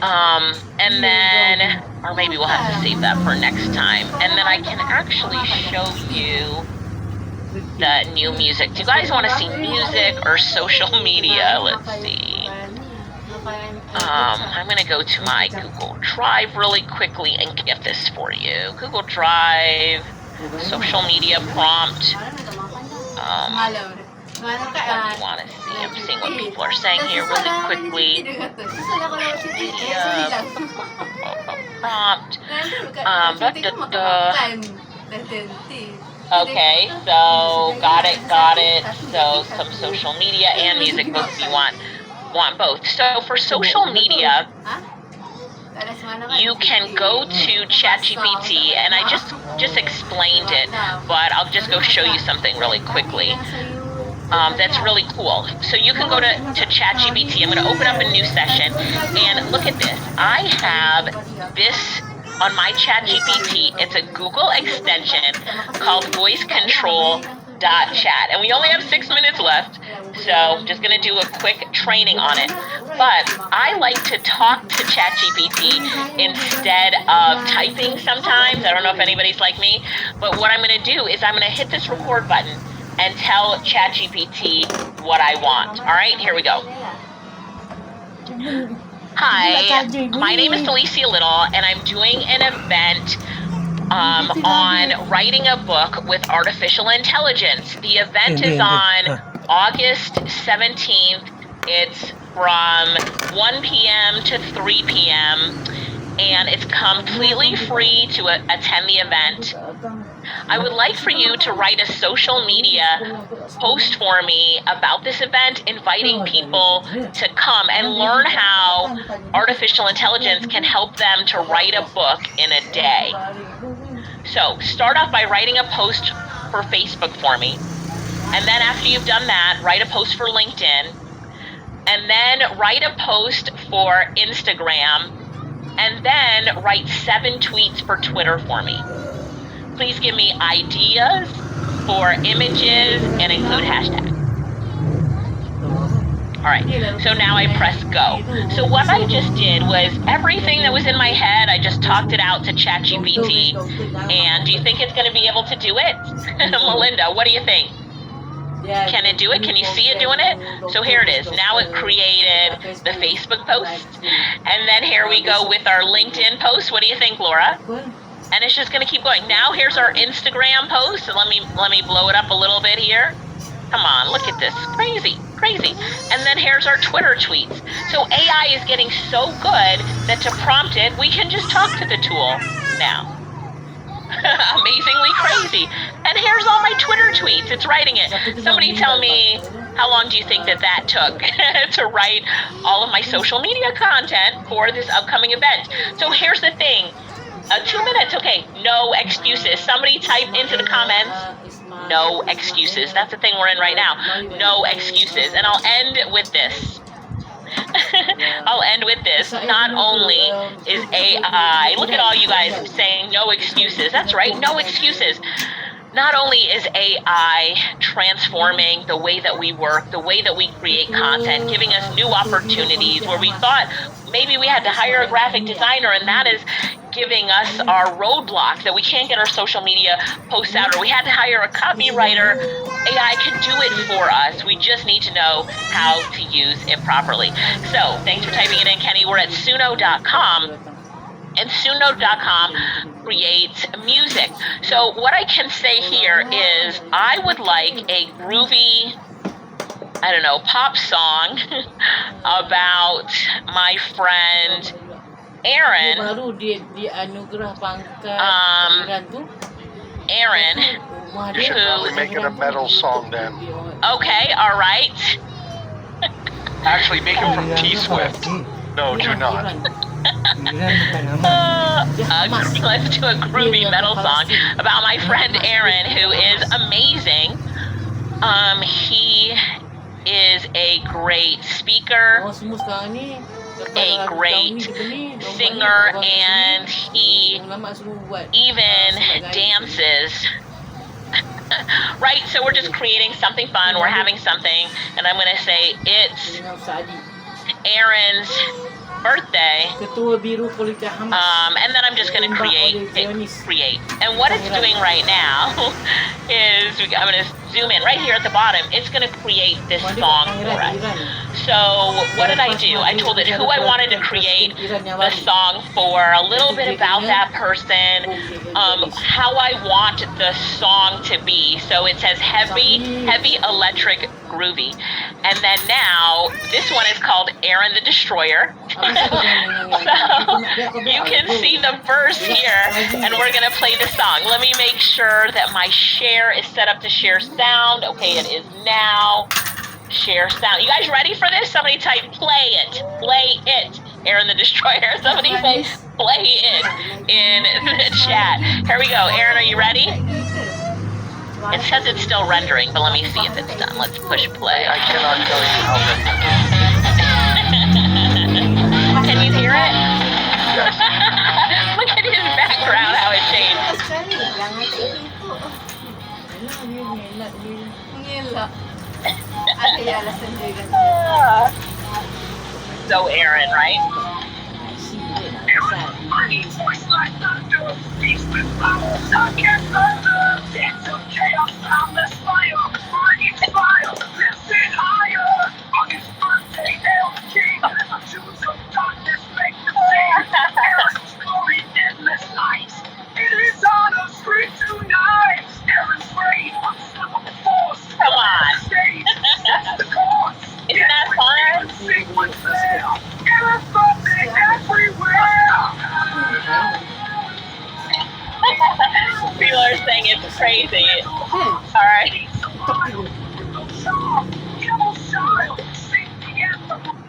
And then, or maybe we'll have to save that for next time. And then I can actually show you the new music. Do you guys want to see music or social media? Let's see. I'm going to go to my Google Drive really quickly and get this for you. Google Drive, social media prompt. What do you want to see? I'm seeing what people are saying here really quickly. Prompt. Okay, so got it. So some social media and music, both you want both. So for social media, you can go to ChatGPT, and I just explained it, but I'll just go show you something really quickly. That's really cool. So you can go to ChatGPT. I'm going to open up a new session, and look at this. I have this on my ChatGPT. It's a Google extension called Voice Control .chat, and we only have 6 minutes left, so I'm just going to do a quick training on it. But I like to talk to ChatGPT instead of typing sometimes. I don't know if anybody's like me, but what I'm going to do is I'm going to hit this record button and tell ChatGPT what I want. All right, here we go. Hi, my name is Felicia Little, and I'm doing an event on writing a book with artificial intelligence. The event is on August 17th. It's from 1 p.m. to 3 p.m. and it's completely free to attend the event. I would like for you to write a social media post for me about this event, inviting people to come and learn how artificial intelligence can help them to write a book in a day. So start off by writing a post for Facebook for me. And then after you've done that, write a post for LinkedIn. And then write a post for Instagram. And then write 7 tweets for Twitter for me. Please give me ideas for images and include hashtags. All right, so now I press go. So what I just did was everything that was in my head, I just talked it out to ChatGPT. And do you think it's going to be able to do it? Melinda, what do you think? Can it do it? Can you see it doing it? So here it is. Now it created the Facebook post. And then here we go with our LinkedIn post. What do you think, Laura? And it's just going to keep going. Now here's our Instagram post. And let me blow it up a little bit here. Come on, look at this. Crazy. And then here's our Twitter tweets. So AI is getting so good that to prompt it, we can just talk to the tool now. Amazingly crazy. And here's all my Twitter tweets. It's writing it. Somebody tell me, how long do you think that took to write all of my social media content for this upcoming event? So here's the thing. 2 minutes, okay, no excuses. Somebody type into the comments, no excuses. That's the thing we're in right now, no excuses. And I'll end with this. Not only is AI, look at all you guys saying no excuses. That's right, no excuses. Not only is AI transforming the way that we work, the way that we create content, giving us new opportunities where we thought maybe we had to hire a graphic designer, and that is giving us our roadblock that we can't get our social media posts out, or we had to hire a copywriter. AI can do it for us. We just need to know how to use it properly. So thanks for typing it in, Kenny. We're at suno.com. And Suno.com creates music. So what I can say here is I would like a groovy, pop song about my friend Aaron. We're making a metal song then. Okay, all right. Actually, make it from T-Swift. No, do not. Let's do a groovy metal song about my friend Aaron, who is amazing. He is a great speaker, a great singer, and he even dances. Right, so we're just creating something fun, we're having something, and I'm going to say it's Aaron's birthday, and then I'm just going to create. And what it's doing right now is, I'm going to zoom in right here at the bottom, it's going to create this song for us. So what did I do? I told it who I wanted to create the song for, a little bit about that person, how I want the song to be. So it says heavy, electric, groovy. And then now, this one is called Aaron the Destroyer. So you can see the verse here, and we're going to play the song. Let me make sure that my share is set up to share sound. Okay, it is now. Share sound. You guys ready for this? Somebody type play it. Play it. Aaron the Destroyer. Somebody say play it in the chat. Here we go. Aaron, are you ready? It says it's still rendering, but let me see if it's done. Let's push play. I cannot tell you how ready. Can you hear it? Look at his background, how it changed. So Aaron, right? Come on. Isn't that fun? People are saying it's crazy. All right.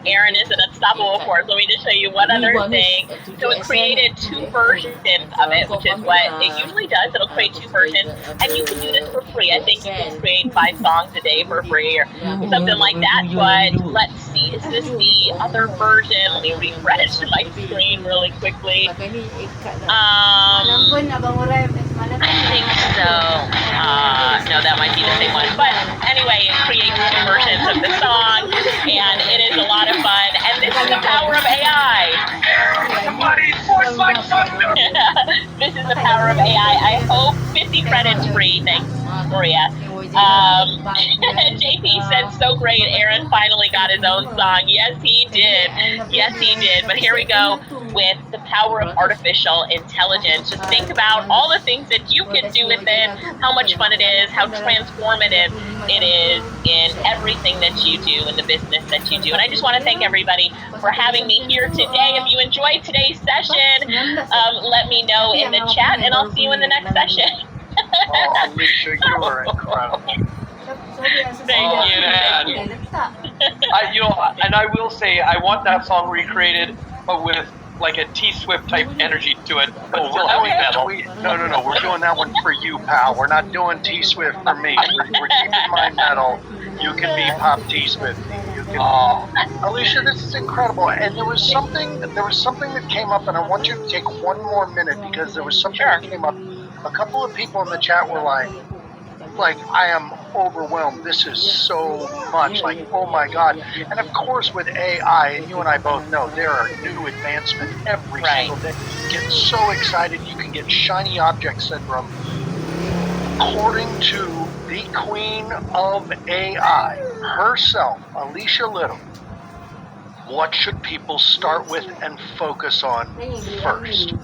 Aaron is an unstoppable force. Let me just show you one other thing. So it created 2 versions of it, which is what it usually does. It'll create 2 versions, and you can do this for free. I think you can create 5 songs a day for free or something like that. But let's see, is this the other version? Let me refresh my screen really quickly. I think so. No, that might be the same one. But anyway, it creates 2 versions of the song, and it is a lot of fun. And this is the power of AI. This is the power of AI. I hope 50 credits free. Thanks, Maria. JP said, so great. Aaron finally got his own song. Yes, he did. Yes, he did. But here we go with the power of artificial intelligence. Just think about all the things that you can do with it, how much fun it is, how transformative it is in everything that you do, in the business that you do. And I just want to thank everybody for having me here today. If you enjoyed today's session, let me know in the chat, and I'll see you in the next session. Oh, Alicia, you are incredible. Thank you. And I will say, I want that song recreated, but with like a T-Swift type energy to it, but still heavy metal. No, we're doing that one for you, pal. We're not doing T-Swift for me. We're keeping my metal. You can be Pop T-Swift. Alicia, this is incredible. And there was something that came up, and I want you to take one more minute, because there was something that came up. A couple of people in the chat were like, I am overwhelmed. This is so much. Like, oh my God. And of course, with AI, and you and I both know, there are new advancements every single day. You get so excited, you can get shiny object syndrome. According to the queen of AI herself, Alicia Little, what should people start with and focus on first?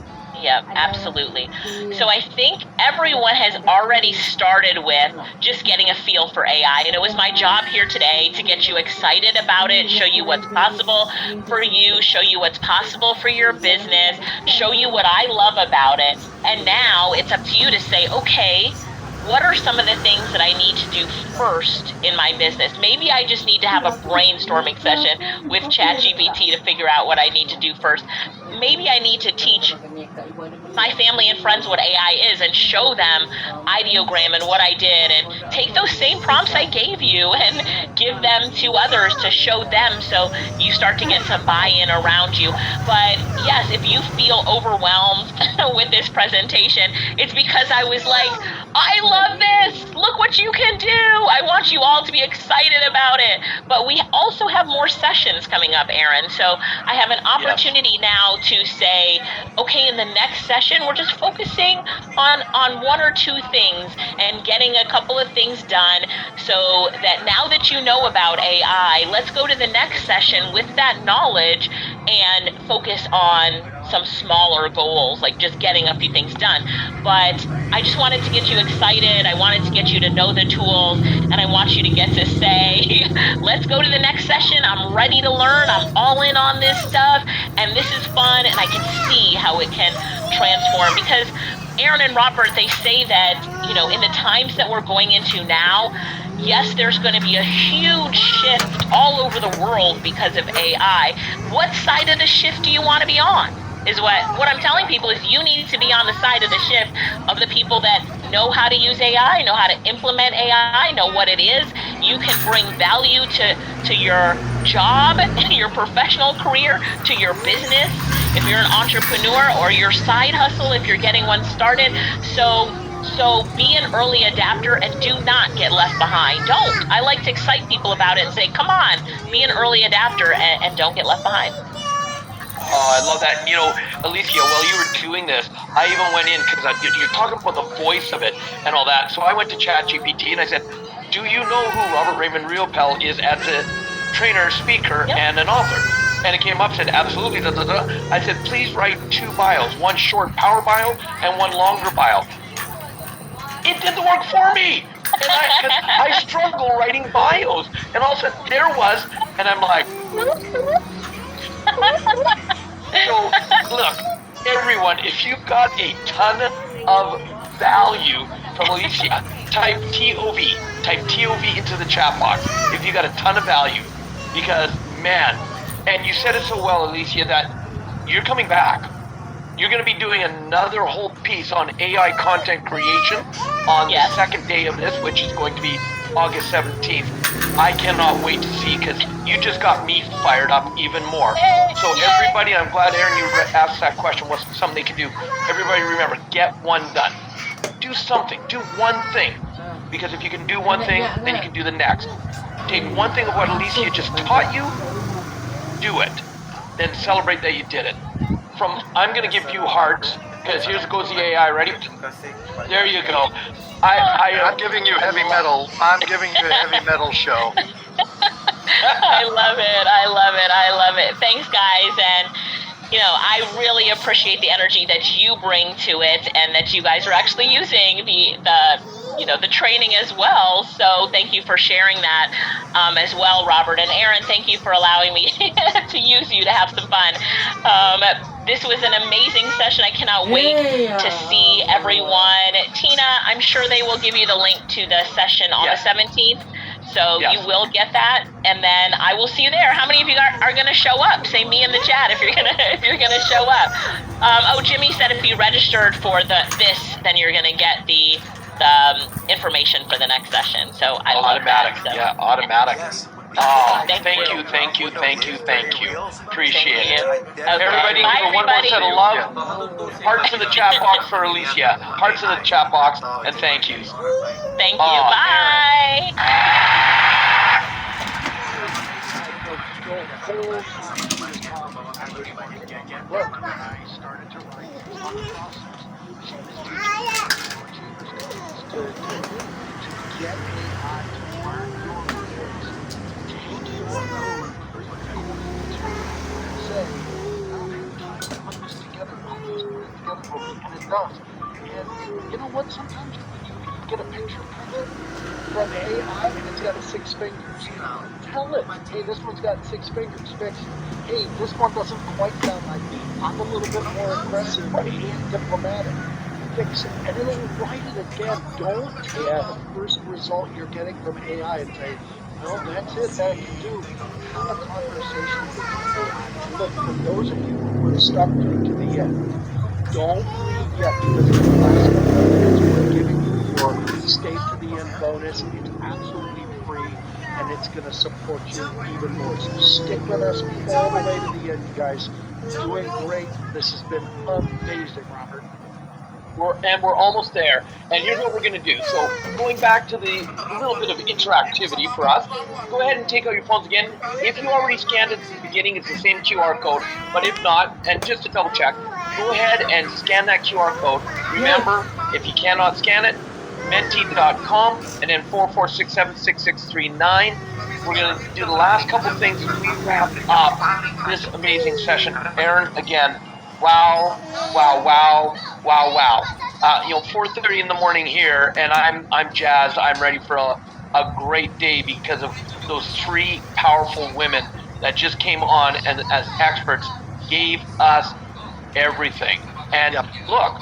Yeah, absolutely. So I think everyone has already started with just getting a feel for AI. And it was my job here today to get you excited about it, show you what's possible for you, show you what's possible for your business, show you what I love about it. And now it's up to you to say, okay, what are some of the things that I need to do first in my business? Maybe I just need to have a brainstorming session with ChatGPT to figure out what I need to do first. Maybe I need to teach my family and friends what AI is and show them ideogram and what I did, and take those same prompts I gave you and give them to others to show them, so you start to get some buy-in around you. But yes, if you feel overwhelmed with this presentation, it's because I was like, I love this. Look what you can do. I want you all to be excited about it. But we also have more sessions coming up, Aaron. So I have an opportunity now to say, okay, in the next session, we're just focusing on one or two things and getting a couple of things done, so that now that you know about AI, let's go to the next session with that knowledge and focus on some smaller goals, like just getting a few things done. But I just wanted to get you excited. I wanted to get you to know the tools, and I want you to get to say, let's go to the next session. I'm ready to learn. I'm all in on this stuff, and this is fun, and I can see how it can transform. Because Aaron and Robert, they say that, you know, in the times that we're going into now, yes, there's going to be a huge shift all over the world because of AI. What side of the shift do you want to be on? Is what I'm telling people is you need to be on the side of the shift of the people that know how to use AI, know how to implement AI, know what it is. You can bring value to your job, your professional career, to your business, if you're an entrepreneur, or your side hustle if you're getting one started. So be an early adapter and do not get left behind. Don't. I like to excite people about it and say, come on, be an early adapter and don't get left behind. Oh, I love that. You know, Alicia, while you were doing this, I even went in, because you're talking about the voice of it and all that. So I went to ChatGPT and I said, do you know who Robert Raymond Riopel is as a trainer, speaker, and an author? And it came up, said, absolutely. Da, da, da. I said, please write 2 bios, one short power bio and one longer bio. It did the work for me. And I struggle writing bios. And all of a sudden, there was, and I'm like, so, look, everyone, if you've got a ton of value from Alicia, type TOV into the chat box if you got a ton of value, because, man, and you said it so well, Alicia, that you're coming back. You're going to be doing another whole piece on AI content creation on the second day of this, which is going to be August 17th. I cannot wait to see, because you just got me fired up even more. So everybody, I'm glad, Aaron, you asked that question, what's something they can do. Everybody remember, get one done. Do something. Do one thing. Because if you can do one thing, then you can do the next. Take one thing of what Alicia just taught you, do it. Then celebrate that you did it. I'm going to give you hearts, because here goes the AI. Ready? There you go. I'm giving you heavy metal. I'm giving you a heavy metal show. I love it. I love it. I love it. Thanks, guys. And, you know, I really appreciate the energy that you bring to it, and that you guys are actually using the training as well. So thank you for sharing that as well, Robert. And Aaron, thank you for allowing me to use you to have some fun. This was an amazing session. I cannot wait to see everyone. Tina, I'm sure they will give you the link to the session on the 17th. So you will get that, and then I will see you there. How many of you are going to show up? Say me in the chat if you're gonna show up. Jimmy said if you registered for this, then you're going to get the information for the next session. So I love that. So. Yeah, automatic. Yes. Oh, thank you. Appreciate it. Okay. Everybody, give her one more set of love. Hearts in the chat box for Alicia. Hearts in the chat box, and thank yous. Thank you. Bye. And it does. And you know what? Sometimes you get a picture from AI and it's got 6 fingers. Tell it, hey, this one's got 6 fingers. Fix it. Hey, this one doesn't quite sound like me. I'm a little bit more aggressive and diplomatic. Fix it. And it'll write it again. Don't take the first result you're getting from AI and say, no, that's it, that I can do. Have a conversation with AI. Look, for those of you who are stuck to the end, don't leave yet, because the last couple of minutes we're giving you your stay to the end bonus. It's absolutely free, and it's going to support you even more. So stick with us all the way to the end, you guys. Doing great. This has been amazing, Robert. We're almost there. And here's what we're going to do. So going back to the little bit of interactivity for us, go ahead and take out your phones again. If you already scanned it at the beginning, it's the same QR code. But if not, and just to double check, go ahead and scan that QR code. Remember, if you cannot scan it, menti.com and then 44676639. We're going to do the last couple of things as we wrap up this amazing session. Aaron, again, wow. 4:30 in the morning here, and I'm jazzed. I'm ready for a great day because of those three powerful women that just came on and as experts gave us everything. And look,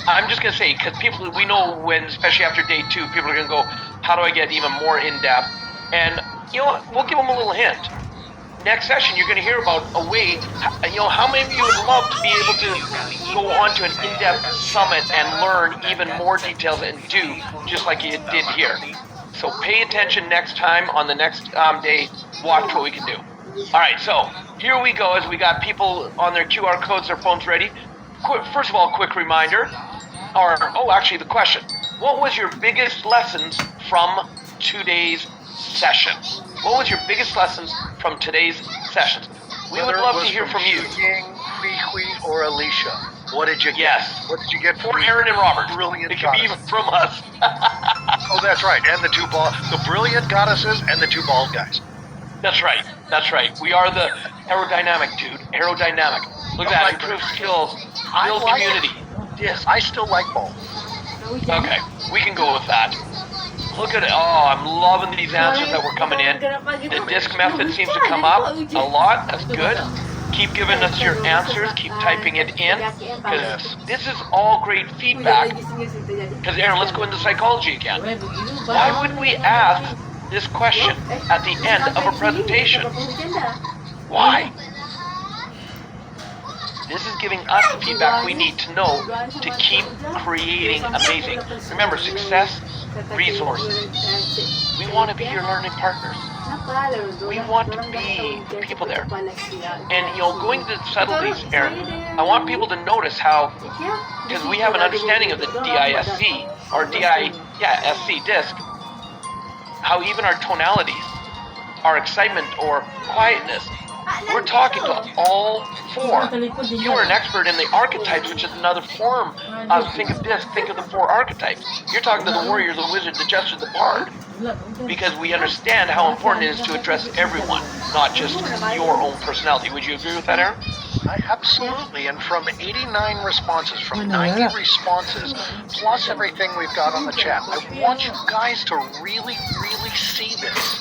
I'm just going to say, because people, we know when, especially after day 2, people are going to go, how do I get even more in-depth? And, you know, we'll give them a little hint. Next session, you're going to hear about a way, how many of you would love to be able to go on to an in-depth summit and learn even more details and do just like you did here. So pay attention next time on the next day. Watch what we can do. All right, so here we go as we got people on their QR codes, their phones ready. First of all, quick reminder, actually the question. What was your biggest lessons from today's session? What was your biggest lessons from today's sessions? We would love to hear from you. Ying, Hui, or Alicia. What did you get? Yes. What did you get for Aaron and Robert? Brilliant. It could be even from us. Oh, that's right. And the brilliant goddesses and the two bald guys. That's right. We are the aerodynamic, dude. Aerodynamic. Look at that. Improved skills. Build community. Yes, I still like bald. Okay, we can go with that. Look at it. Oh, I'm loving these answers that were coming in. The disc method seems to come up a lot. That's good. Keep giving us your answers. Keep typing it in. Because this is all great feedback. Because, Aaron, let's go into psychology again. Why would we ask this question at the end of a presentation? Why? This is giving us the feedback we need to know to keep creating amazing. Remember, success, resources. We want to be your learning partners. We want to be people there. And, going to the subtleties, Aaron, I want people to notice how, because we have an understanding of the DISC, or SC disc, how even our tonalities, our excitement or quietness, we're talking to all four. You are an expert in the archetypes, which is another form of think of disc, think of the 4 archetypes. You're talking to the warrior, the wizard, the jester, the bard. Because we understand how important it is to address everyone, not just your own personality. Would you agree with that, Aaron? Absolutely. And from 89 responses, from 90 responses, plus everything we've got on the chat, I want you guys to really, really see this.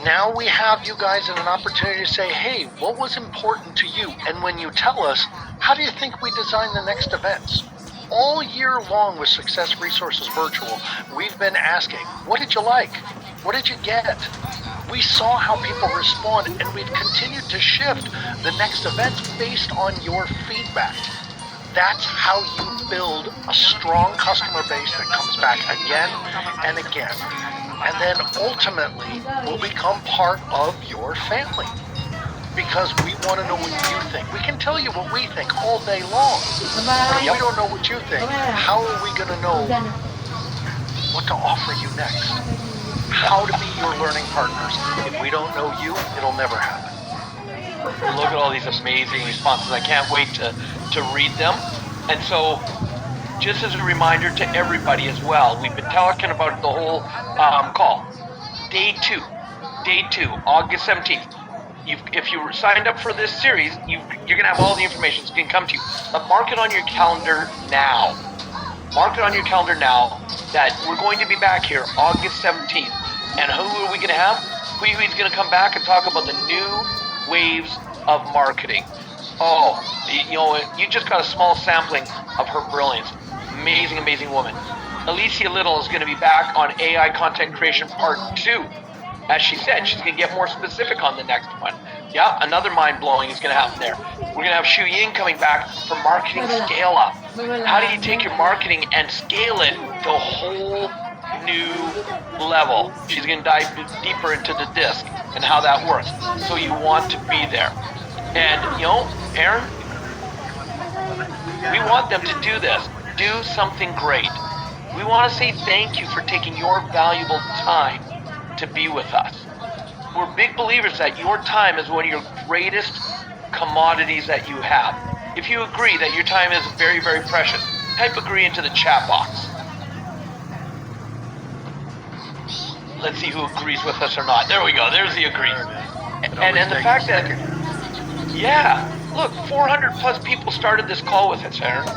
Now we have you guys in an opportunity to say, hey, what was important to you? And when you tell us, how do you think we design the next events? All year long with Success Resources Virtual, we've been asking, what did you like? What did you get? We saw how people respond, and we've continued to shift the next events based on your feedback. That's how you build a strong customer base that comes back again and again. And then ultimately will become part of your family. Because we want to know what you think. We can tell you what we think all day long. But if we don't know what you think, how are we going to know what to offer you next? How to be your learning partners. If we don't know you, it'll never happen. Look at all these amazing responses. I can't wait to read them. And so, just as a reminder to everybody as well, we've been talking about the whole call. Day 2, August 17th. If you signed up for this series, you're going to have all the information. It's going to come to you. But mark it on your calendar now. Mark it on your calendar now that we're going to be back here August 17th. And who are we going to have? Hui's going to come back and talk about the new waves of marketing. Oh, you just got a small sampling of her brilliance. Amazing, amazing woman. Alicia Little is going to be back on AI Content Creation Part 2. As she said, she's going to get more specific on the next one. Yeah, another mind-blowing is going to happen there. We're going to have Shu Ying coming back for marketing scale-up. How do you take your marketing and scale it to a whole new level? She's going to dive deeper into the disc and how that works. So you want to be there. And, Aaron, We want them to do this. Do something great. We want to say thank you for taking your valuable time to be with us. We're big believers that your time is one of your greatest commodities that you have. If you agree that your time is very, very precious, type agree into the chat box. Let's see who agrees with us or not. There we go. There's the agree. And the fact that, yeah, look, 400 plus people started this call with us, Aaron.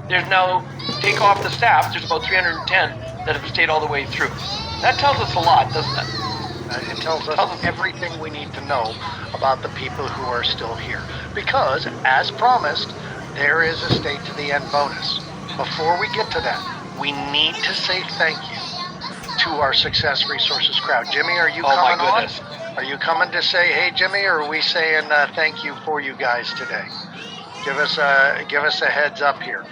There's now, take off the staff, there's about 310 that have stayed all the way through. That tells us a lot, doesn't it? It tells us everything we need to know about the people who are still here. Because, as promised, there is a Stay to the End bonus. Before we get to that, we need to say thank you to our Success Resources crowd. Jimmy, are you coming on? Are you coming to say, hey, Jimmy, or are we saying thank you for you guys today? Give us a heads up here.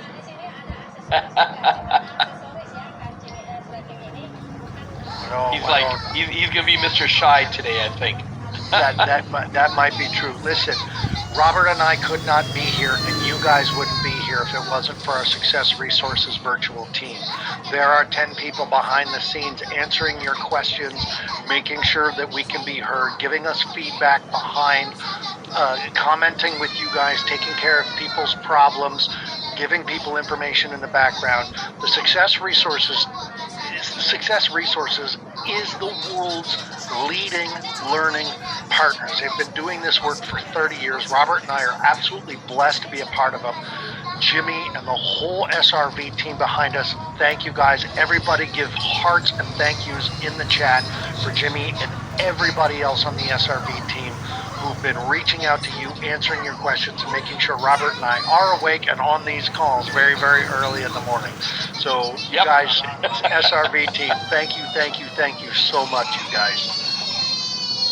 He's gonna be Mr. Shy today, I think. that might be true. Listen, Robert and I could not be here, and you guys wouldn't be here if it wasn't for our Success Resources virtual team. There are 10 people behind the scenes answering your questions, making sure that we can be heard, giving us feedback behind, commenting with you guys, taking care of people's problems, giving people information in the background. The Success Resources is the world's leading learning partners. They've been doing this work for 30 years. Robert and I are absolutely blessed to be a part of them. Jimmy and the whole SRV team behind us, thank you guys. Everybody give hearts and thank yous in the chat for Jimmy and everybody else on the SRV team who've been reaching out to you, answering your questions, and making sure Robert and I are awake and on these calls very, very early in the morning. So, you guys, SRV team, thank you so much, you guys.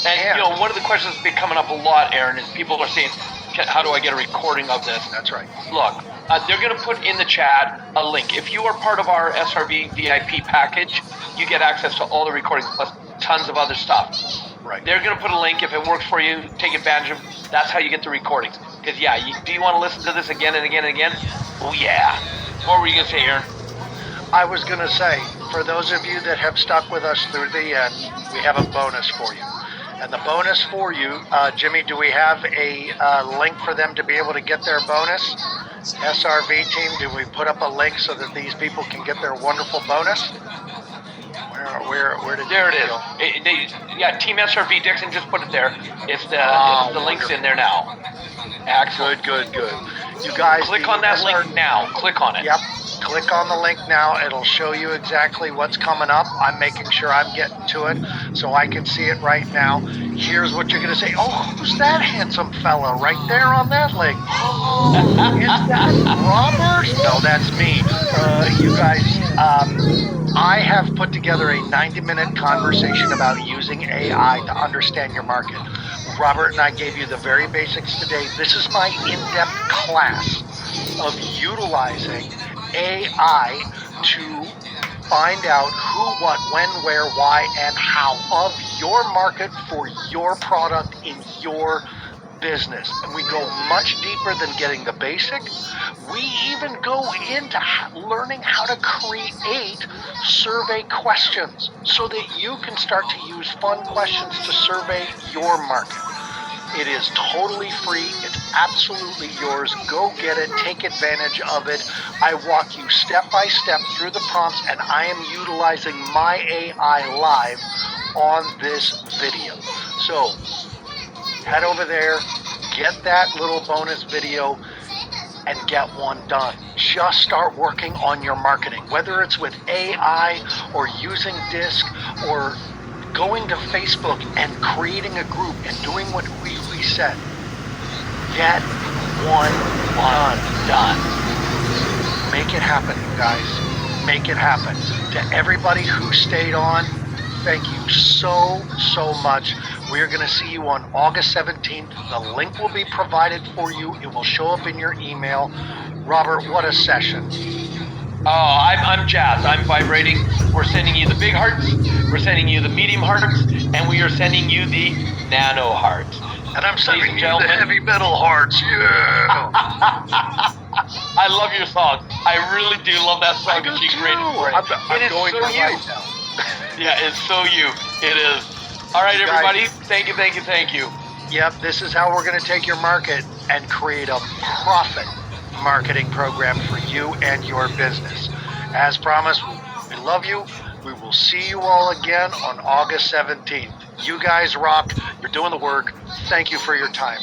And, you know, one of the questions that's been coming up a lot, Aaron, is people are saying, how do I get a recording of this? That's right. Look, they're going to put in the chat a link. If you are part of our SRV VIP package, you get access to all the recordings plus tons of other stuff. Right. They're going to put a link. If it works for you, take advantage of it. That's how you get the recordings. Because, do you want to listen to this again and again and again? Oh, yeah. What were you going to say, Aaron? I was going to say, for those of you that have stuck with us through the end, we have a bonus for you. And the bonus for you, Jimmy, do we have a link for them to be able to get their bonus? SRV team, do we put up a link so that these people can get their wonderful bonus? Where did there it is? Team SRV Dixon just put it there. It's the link's in there now. Excellent. Good. You guys click on that link now. Click on it. Yep. Click on the link now. It'll show you exactly what's coming up. I'm making sure I'm getting to it so I can see it right now. Here's what you're going to say. Oh, who's that handsome fella right there on that link? Oh, is that Robert? No, that's me. You guys, I have put together a 90-minute conversation about using AI to understand your market. Robert and I gave you the very basics today. This is my in-depth class of utilizing AI to find out who, what, when, where, why, and how of your market for your product in your business. And we go much deeper than getting the basic. We even go into learning how to create survey questions so that you can start to use fun questions to survey your market. It is totally free. It's absolutely yours. Go get it. Take advantage of it. I walk you step by step through the prompts, and I am utilizing my AI live on this video. So head over there, get that little bonus video, and get one done. Just start working on your marketing, whether it's with AI or using Disc or going to Facebook and creating a group and doing what we said. Get one done. Make it happen, you guys. Make it happen. To everybody who stayed on, thank you so much. We are going to see you on August 17th. The link will be provided for you. It will show up in your email. Robert, what a session. Oh, I'm jazzed. I'm vibrating. We're sending you the big hearts. We're sending you the medium hearts. And we are sending you the nano hearts. And I'm sending you the heavy metal hearts. Yeah. I love your song. I really do love that song that she created for it. I'm It is going so to you. right now. Yeah, it's so you. It is. All right, everybody. Thank you, thank you, thank you. Yep, this is how we're going to take your market and create a profit marketing program for you and your business. As promised, we love you. We will see you all again on August 17th. You guys rock. You're doing the work. Thank you for your time.